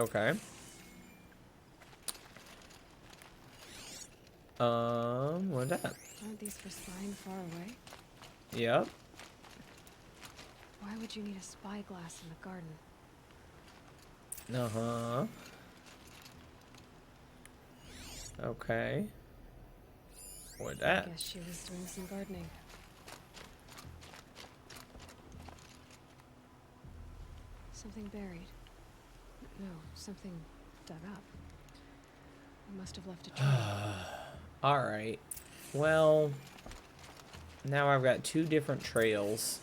Okay. What's that? Aren't these for spying far away? Yep. Why would you need a spyglass in the garden? Uh-huh. Okay. What's I that? guess she was doing some gardening. Something buried. No, something dug up. I must have left a trail. Alright. Well, now I've got two different trails.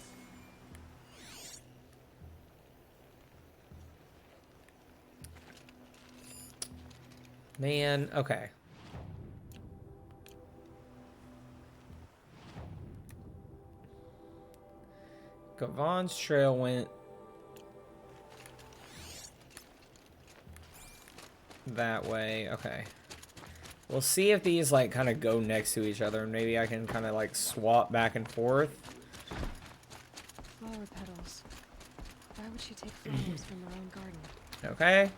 Man, okay. Gavon's trail went that way. Okay. We'll see if these, like, kind of go next to each other. Maybe I can kind of, like, swap back and forth. Flower petals. Why would she take flowers from her own garden? Okay.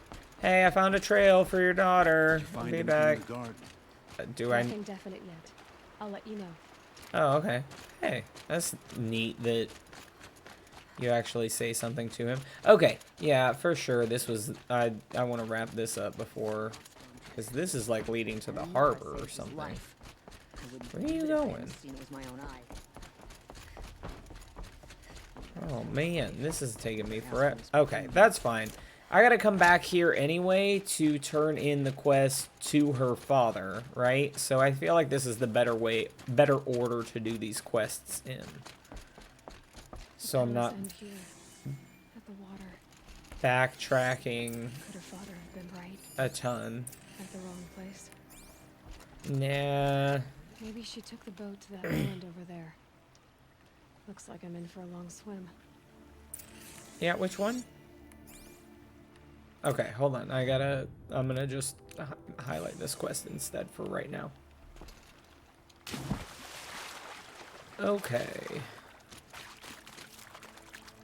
Hey, I found a trail for your daughter. I'll be back. Do I? Nothing definite yet. I'll let you know. Oh, okay. Hey, that's neat that you actually say something to him. Okay, yeah, for sure. This was I want to wrap this up before, because this is like leading to the harbor or something. Where are you going? Oh man, this is taking me forever. Okay, that's fine. I gotta come back here anyway to turn in the quest to her father, right? So I feel like this is the better order to do these quests in. So I'm not At the water. backtracking Could her father have been right? a ton. At the wrong place? Nah. Maybe she took the boat to that island over there. Looks like I'm in for a long swim. Yeah, which one? Okay, hold on. I'm gonna just highlight this quest instead for right now. Okay.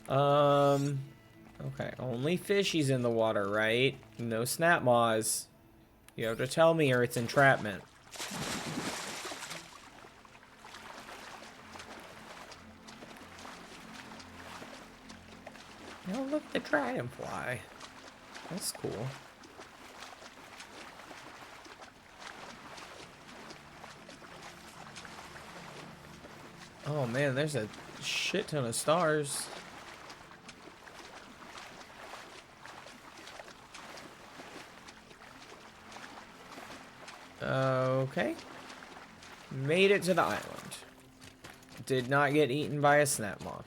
Okay, only fishies in the water, right? No snap maws. You have to tell me or it's entrapment. Oh, look, the dragonfly. That's cool. Oh man, there's a shit ton of stars. Okay. Made it to the island. Did not get eaten by a snap maw.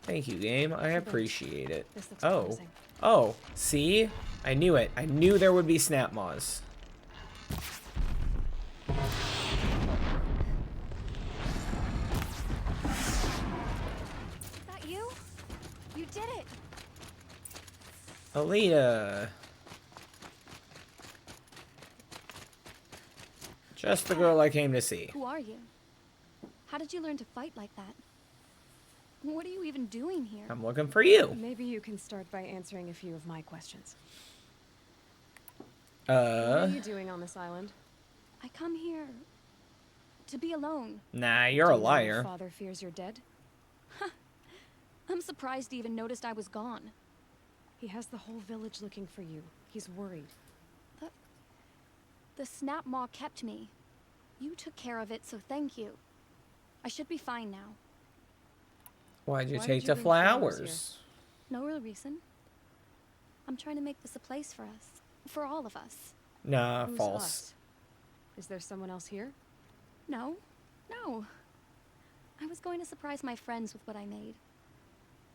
Thank you, game. I appreciate it. Oh. Oh, see? I knew it. I knew there would be snap maws. That you? You did it. Alita. Just the girl I came to see. Who are you? How did you learn to fight like that? What are you even doing here? I'm looking for you. Maybe you can start by answering a few of my questions. What are you doing on this island? I come here to be alone. Nah, you're a liar. Your father fears you're dead? I'm surprised he even noticed I was gone. He has the whole village looking for you. He's worried. The snap maw kept me. You took care of it, so thank you. I should be fine now. Why'd you take the flowers? No real reason. I'm trying to make this a place for us. For all of us. Nah, Who's false. us? Is there someone else here? No. No. I was going to surprise my friends with what I made.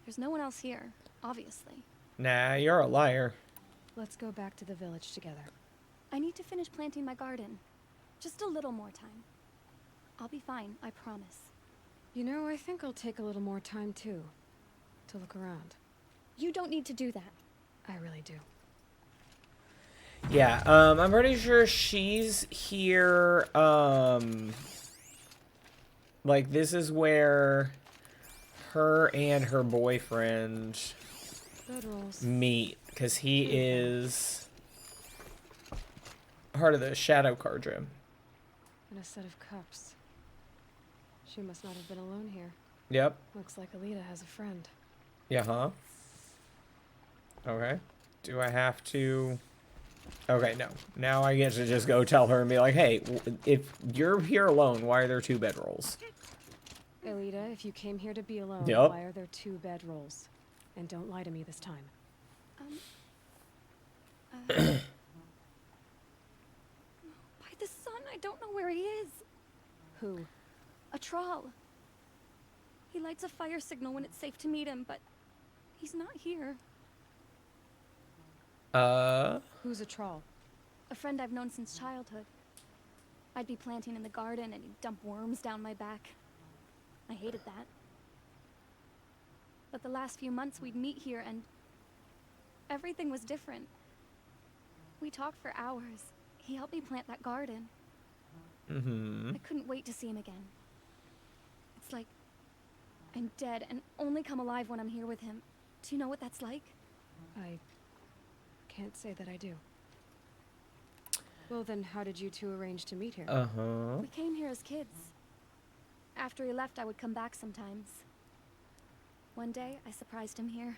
There's no one else here, obviously. Nah, you're a liar. Let's go back to the village together. I need to finish planting my garden. Just a little more time. I'll be fine, I promise. You know, I think I'll take a little more time too. To look around. You don't need to do that. I really do. Yeah, I'm pretty sure she's here, like, this is where her and her boyfriend meet, because he is part of the Shadow Cardroom. And a set of cups. She must not have been alone here. Yep. Looks like Alita has a friend. Yeah, huh? Okay. Do I have to... Okay, no. Now I get to just go tell her and be like, hey, if you're here alone, why are there 2 bedrolls? Alita, if you came here to be alone, Yep. why are there 2 bedrolls? And don't lie to me this time. By the sun, I don't know where he is. Who? A troll. He lights a fire signal when it's safe to meet him, but he's not here. Who's a troll? A friend I've known since childhood. I'd be planting in the garden and he'd dump worms down my back. I hated that. But the last few months we'd meet here and everything was different. We talked for hours. He helped me plant that garden. Mm-hmm. I couldn't wait to see him again. It's like I'm dead and only come alive when I'm here with him. Do you know what that's like? I can't say that I do. Well then, how did you 2 arrange to meet here? Uh-huh. We came here as kids. After he left, I would come back sometimes. One day, I surprised him here.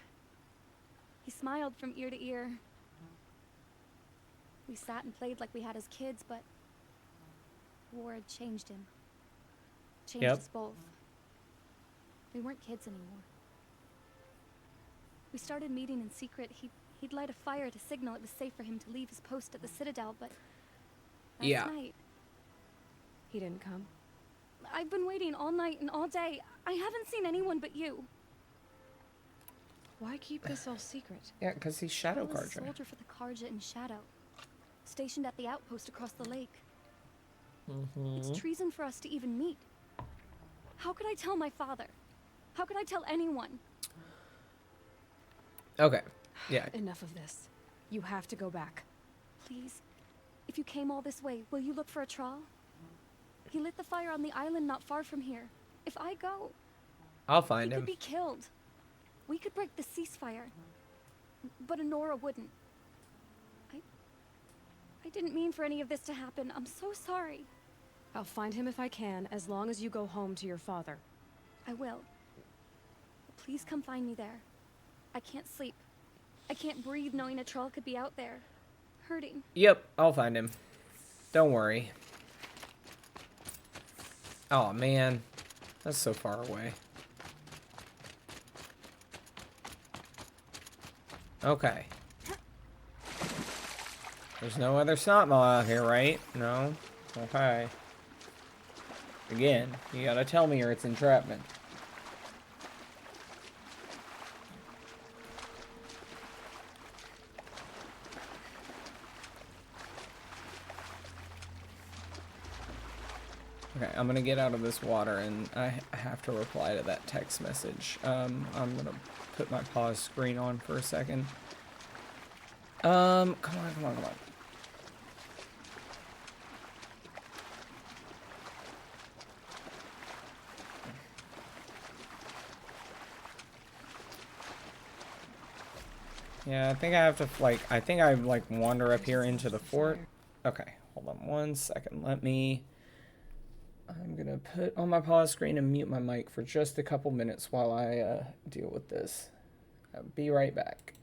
He smiled from ear to ear. We sat and played like we had as kids, but war had changed him. Changed us both. We weren't kids anymore. We started meeting in secret. He'd light a fire to signal it was safe for him to leave his post at the Citadel, but last night... He didn't come? I've been waiting all night and all day. I haven't seen anyone but you. Why keep this all secret? Yeah, because he's Shadow I was a Cardroom. soldier for the Carja in Shadow, stationed at the outpost across the lake. Mm-hmm. It's treason for us to even meet. How could I tell my father? How could I tell anyone? Okay. Yeah. Enough of this. You have to go back. Please, if you came all this way, will you look for a troll? He lit the fire on the island not far from here. If I go, I'll find he him. could be killed. We could break the ceasefire, but Honora wouldn't. I didn't mean for any of this to happen. I'm so sorry. I'll find him if I can, as long as you go home to your father. I will. But please come find me there. I can't sleep. I can't breathe knowing a troll could be out there, hurting. Yep, I'll find him. Don't worry. Oh man, that's so far away. Okay. There's no other snot mole out here, right? No? Okay. Again, you gotta tell me or it's entrapment. Okay, I'm gonna get out of this water and I have to reply to that text message. I'm gonna put my pause screen on for a second. Come on, come on, come on. Yeah, I think I have to, like, I think I, like, wander up here into the fort. Okay, hold on one second. I'm gonna put on my pause screen and mute my mic for just a couple minutes while I deal with this. I'll be right back.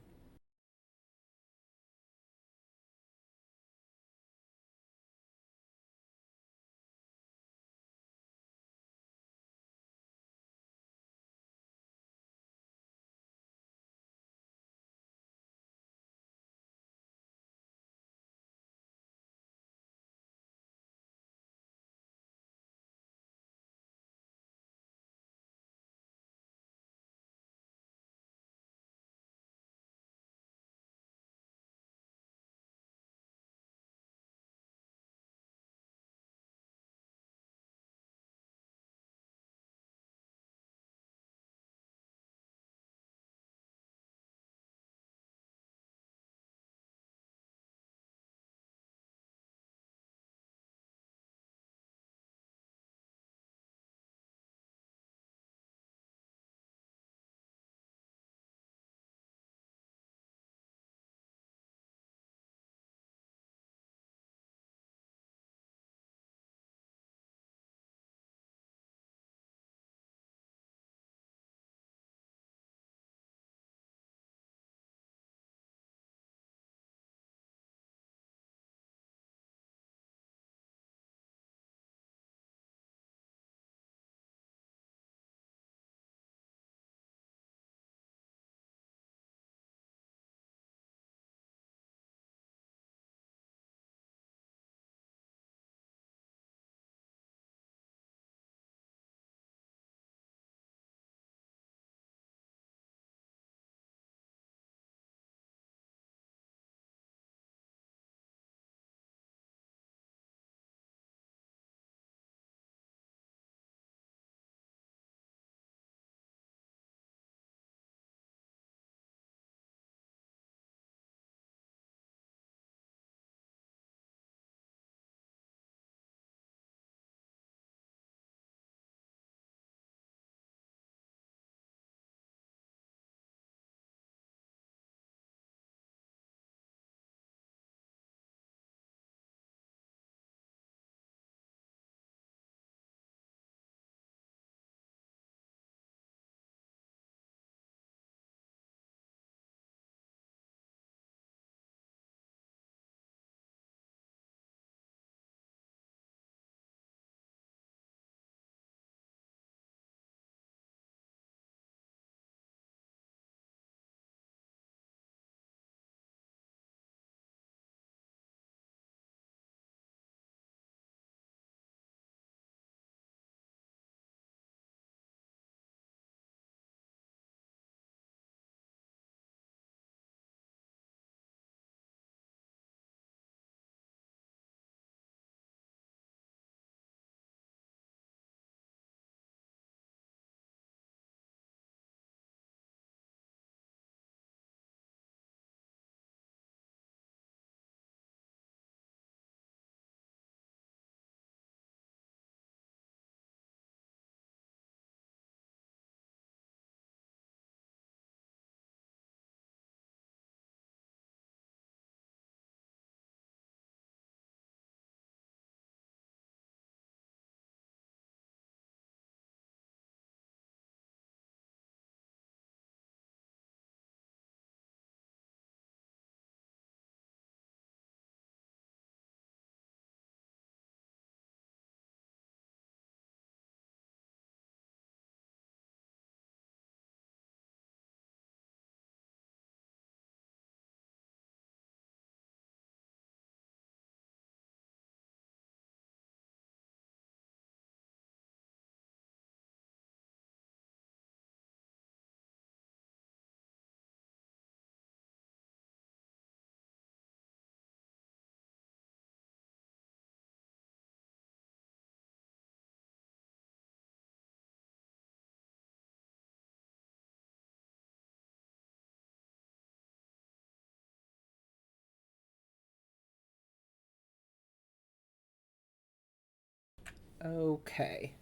Okay.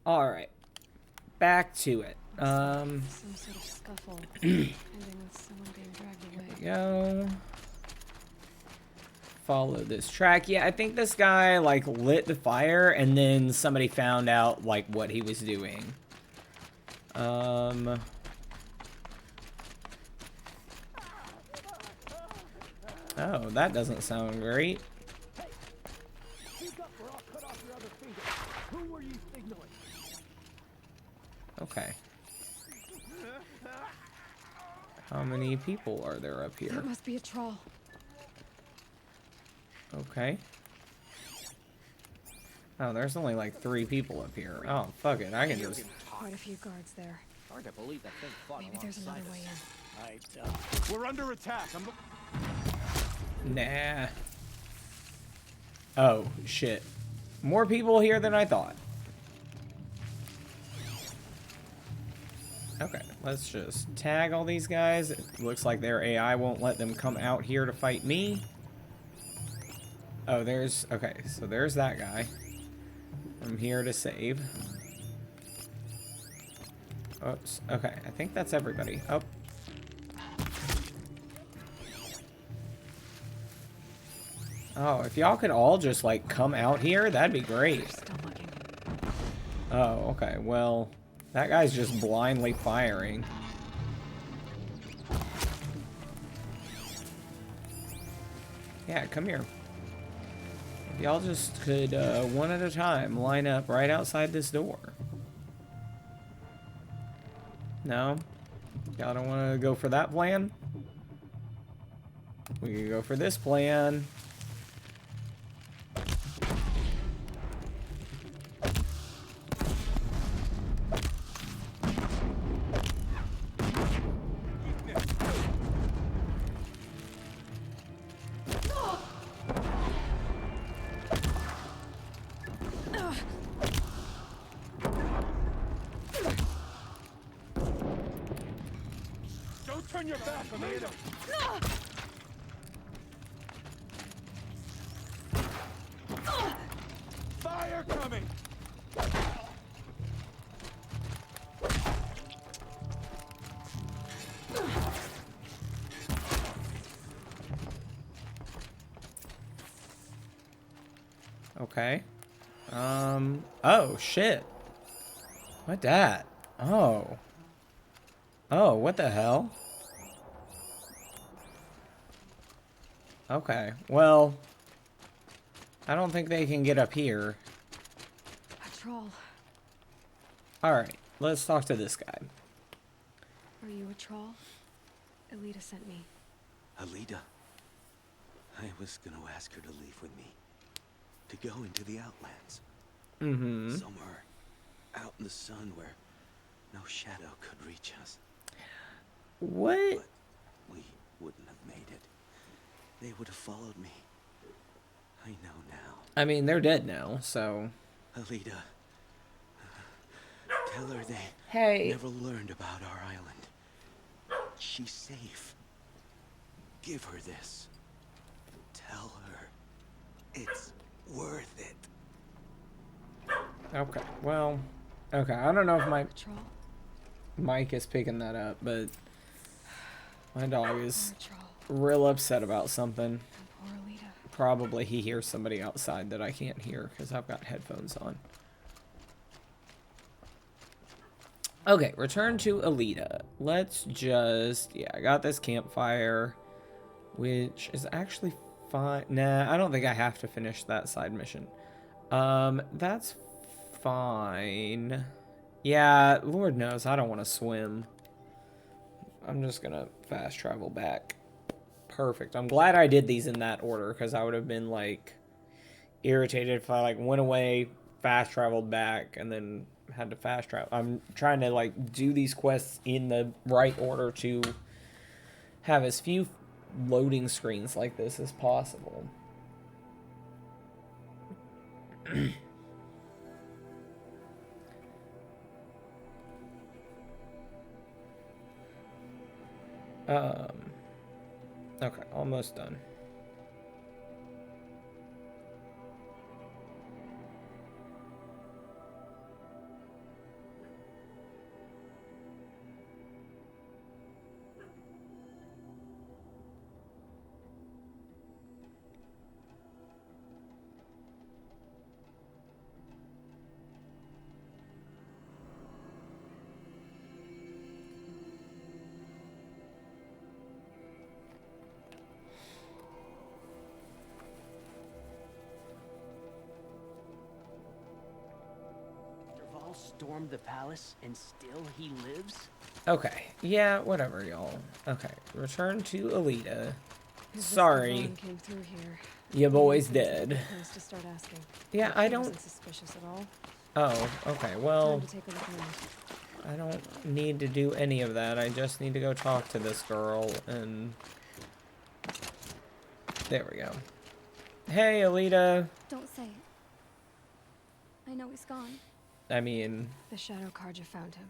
All right. Back to it. Some sort of scuffle ending with someone being dragged away. Here we go. Follow this track. Yeah, I think this guy like lit the fire and then somebody found out like what he was doing. Oh, that doesn't sound great. Okay. How many people are there up here? That must be a troll. Okay. Oh, there's only like 3 people up here. Oh, fuck it. I can just... Quite a few guards there. Hard to believe that thing fought Maybe there's another way in. We're under attack. Nah. Oh, shit. More people here than I thought. Okay, let's just tag all these guys. It looks like their AI won't let them come out here to fight me. Oh, there's... Okay, so there's that guy. I'm here to save. Oops. Okay, I think that's everybody. Oh. Oh, if y'all could all just, like, come out here, that'd be great. Oh, okay. Well, that guy's just blindly firing. Yeah, come here. If y'all just could, one at a time, line up right outside this door. No? Y'all don't want to go for that plan? We can go for this plan. Turn your back, Amanda. Fire coming. Okay. Oh, shit. What that? Oh. Oh, what the hell? Okay, well, I don't think they can get up here. A troll. Alright, let's talk to this guy. Are you a troll? Elita sent me. Alita? I was gonna ask her to leave with me. To go into the Outlands. Mm-hmm. Somewhere out in the sun where no shadow could reach us. What? But we wouldn't have made it. They would have followed me. I know now. I mean, they're dead now, so... Alita, tell her they never learned about our island. She's safe. Give her this. Tell her it's worth it. Okay, well... Okay, I don't know if my mic is picking that up, but... My dog is real upset about something. Probably he hears somebody outside that I can't hear because I've got headphones on. Okay, return to Alita. Let's just... Yeah, I got this campfire, which is actually fine. Nah, I don't think I have to finish that side mission. That's fine. Yeah, Lord knows I don't want to swim. I'm just gonna fast travel back. Perfect. I'm glad I did these in that order because I would have been like irritated if I like went away, fast traveled back, and then had to fast travel. I'm trying to like do these quests in the right order to have as few loading screens like this as possible. Okay, almost done. all stormed the palace and still he lives? Okay. Yeah, whatever, y'all. Okay. Return to Alita. His Sorry. Vaughn came through here. Your boy's He was dead. the first to start asking. Yeah, But I he don't... wasn't suspicious at all. Oh, okay. Well, Time to take a look around. I don't need to do any of that. I just need to go talk to this girl and... There we go. Hey, Alita. Don't say it. I know he's gone. I mean... The Shadow Carja found him.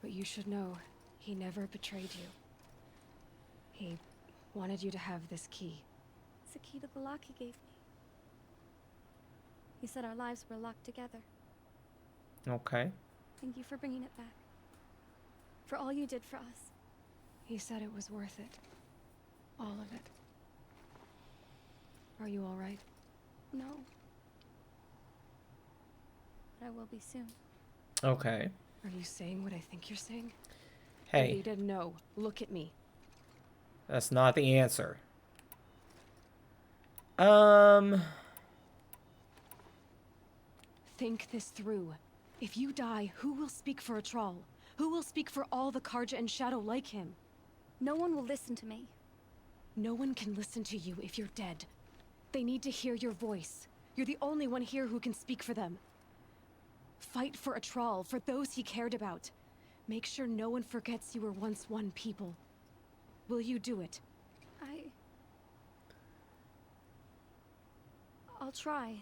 But you should know, he never betrayed you. He wanted you to have this key. It's the key to the lock he gave me. He said our lives were locked together. Okay. Thank you for bringing it back. For all you did for us. He said it was worth it. All of it. Are you all right? No. But I will be soon. Okay. Are you saying what I think you're saying? Hey. Alita, no. Look at me. That's not the answer. Think this through. If you die, who will speak for Atral? Who will speak for all the Carja and Shadow like him? No one will listen to me. No one can listen to you if you're dead. They need to hear your voice. You're the only one here who can speak for them. Fight for Atral, for those he cared about. Make sure no one forgets you were once one people. Will you do it? I'll try.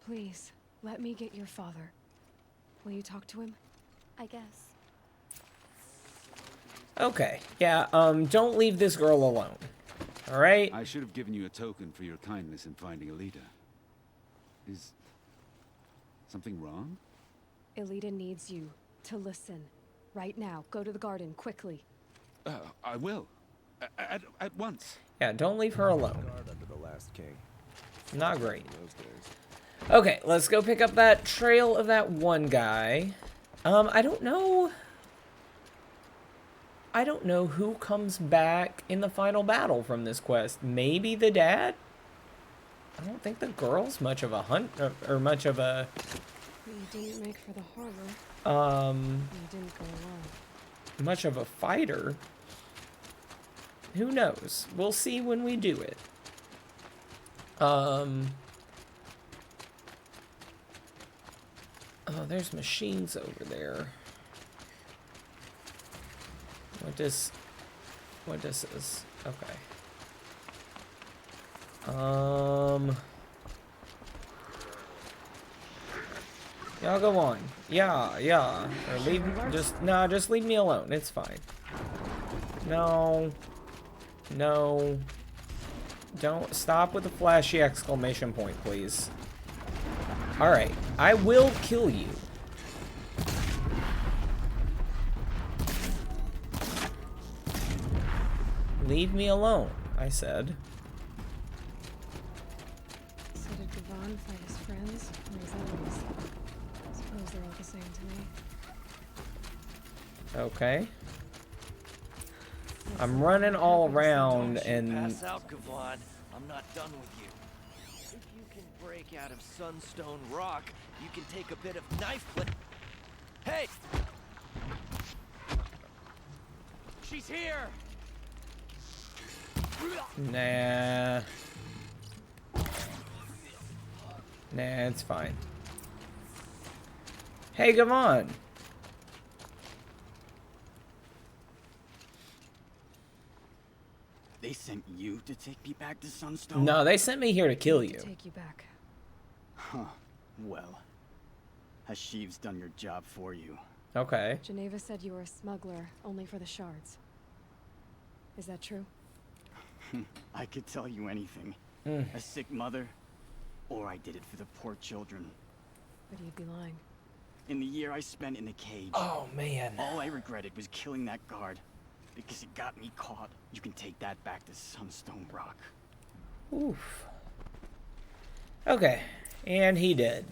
Please, let me get your father. Will you talk to him? I guess. Okay. Yeah, don't leave this girl alone. Alright? I should have given you a token for your kindness in finding Alita. Is something wrong? Alita needs you to listen. Right now. Go to the garden, quickly. I will. At once. Yeah, don't leave her alone. Guard under the last king. Not great. In those days. Okay, let's go pick up that trail of that one guy. I don't know who comes back in the final battle from this quest. Maybe the dad? I don't think the girl's much of a hunt or much of a You didn't make for the harbor. You didn't go alone. much of a fighter. Who knows? We'll see when we do it. Oh, there's machines over there. What does this? Okay. Y'all go on. Yeah. Or just leave me alone. It's fine. No. Don't stop with the flashy exclamation point, please. Alright, I will kill you. Leave me alone, I said. So did Gavon fight his friends or his enemies? I suppose they're all the same to me. Okay. I'm running all around Don't you and... pass out, Gavon. I'm not done with you. If you can break out of Sunstone Rock, you can take a bit of knife play. Hey! She's here! Nah, it's fine. Hey, Gavon! They sent you to take me back to Sunstone? No, they sent me here to kill you. Take you back. Huh. Well, Hashiv's done your job for you. Okay. Geneva said you were a smuggler, only for the shards. Is that true? I could tell you anything. A sick mother, or I did it for the poor children. But you'd be lying. In the year I spent in the cage. Oh, man. All I regretted was killing that guard. Because it got me caught. You can take that back to Sunstone Rock. Oof. Okay. And he did.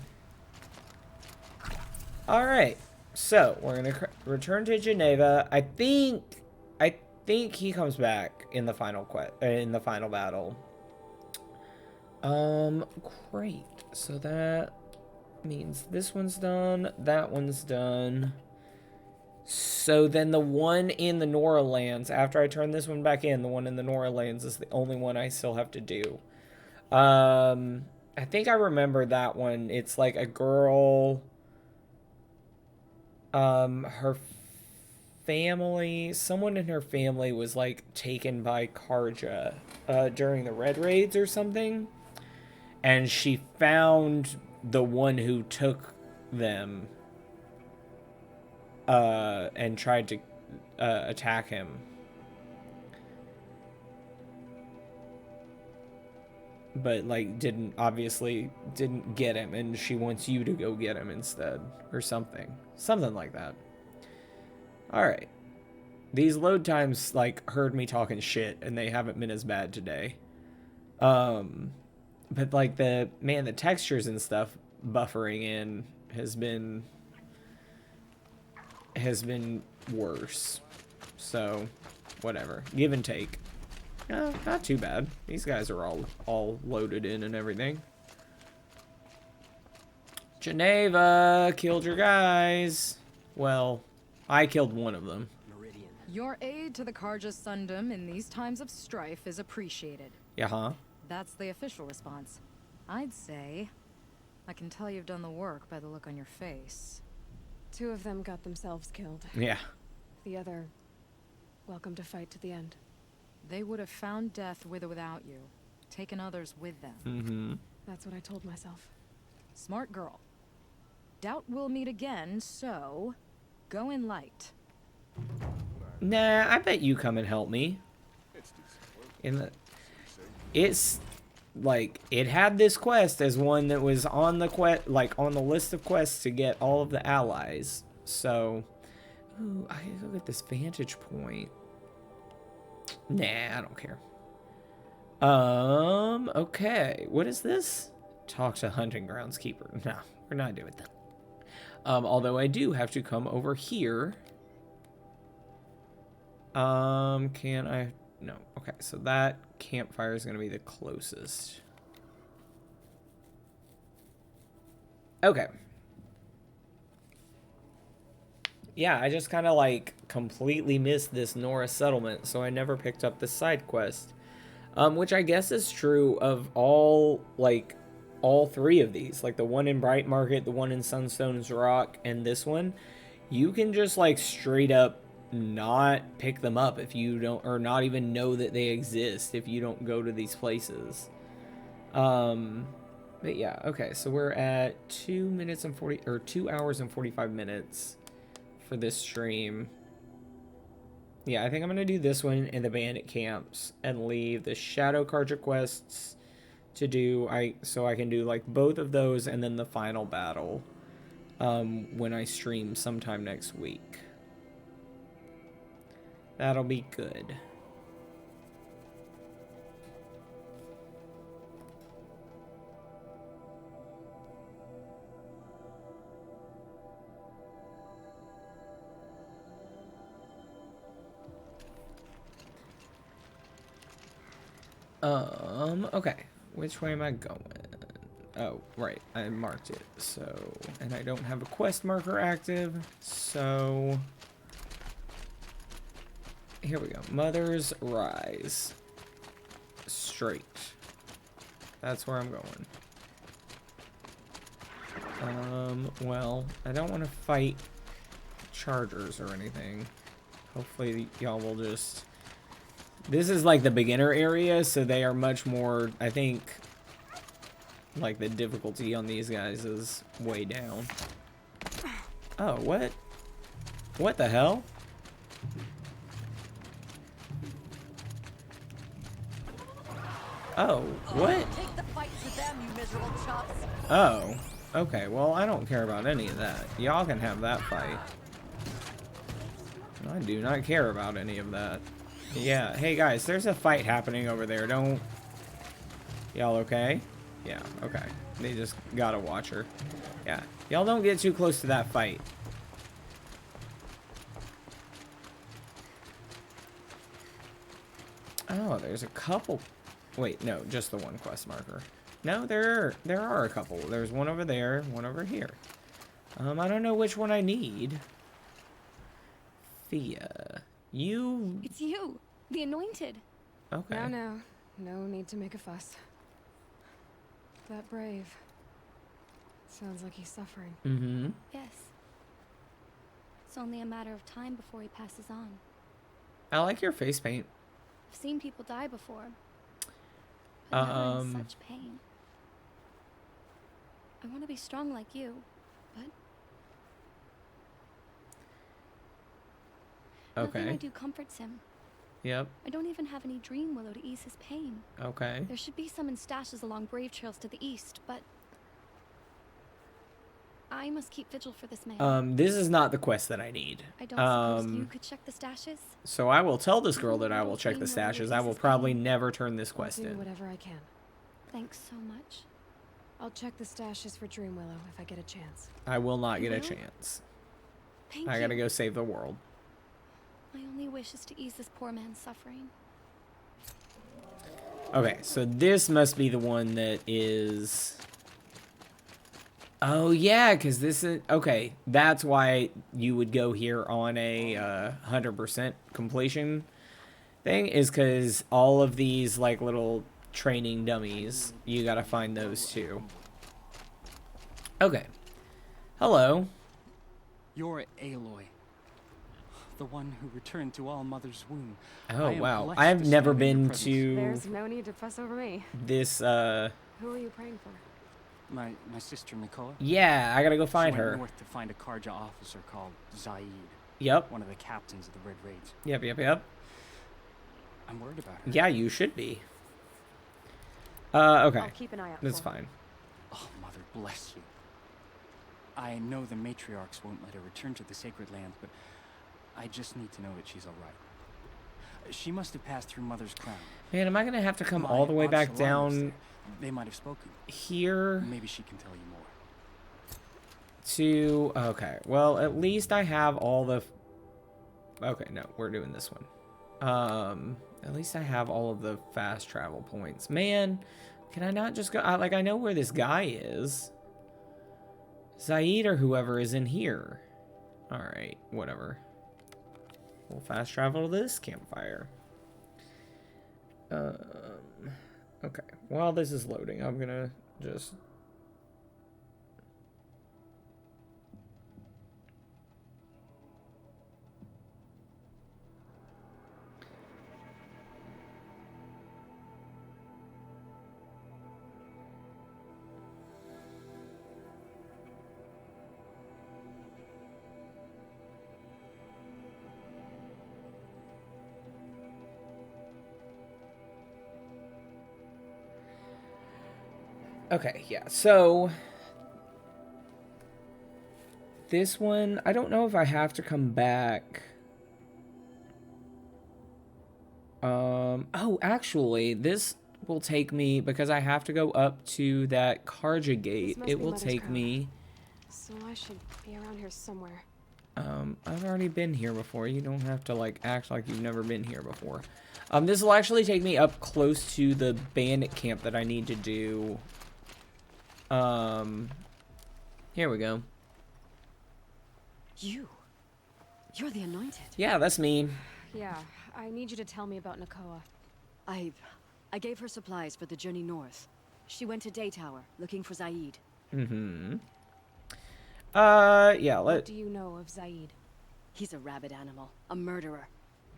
Alright. So, we're gonna return to Geneva. I think he comes back in the final battle. Great. So that means this one's done, that one's done. So then the one in the Nora Lands, after I turn this one back in, the one in the Nora Lands is the only one I still have to do. I think I remember that one. It's like a girl, her family, someone in her family was like taken by Karja during the Red Raids or something, and she found the one who took them and tried to attack him. But like obviously didn't get him, and she wants you to go get him instead or something like that. All right, these load times like heard me talking shit, and they haven't been as bad today. But like the textures and stuff buffering in has been worse. So whatever, give and take. No, not too bad. These guys are all loaded in and everything. Geneva killed your guys. Well, I killed one of them. Your aid to the Karja Sundom in these times of strife is appreciated. Yeah. That's the official response. I'd say I can tell you've done the work by the look on your face. 2 of them got themselves killed. Yeah. The other, welcome to fight to the end. They would have found death with or without you, taken others with them. Mm-hmm. That's what I told myself. Smart girl. Doubt we'll meet again, so go in light. Nah, I bet you come and help me. It's like it had this quest as one that was on the on the list of quests to get all of the allies. So, ooh, I gotta go get this vantage point. Nah, I don't care. Okay. What is this? Talk to Hunting Grounds Keeper. No, we're not doing that. Although I do have to come over here. Can I? No. Okay, so that campfire is going to be the closest. Okay. Yeah, I just kind of like completely missed this Nora settlement, so I never picked up the side quest. Which I guess is true of all 3 of these. Like the one in Bright Market, the one in Sunstone's Rock, and this one. You can just like straight up not pick them up if you don't, or not even know that they exist if you don't go to these places. But yeah, okay, so we're at 2 hours and 45 minutes for this stream. Yeah, I think I'm gonna do this one in the bandit camps and leave the Shadow Karja quests to do, so I can do like both of those and then the final battle when I stream sometime next week. That'll be good. Okay. Which way am I going? Oh, right. I marked it. So, and I don't have a quest marker active, so here we go. Mother's Rise. Straight. That's where I'm going. Well, I don't want to fight chargers or anything. Hopefully y'all will just... This is like the beginner area, so they are much more, I think, like the difficulty on these guys is way down. Oh, what? What the hell? Oh, what? Take the fight to them, you miserable chops. Oh, okay, well, I don't care about any of that. Y'all can have that fight. I do not care about any of that. Yeah, hey guys, there's a fight happening over there. Don't... Y'all okay? Yeah, okay. They just gotta watch her. Yeah, y'all don't get too close to that fight. Oh, there's a couple... Wait, no, just the one quest marker. No, there are a couple. There's one over there, one over here. I don't know which one I need. Thea, you... It's you, the Anointed. Okay. No need to make a fuss. That Brave. Sounds like he's suffering. Mm-hmm. Yes. It's only a matter of time before he passes on. I like your face paint. I've seen people die before. But never in such pain. I want to be strong like you, but... Nothing I do comforts him. Yep. I don't even have any Dream Willow to ease his pain. Okay. There should be some in stashes along Brave Trails to the east, but... I must keep vigil for this man. This is not the quest that I need. I don't suppose you could check the stashes? So I will tell this girl that I will check the stashes. I will probably never turn this quest I'll do in. whatever I can. Thanks so much. I'll check the stashes for Dream Willow if I get a chance. I will not get a chance. Thank I you. gotta go save the world. My only wish is to ease this poor man's suffering. Okay, so this must be the one that is... Oh, yeah, because this is... Okay, that's why you would go here on a 100% completion thing, is because all of these, like, little training dummies, you gotta find those too. Okay. Hello. You're Aloy. The one who returned to All Mother's womb. Oh, wow. I've never been to... There's no need to fuss over me. This, Who are you praying for? My sister Nakoa. Yeah, I gotta go find she went her. north to find a Karja officer called Zaid. Yep. One of the captains of the Red Raids. Yep. I'm worried about her. Yeah, you should be. Okay. I'll keep an eye out That's for her. fine. Oh, Mother bless you. I know the matriarchs won't let her return to the Sacred Lands, but I just need to know that she's all right. She must have passed through Mother's crown. Man, am I gonna have to come My all the way Aunt back Shalana was down there. They might have spoken. here Maybe she can tell you more. to... Okay, well, at least I have all the... Okay, no, we're doing this one. At least I have all of the fast travel points. Man, can I not just go... I know where this guy is. Zaid or whoever is in here. Alright, whatever. We'll fast travel to this campfire. Okay, while this is loading, I'm gonna just... Okay, yeah, so this one, I don't know if I have to come back. Oh, actually, this will take me, because I have to go up to that Karja gate, must it be will Mother's take crown. me, So I should be around here somewhere. I've already been here before. You don't have to, like, act like you've never been here before. This will actually take me up close to the bandit camp that I need to do. Here we go. You're the Anointed. Yeah, that's me. Yeah, I need you to tell me about Nakoa. I gave her supplies for the journey north. She went to Daytower, looking for Zaid. Mm-hmm. Yeah, What do you know of Zaid? He's a rabid animal, a murderer.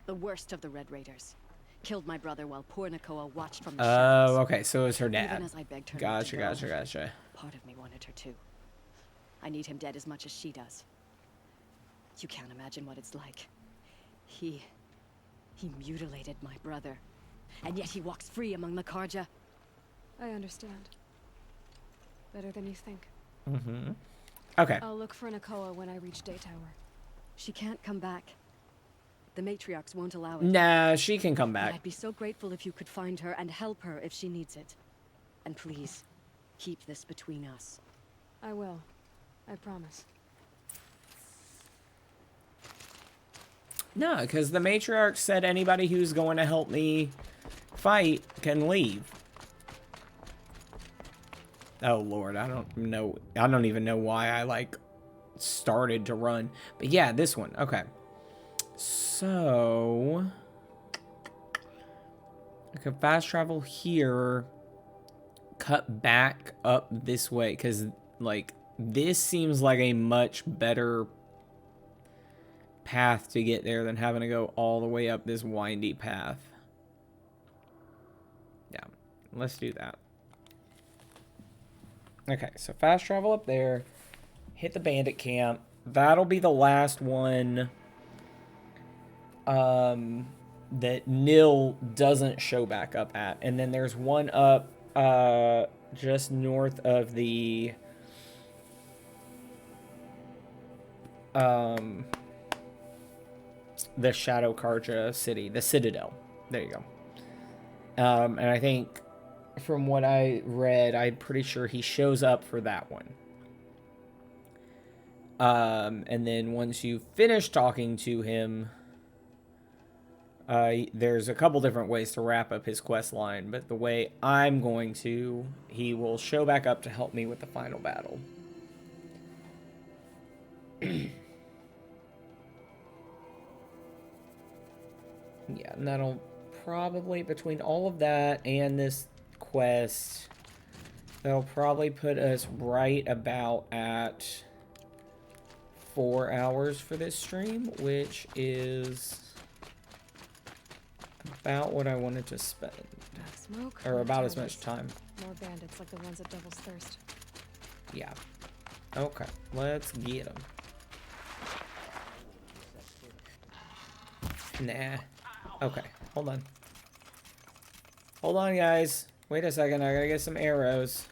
The worst of the Red Raiders. Killed my brother while poor Nakoa watched from the shadows. Oh, okay, so it's her dad. Even as I begged her not to Gotcha, go, gotcha. part of me wanted her to. I need him dead as much as she does. You can't imagine what it's like. He mutilated my brother. And yet he walks free among the Karja. I understand. Better than you think. Mm-hmm. Okay. I'll look for Nakoa when I reach Daytower. She can't come back. The matriarchs won't allow it. Nah, she can come back. I'd be so grateful if you could find her and help her if she needs it. And please, keep this between us. I will. I promise. No, because the matriarch said anybody who's going to help me fight can leave. Oh Lord, I don't know. I don't even know why I like started to run. But yeah, this one. Okay. So I could fast travel here, cut back up this way, because like this seems like a much better path to get there than having to go all the way up this windy path. Yeah, let's do that. Okay, so fast travel up there, hit the bandit camp. That'll be the last one that Nil doesn't show back up at. And then there's one up just north of the Shadow Karja city, the Citadel. There you go. And I think from what I read, I'm pretty sure he shows up for that one. And then once you finish talking to him, there's a couple different ways to wrap up his quest line, but the way I'm going to, he will show back up to help me with the final battle. Yeah, and that'll probably, between all of that and this quest, that'll probably put us right about at 4 hours for this stream, which is about what I wanted to spend. Smoke, or about as much time. More bandits like the ones at Devil's Thirst. Yeah. Okay, let's get them. Nah. Okay, hold on. Hold on, guys. Wait a second, I gotta get some arrows.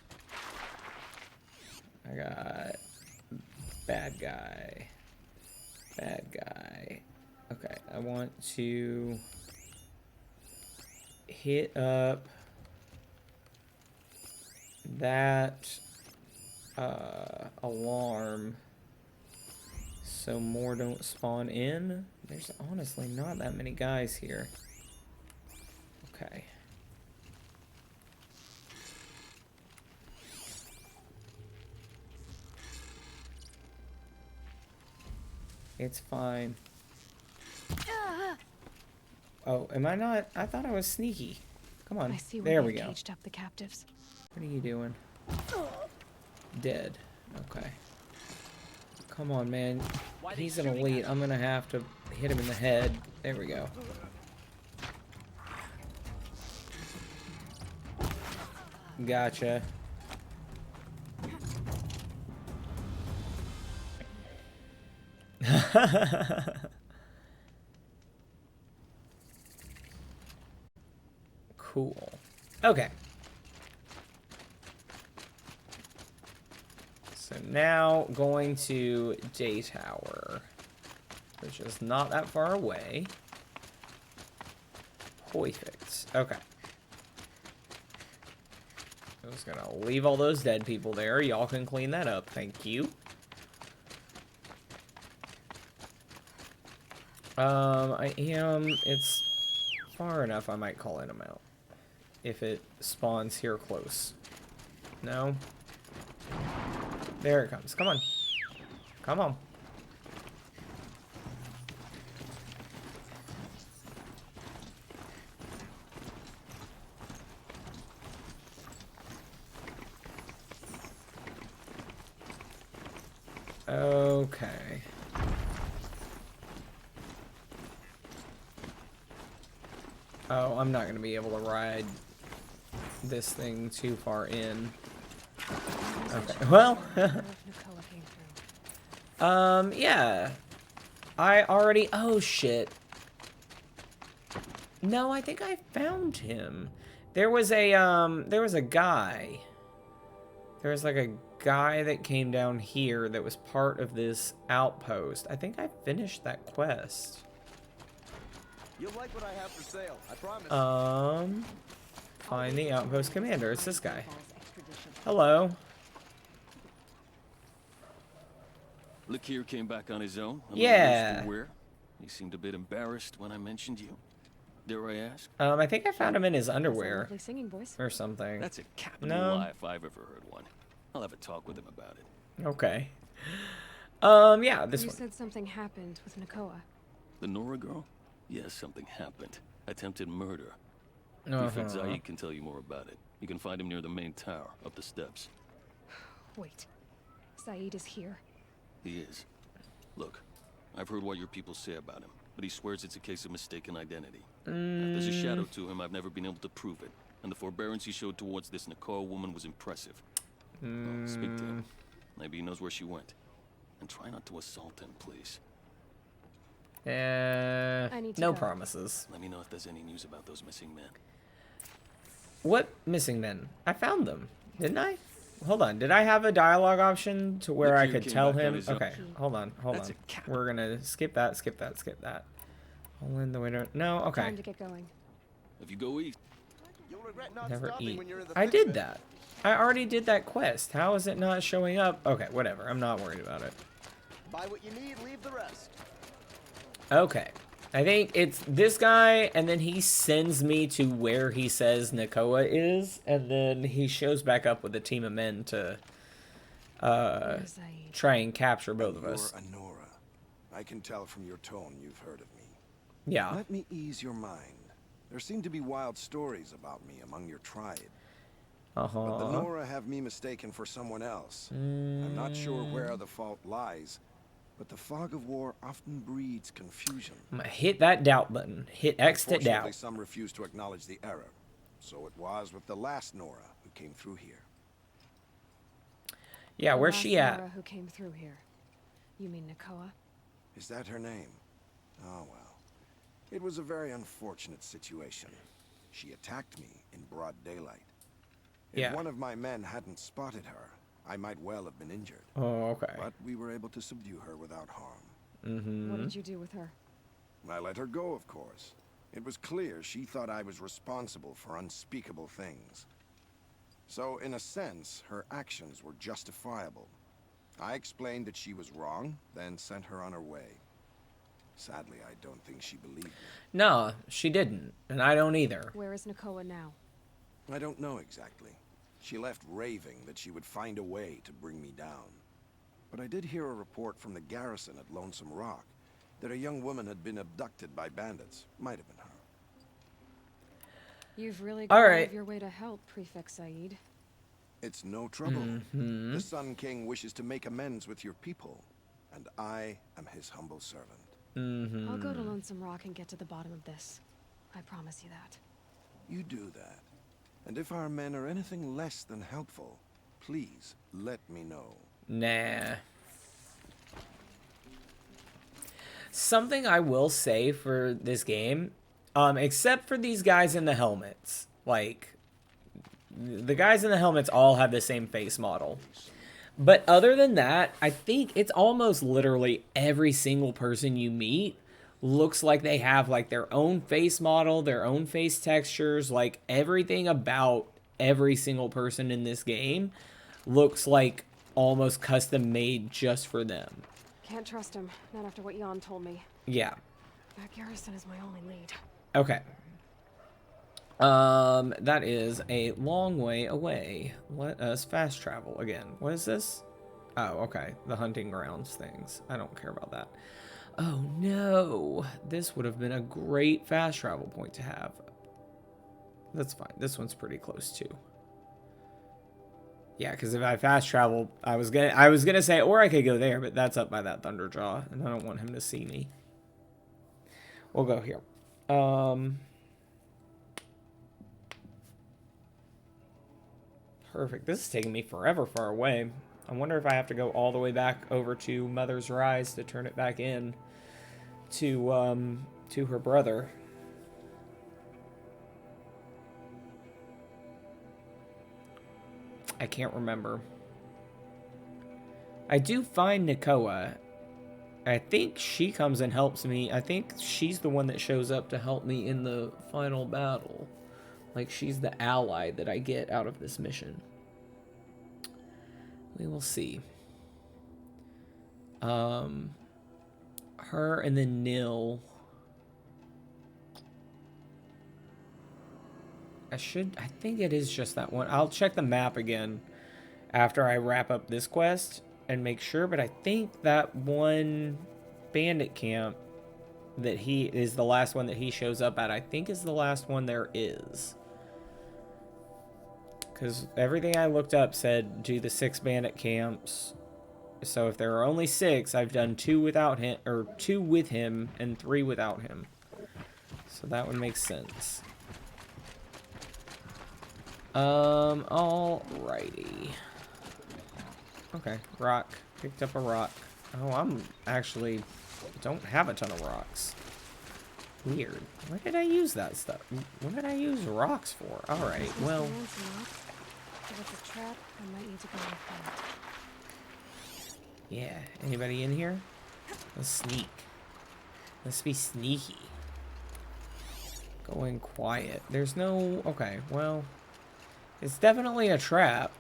I got bad guy. Bad guy. Okay, I want to hit up that alarm so more don't spawn in. There's honestly not that many guys here. Okay. It's fine. Oh, am I not? I thought I was sneaky. Come on. I see where there we they go. caged up the captives. What are you doing? Dead. Okay. Come on, man. He's an elite. I'm gonna have to hit him in the head. There we go. Gotcha. Cool. Okay. So now going to Day Tower, which is not that far away. Perfect. Okay. I'm just gonna leave all those dead people there. Y'all can clean that up. Thank you. It's far enough I might call in them out. If it spawns here close. No? There it comes. Come on. Come on. Okay. Oh, I'm not going to be able to ride this thing too far in. Okay, well, yeah. I already, oh shit. No, I think I found him. There was a guy. There was like a guy that came down here that was part of this outpost. I think I finished that quest. You'll like what I have for sale, I promise. Find the outpost commander. It's this guy. Hello. Lakir came back on his own. Yeah. He seemed a bit embarrassed when I mentioned you. Dare I ask? I think I found him in his underwear. Lovely singing voice. Or something. That's a capital lie if I've ever heard one. I'll have a talk with him about it. Okay. Yeah, this You one. said something happened with Nakoa. The Nora girl? Yes, something happened. Attempted murder. Prefect Zaid can tell you more about it. You can find him near the main tower, up the steps. Wait. Saeed is here. He is. Look, I've heard what your people say about him, but he swears it's a case of mistaken identity. If there's a shadow to him, I've never been able to prove it. And the forbearance he showed towards this Nakoa woman was impressive. Well, speak to him. Maybe he knows where she went. And try not to assault him, please. I need to no go. promises. Let me know if there's any news about those missing men. What missing men? I found them, didn't I? Hold on. Did I have a dialogue option to where I could tell him? Okay, hold on. We're gonna skip that. Hole in the window. No, okay. Time to get going. If you go east, Never eat. I did that. I already did that quest. How is it not showing up? Okay, whatever. I'm not worried about it. Buy what you need, leave the rest. Okay. I think it's this guy, and then he sends me to where he says Nakoa is, and then he shows back up with a team of men to try and capture both of us. You're Anora. I can tell from your tone you've heard of me. Yeah. Let me ease your mind. There seem to be wild stories about me among your tribe. But the Nora have me mistaken for someone else. I'm not sure where the fault lies, but the fog of war often breeds confusion. I'm gonna hit that doubt button. Hit X to Unfortunately, doubt. some refuse to acknowledge the error. So it was with the last Nora who came through here. Yeah, The where's last she at? Nora who came through here. You mean Nakoa? Is that her name? Oh, well. It was a very unfortunate situation. She attacked me in broad daylight. If Yeah. one of my men hadn't spotted her, I might well have been injured. Oh, okay. But we were able to subdue her without harm. What did you do with her? I let her go, of course. It was clear she thought I was responsible for unspeakable things. So, in a sense, her actions were justifiable. I explained that she was wrong, then sent her on her way. Sadly, I don't think she believed me. No, she didn't, and I don't either. Where is Nakoa now? I don't know exactly. She left raving that she would find a way to bring me down. But I did hear a report from the garrison at Lonesome Rock that a young woman had been abducted by bandits. Might have been her. You've really All gone out right. of your way to help, Prefect Saeed. It's no trouble. The Sun King wishes to make amends with your people, and I am his humble servant. I'll go to Lonesome Rock and get to the bottom of this. I promise you that. You do that. And if our men are anything less than helpful, please let me know. Nah. Something I will say for this game, except for these guys in the helmets, like, the guys in the helmets all have the same face model. But other than that, I think it's almost literally every single person you meet looks like they have like their own face model, their own face textures, like everything about every single person in this game looks like almost custom made just for them. Can't trust him, not after what Jan told me. Yeah. That garrison is my only lead. Okay. That is a long way away. Let us fast travel again. What is this? Oh, okay. The hunting grounds things. I don't care about that. Oh no. This would have been a great fast travel point to have. That's fine. This one's pretty close too. Yeah, because if I fast travel, I was gonna say, or I could go there, but that's up by that Thunderjaw, and I don't want him to see me. We'll go here. Perfect. This is taking me forever far away. I wonder if I have to go all the way back over to Mother's Rise to turn it back in to her brother. I can't remember. I do find Nakoa. I think she comes and helps me. I think she's the one that shows up to help me in the final battle. Like, she's the ally that I get out of this mission. We will see. Her and then Nil. I think it is just that one. I'll check the map again after I wrap up this quest and make sure, but I think that one bandit camp that he is the last one that he shows up at, I think is the last one there is. Because everything I looked up said do the 6 bandit camps. So if there are only 6, I've done 2 without him, or 2 with him and 3 without him. So that would make sense. Alrighty. Okay, rock. Picked up a rock. Oh, I'm actually don't have a ton of rocks. Weird. Where did I use that stuff? What did I use rocks for? Alright, well. If it's a trap, I might need to go with that. Yeah, anybody in here? Let's sneak. Let's be sneaky. Going quiet. There's no... Okay, well... It's definitely a trap.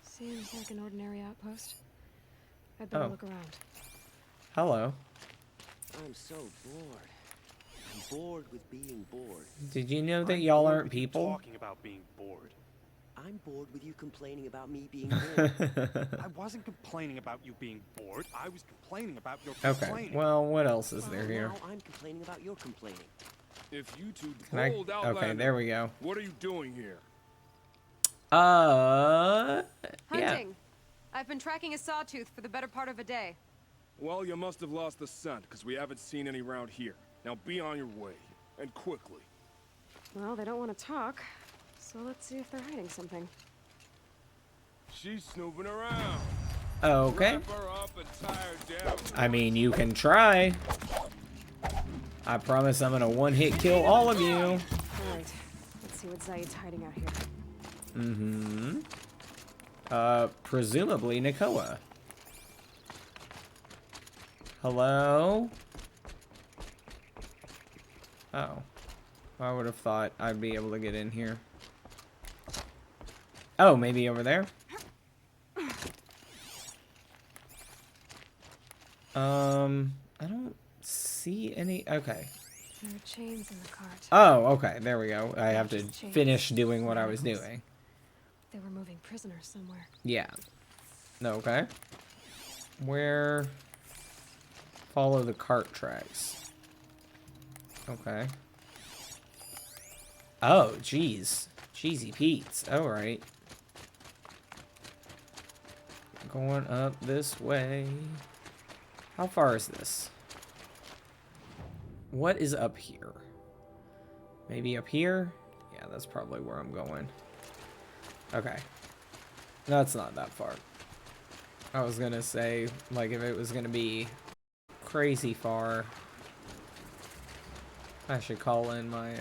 Seems like an ordinary outpost. I'd better look around. Hello. I'm so bored. I'm bored with being bored. Did you know that y'all aren't people? Talking about being bored. I'm bored with you complaining about me being bored. I wasn't complaining about you being bored. I was complaining about your Okay, complaining. well, what else is there here? Now I'm complaining about your complaining. If you two Can I... bold Okay, outlander, there we go. what are you doing here? Yeah. Hunting. I've been tracking a sawtooth for the better part of a day. Well, you must have lost the scent, because we haven't seen any round here. Now be on your way, and quickly. Well, they don't want to talk, so let's see if they're hiding something. She's snooping around. Okay. Wrap her up and tie her down. I mean, you can try. I promise I'm gonna one-hit kill all of you. Alright, let's see what Zaid's hiding out here. Mm-hmm. Presumably Nakoa. Hello? Oh. I would have thought I'd be able to get in here. Oh, maybe over there? I don't see any... Okay. There are chains in the cart. Oh, okay. There we go. I have to finish doing what I was doing. They were moving prisoners somewhere. Yeah. No, okay. Where... Follow the cart tracks. Okay. Oh, jeez. Cheesy Pete's. Alright. Going up this way. How far is this? What is up here? Maybe up here? Yeah, that's probably where I'm going. Okay. That's not that far. I was gonna say, like, if it was gonna be crazy far, I should call in my,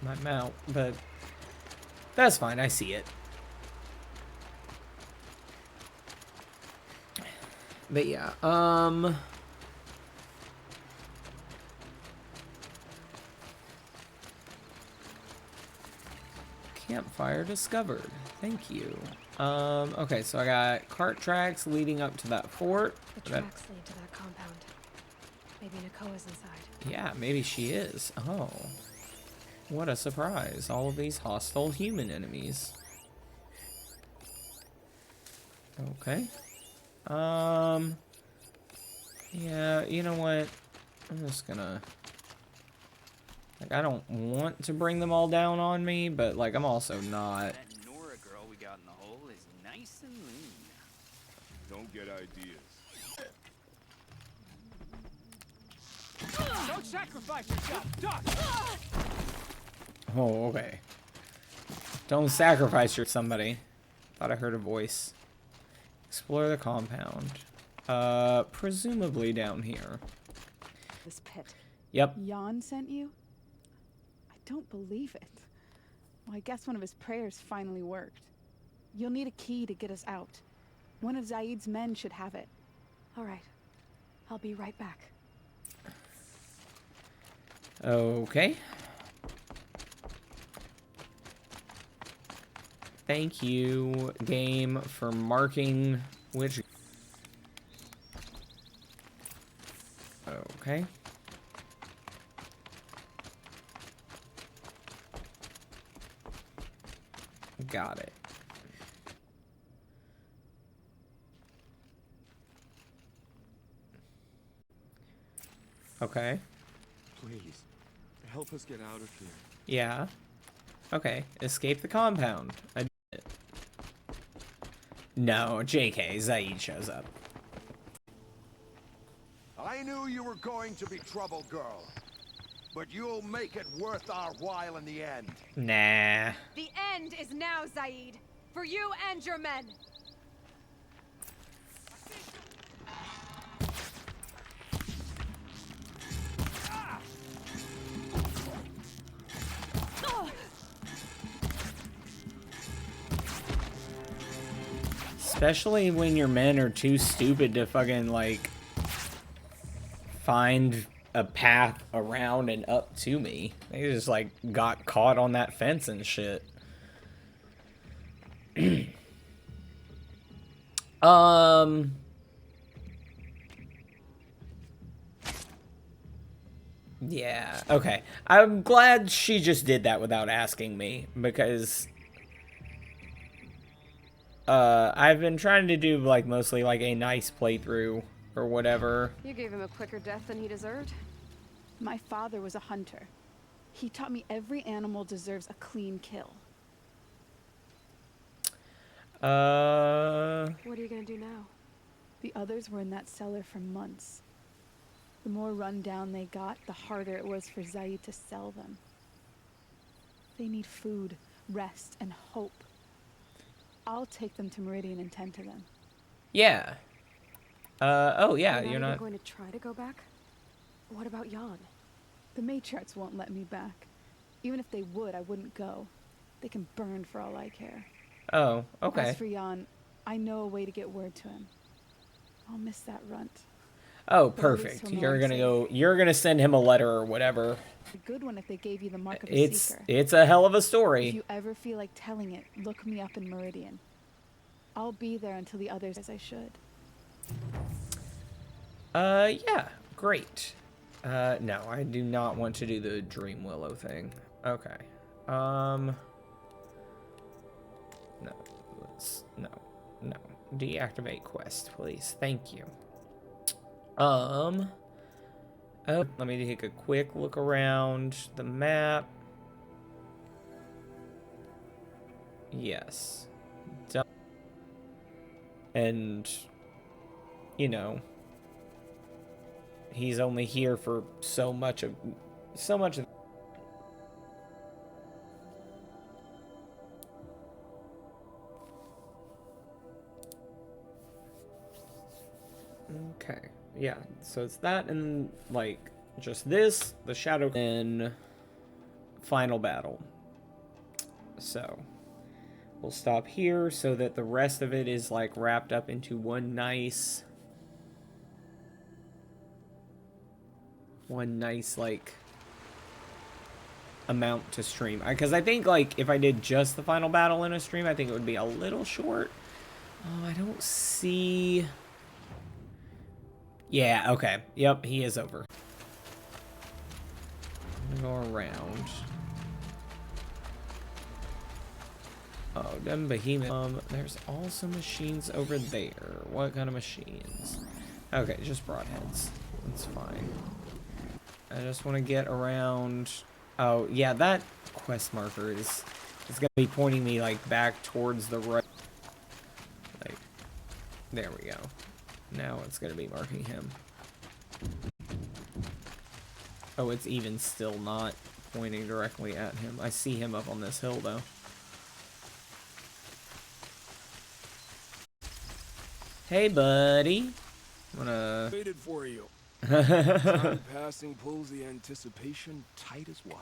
my mount, but that's fine, I see it. But yeah, campfire discovered. Thank you. Okay, so I got cart tracks leading up to that fort. The tracks lead to that compound. Maybe Nakoa's inside. Yeah, maybe she is. Oh. What a surprise. All of these hostile human enemies. Okay. Yeah, you know what? I'm just gonna... Like, I don't want to bring them all down on me, but, like, I'm also not... That Nora girl we got in the hole is nice and lean. Don't get ideas. Don't sacrifice yourself, Duck! Oh, okay. Don't sacrifice your somebody. Thought I heard a voice. Explore the compound. Presumably down here. This pit. Yep. Jan sent you? I don't believe it. Well, I guess one of his prayers finally worked. You'll need a key to get us out. One of Zaid's men should have it. All right. I'll be right back. Okay. Thank you, game, for marking which... Okay. Got it. Okay. Please, help us get out of here. Yeah. Okay. Escape the compound. I did it. No, JK, Zaid shows up. I knew you were going to be trouble, girl. But you'll make it worth our while in the end. Nah. The end is now, Zaid. For you and your men. Especially when your men are too stupid to fucking, like, find a path around and up to me. They just, like, got caught on that fence and shit. Yeah, okay. I'm glad she just did that without asking me, because I've been trying to do, like, mostly, like, a nice playthrough or whatever. You gave him a quicker death than he deserved. My father was a hunter. He taught me every animal deserves a clean kill. What are you gonna do now? The others were in that cellar for months. The more run down they got, the harder it was for Zaid to sell them. They need food, rest, and hope. I'll take them to Meridian and tend to them. Yeah. Oh yeah, You're you're not not... going to try to go back? What about Jan? The matriarchs won't let me back. Even if they would, I wouldn't go. They can burn for all I care. Oh, okay. As for Jan, I know a way to get word to him. I'll miss that runt. Oh, But at least perfect. he'll know You're I'm gonna safe. go... You're gonna send him a letter or whatever. A good one if they gave you the mark of a seeker. It's a hell of a story. If you ever feel like telling it, look me up in Meridian. I'll be there until the others as I should. Yeah, great. No, I do not want to do the Dream Willow thing. Okay. No. No. Deactivate quest, please. Thank you. Oh, let me take a quick look around the map. Yes. And, you know, he's only here for so much of... Okay, yeah, so it's that and, like, just this, the Shadow, and final battle. So, we'll stop here so that the rest of it is, like, wrapped up into one nice, like, amount to stream. Because I think, like, if I did just the final battle in a stream, I think it would be a little short. Oh, I don't see... Yeah, okay. Yep, he is over. I'm gonna go around. Oh, them behemoth. There's also machines over there. What kind of machines? Okay, just broadheads. That's fine. I just want to get around. Oh, yeah, that quest marker is gonna be pointing me, like, back towards the right. Like, there we go. Now it's gonna be marking him. Oh, it's even still not pointing directly at him. I see him up on this hill, though. Hey, buddy. Wanna... Waited for you. Time passing pulls the anticipation tight as wire.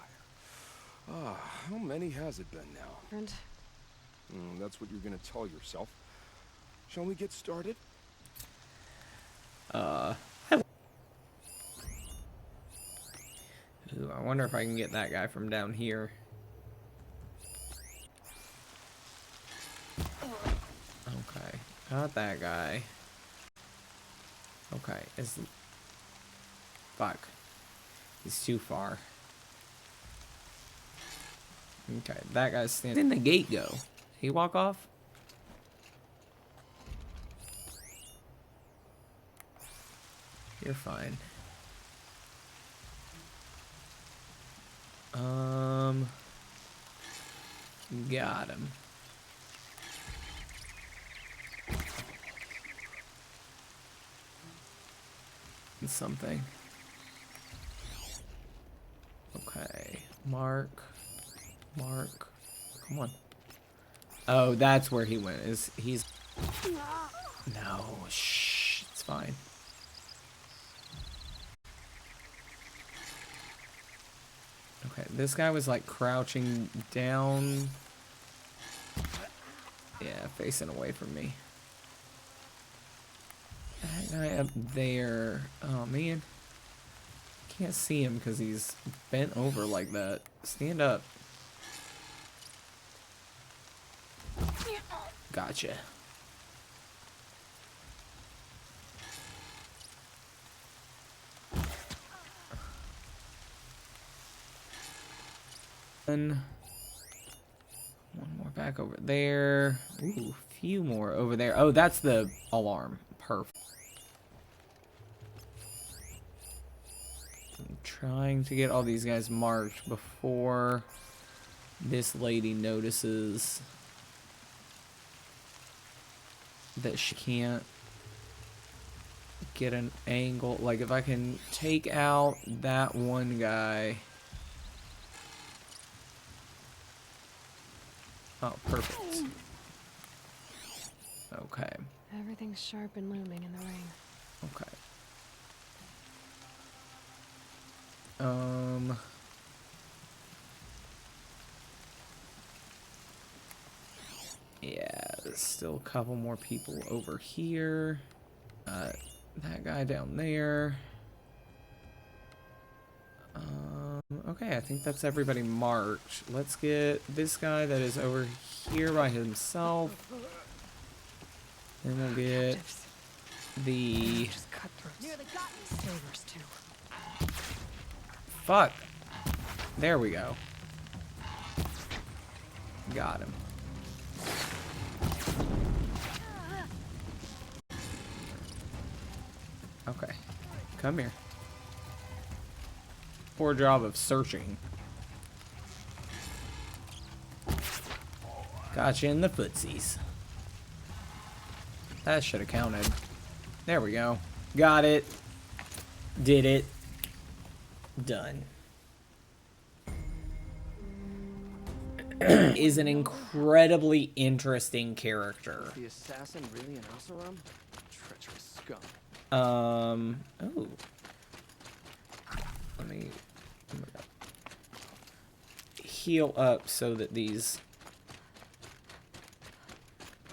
Ah, how many has it been now? That's what you're gonna tell yourself. Shall we get started? Ooh, I wonder if I can get that guy from down here. Okay, got that guy. Okay, fuck. He's too far. Okay, that guy's standing. Where did the gate go? He walk off? You're fine. Got him. Something. Okay. Mark. Come on. Oh, that's where he went. He's... No. Shh. It's fine. Okay, this guy was like crouching down. Yeah, facing away from me. That guy up there. Oh man. Can't see him because he's bent over like that. Stand up. Gotcha. One more back over there. Ooh, few more over there. Oh, that's the alarm. Perfect. I'm trying to get all these guys marked before this lady notices that she can't get an angle. Like, if I can take out that one guy. Oh, perfect. Okay. Everything's sharp and looming in the rain. Okay. Yeah, there's still a couple more people over here. That guy down there. Okay, I think that's everybody marked. Let's get this guy that is over here by himself. And we'll get the... Just cut through. Savers too. Fuck. There we go. Got him. Okay. Come here. Poor job of searching. Gotcha in the footsies. That should have counted. There we go. Got it. Did it. Done. Is an incredibly interesting character. The assassin really an Oseram? Treacherous scum. Oh. Let me heal up so that these,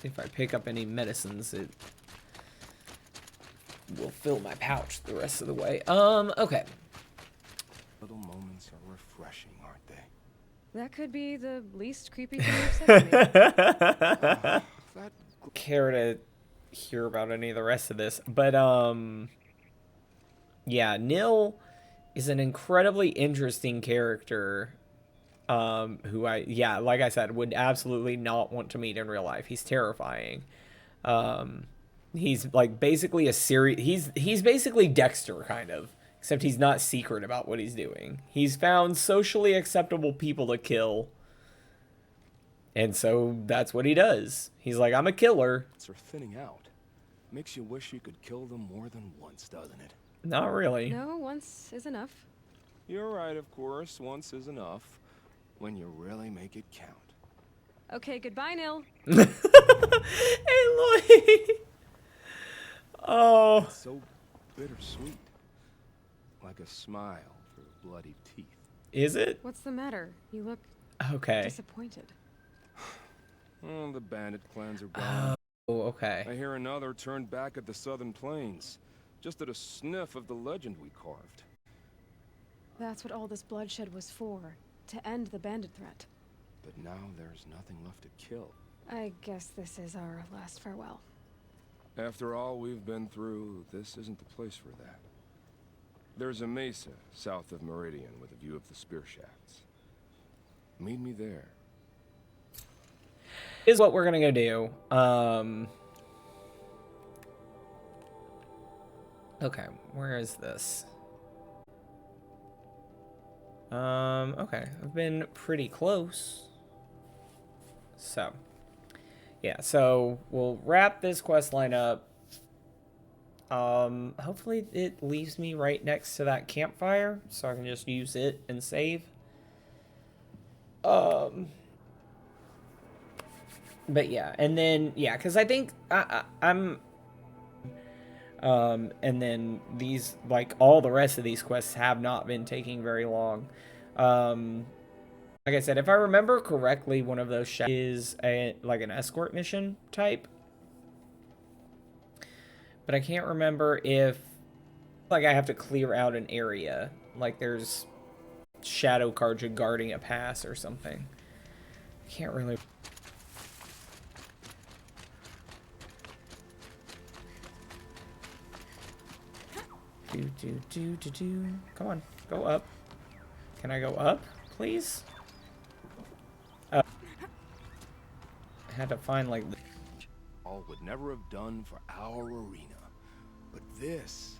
if I pick up any medicines, it will fill my pouch the rest of the way. Okay. Little moments are refreshing, aren't they? That could be the least creepy thing you've said to me. Care to hear about any of the rest of this, but yeah, Nil is an incredibly interesting character, who like I said, would absolutely not want to meet in real life. He's terrifying. He's like basically he's basically Dexter kind of, except he's not secret about what he's doing. He's found socially acceptable people to kill, and so that's what he does. He's like, I'm a killer. Are thinning out. Makes you wish you could kill them more than once, doesn't it? Not really. No, once is enough. You're right, of course. Once is enough. When you really make it count. Okay, goodbye, Nil. Hey, Lloyd. Oh. It's so bittersweet. Like a smile for bloody teeth. Is it? What's the matter? You look disappointed. Oh, the bandit clans are gone. Oh, okay. I hear another turned back at the southern plains. Just at a sniff of the legend we carved. That's what all this bloodshed was for. To end the bandit threat. But now there's nothing left to kill. I guess this is our last farewell. After all we've been through, this isn't the place for that. There's a mesa south of Meridian with a view of the spear shafts. Meet me there. is what we're gonna go do. Okay, where is this? Okay, I've been pretty close. So, yeah, so we'll wrap this quest line up. Hopefully it leaves me right next to that campfire, so I can just use it and save. But yeah, and then, yeah, because I think I'm... and then these, like, all the rest of these quests have not been taking very long. Like I said, if I remember correctly, one of those is like an escort mission type. But I can't remember if, like, I have to clear out an area. Like, there's Shadow Carja guarding a pass or something. I can't really... Come on, go up. Can I go up, please? I had to find, like... All would never have done for our arena. But this,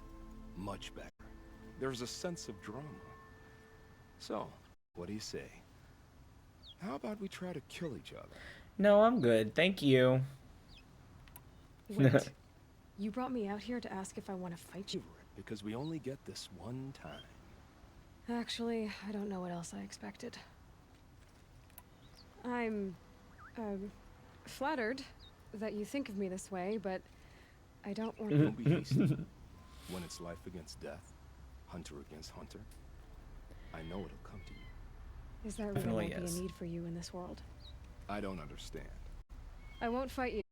much better. There's a sense of drama. So, what do you say? How about we try to kill each other? No, I'm good. Thank you. Wait. You brought me out here to ask if I want to fight you? Because we only get this one time. Actually, I don't know what else I expected. I'm, flattered that you think of me this way, but I don't want to... Don't be hasty. When it's life against death, hunter against hunter, I know it'll come to you. Is there really won't be a need for you in this world? I don't understand. I won't fight you.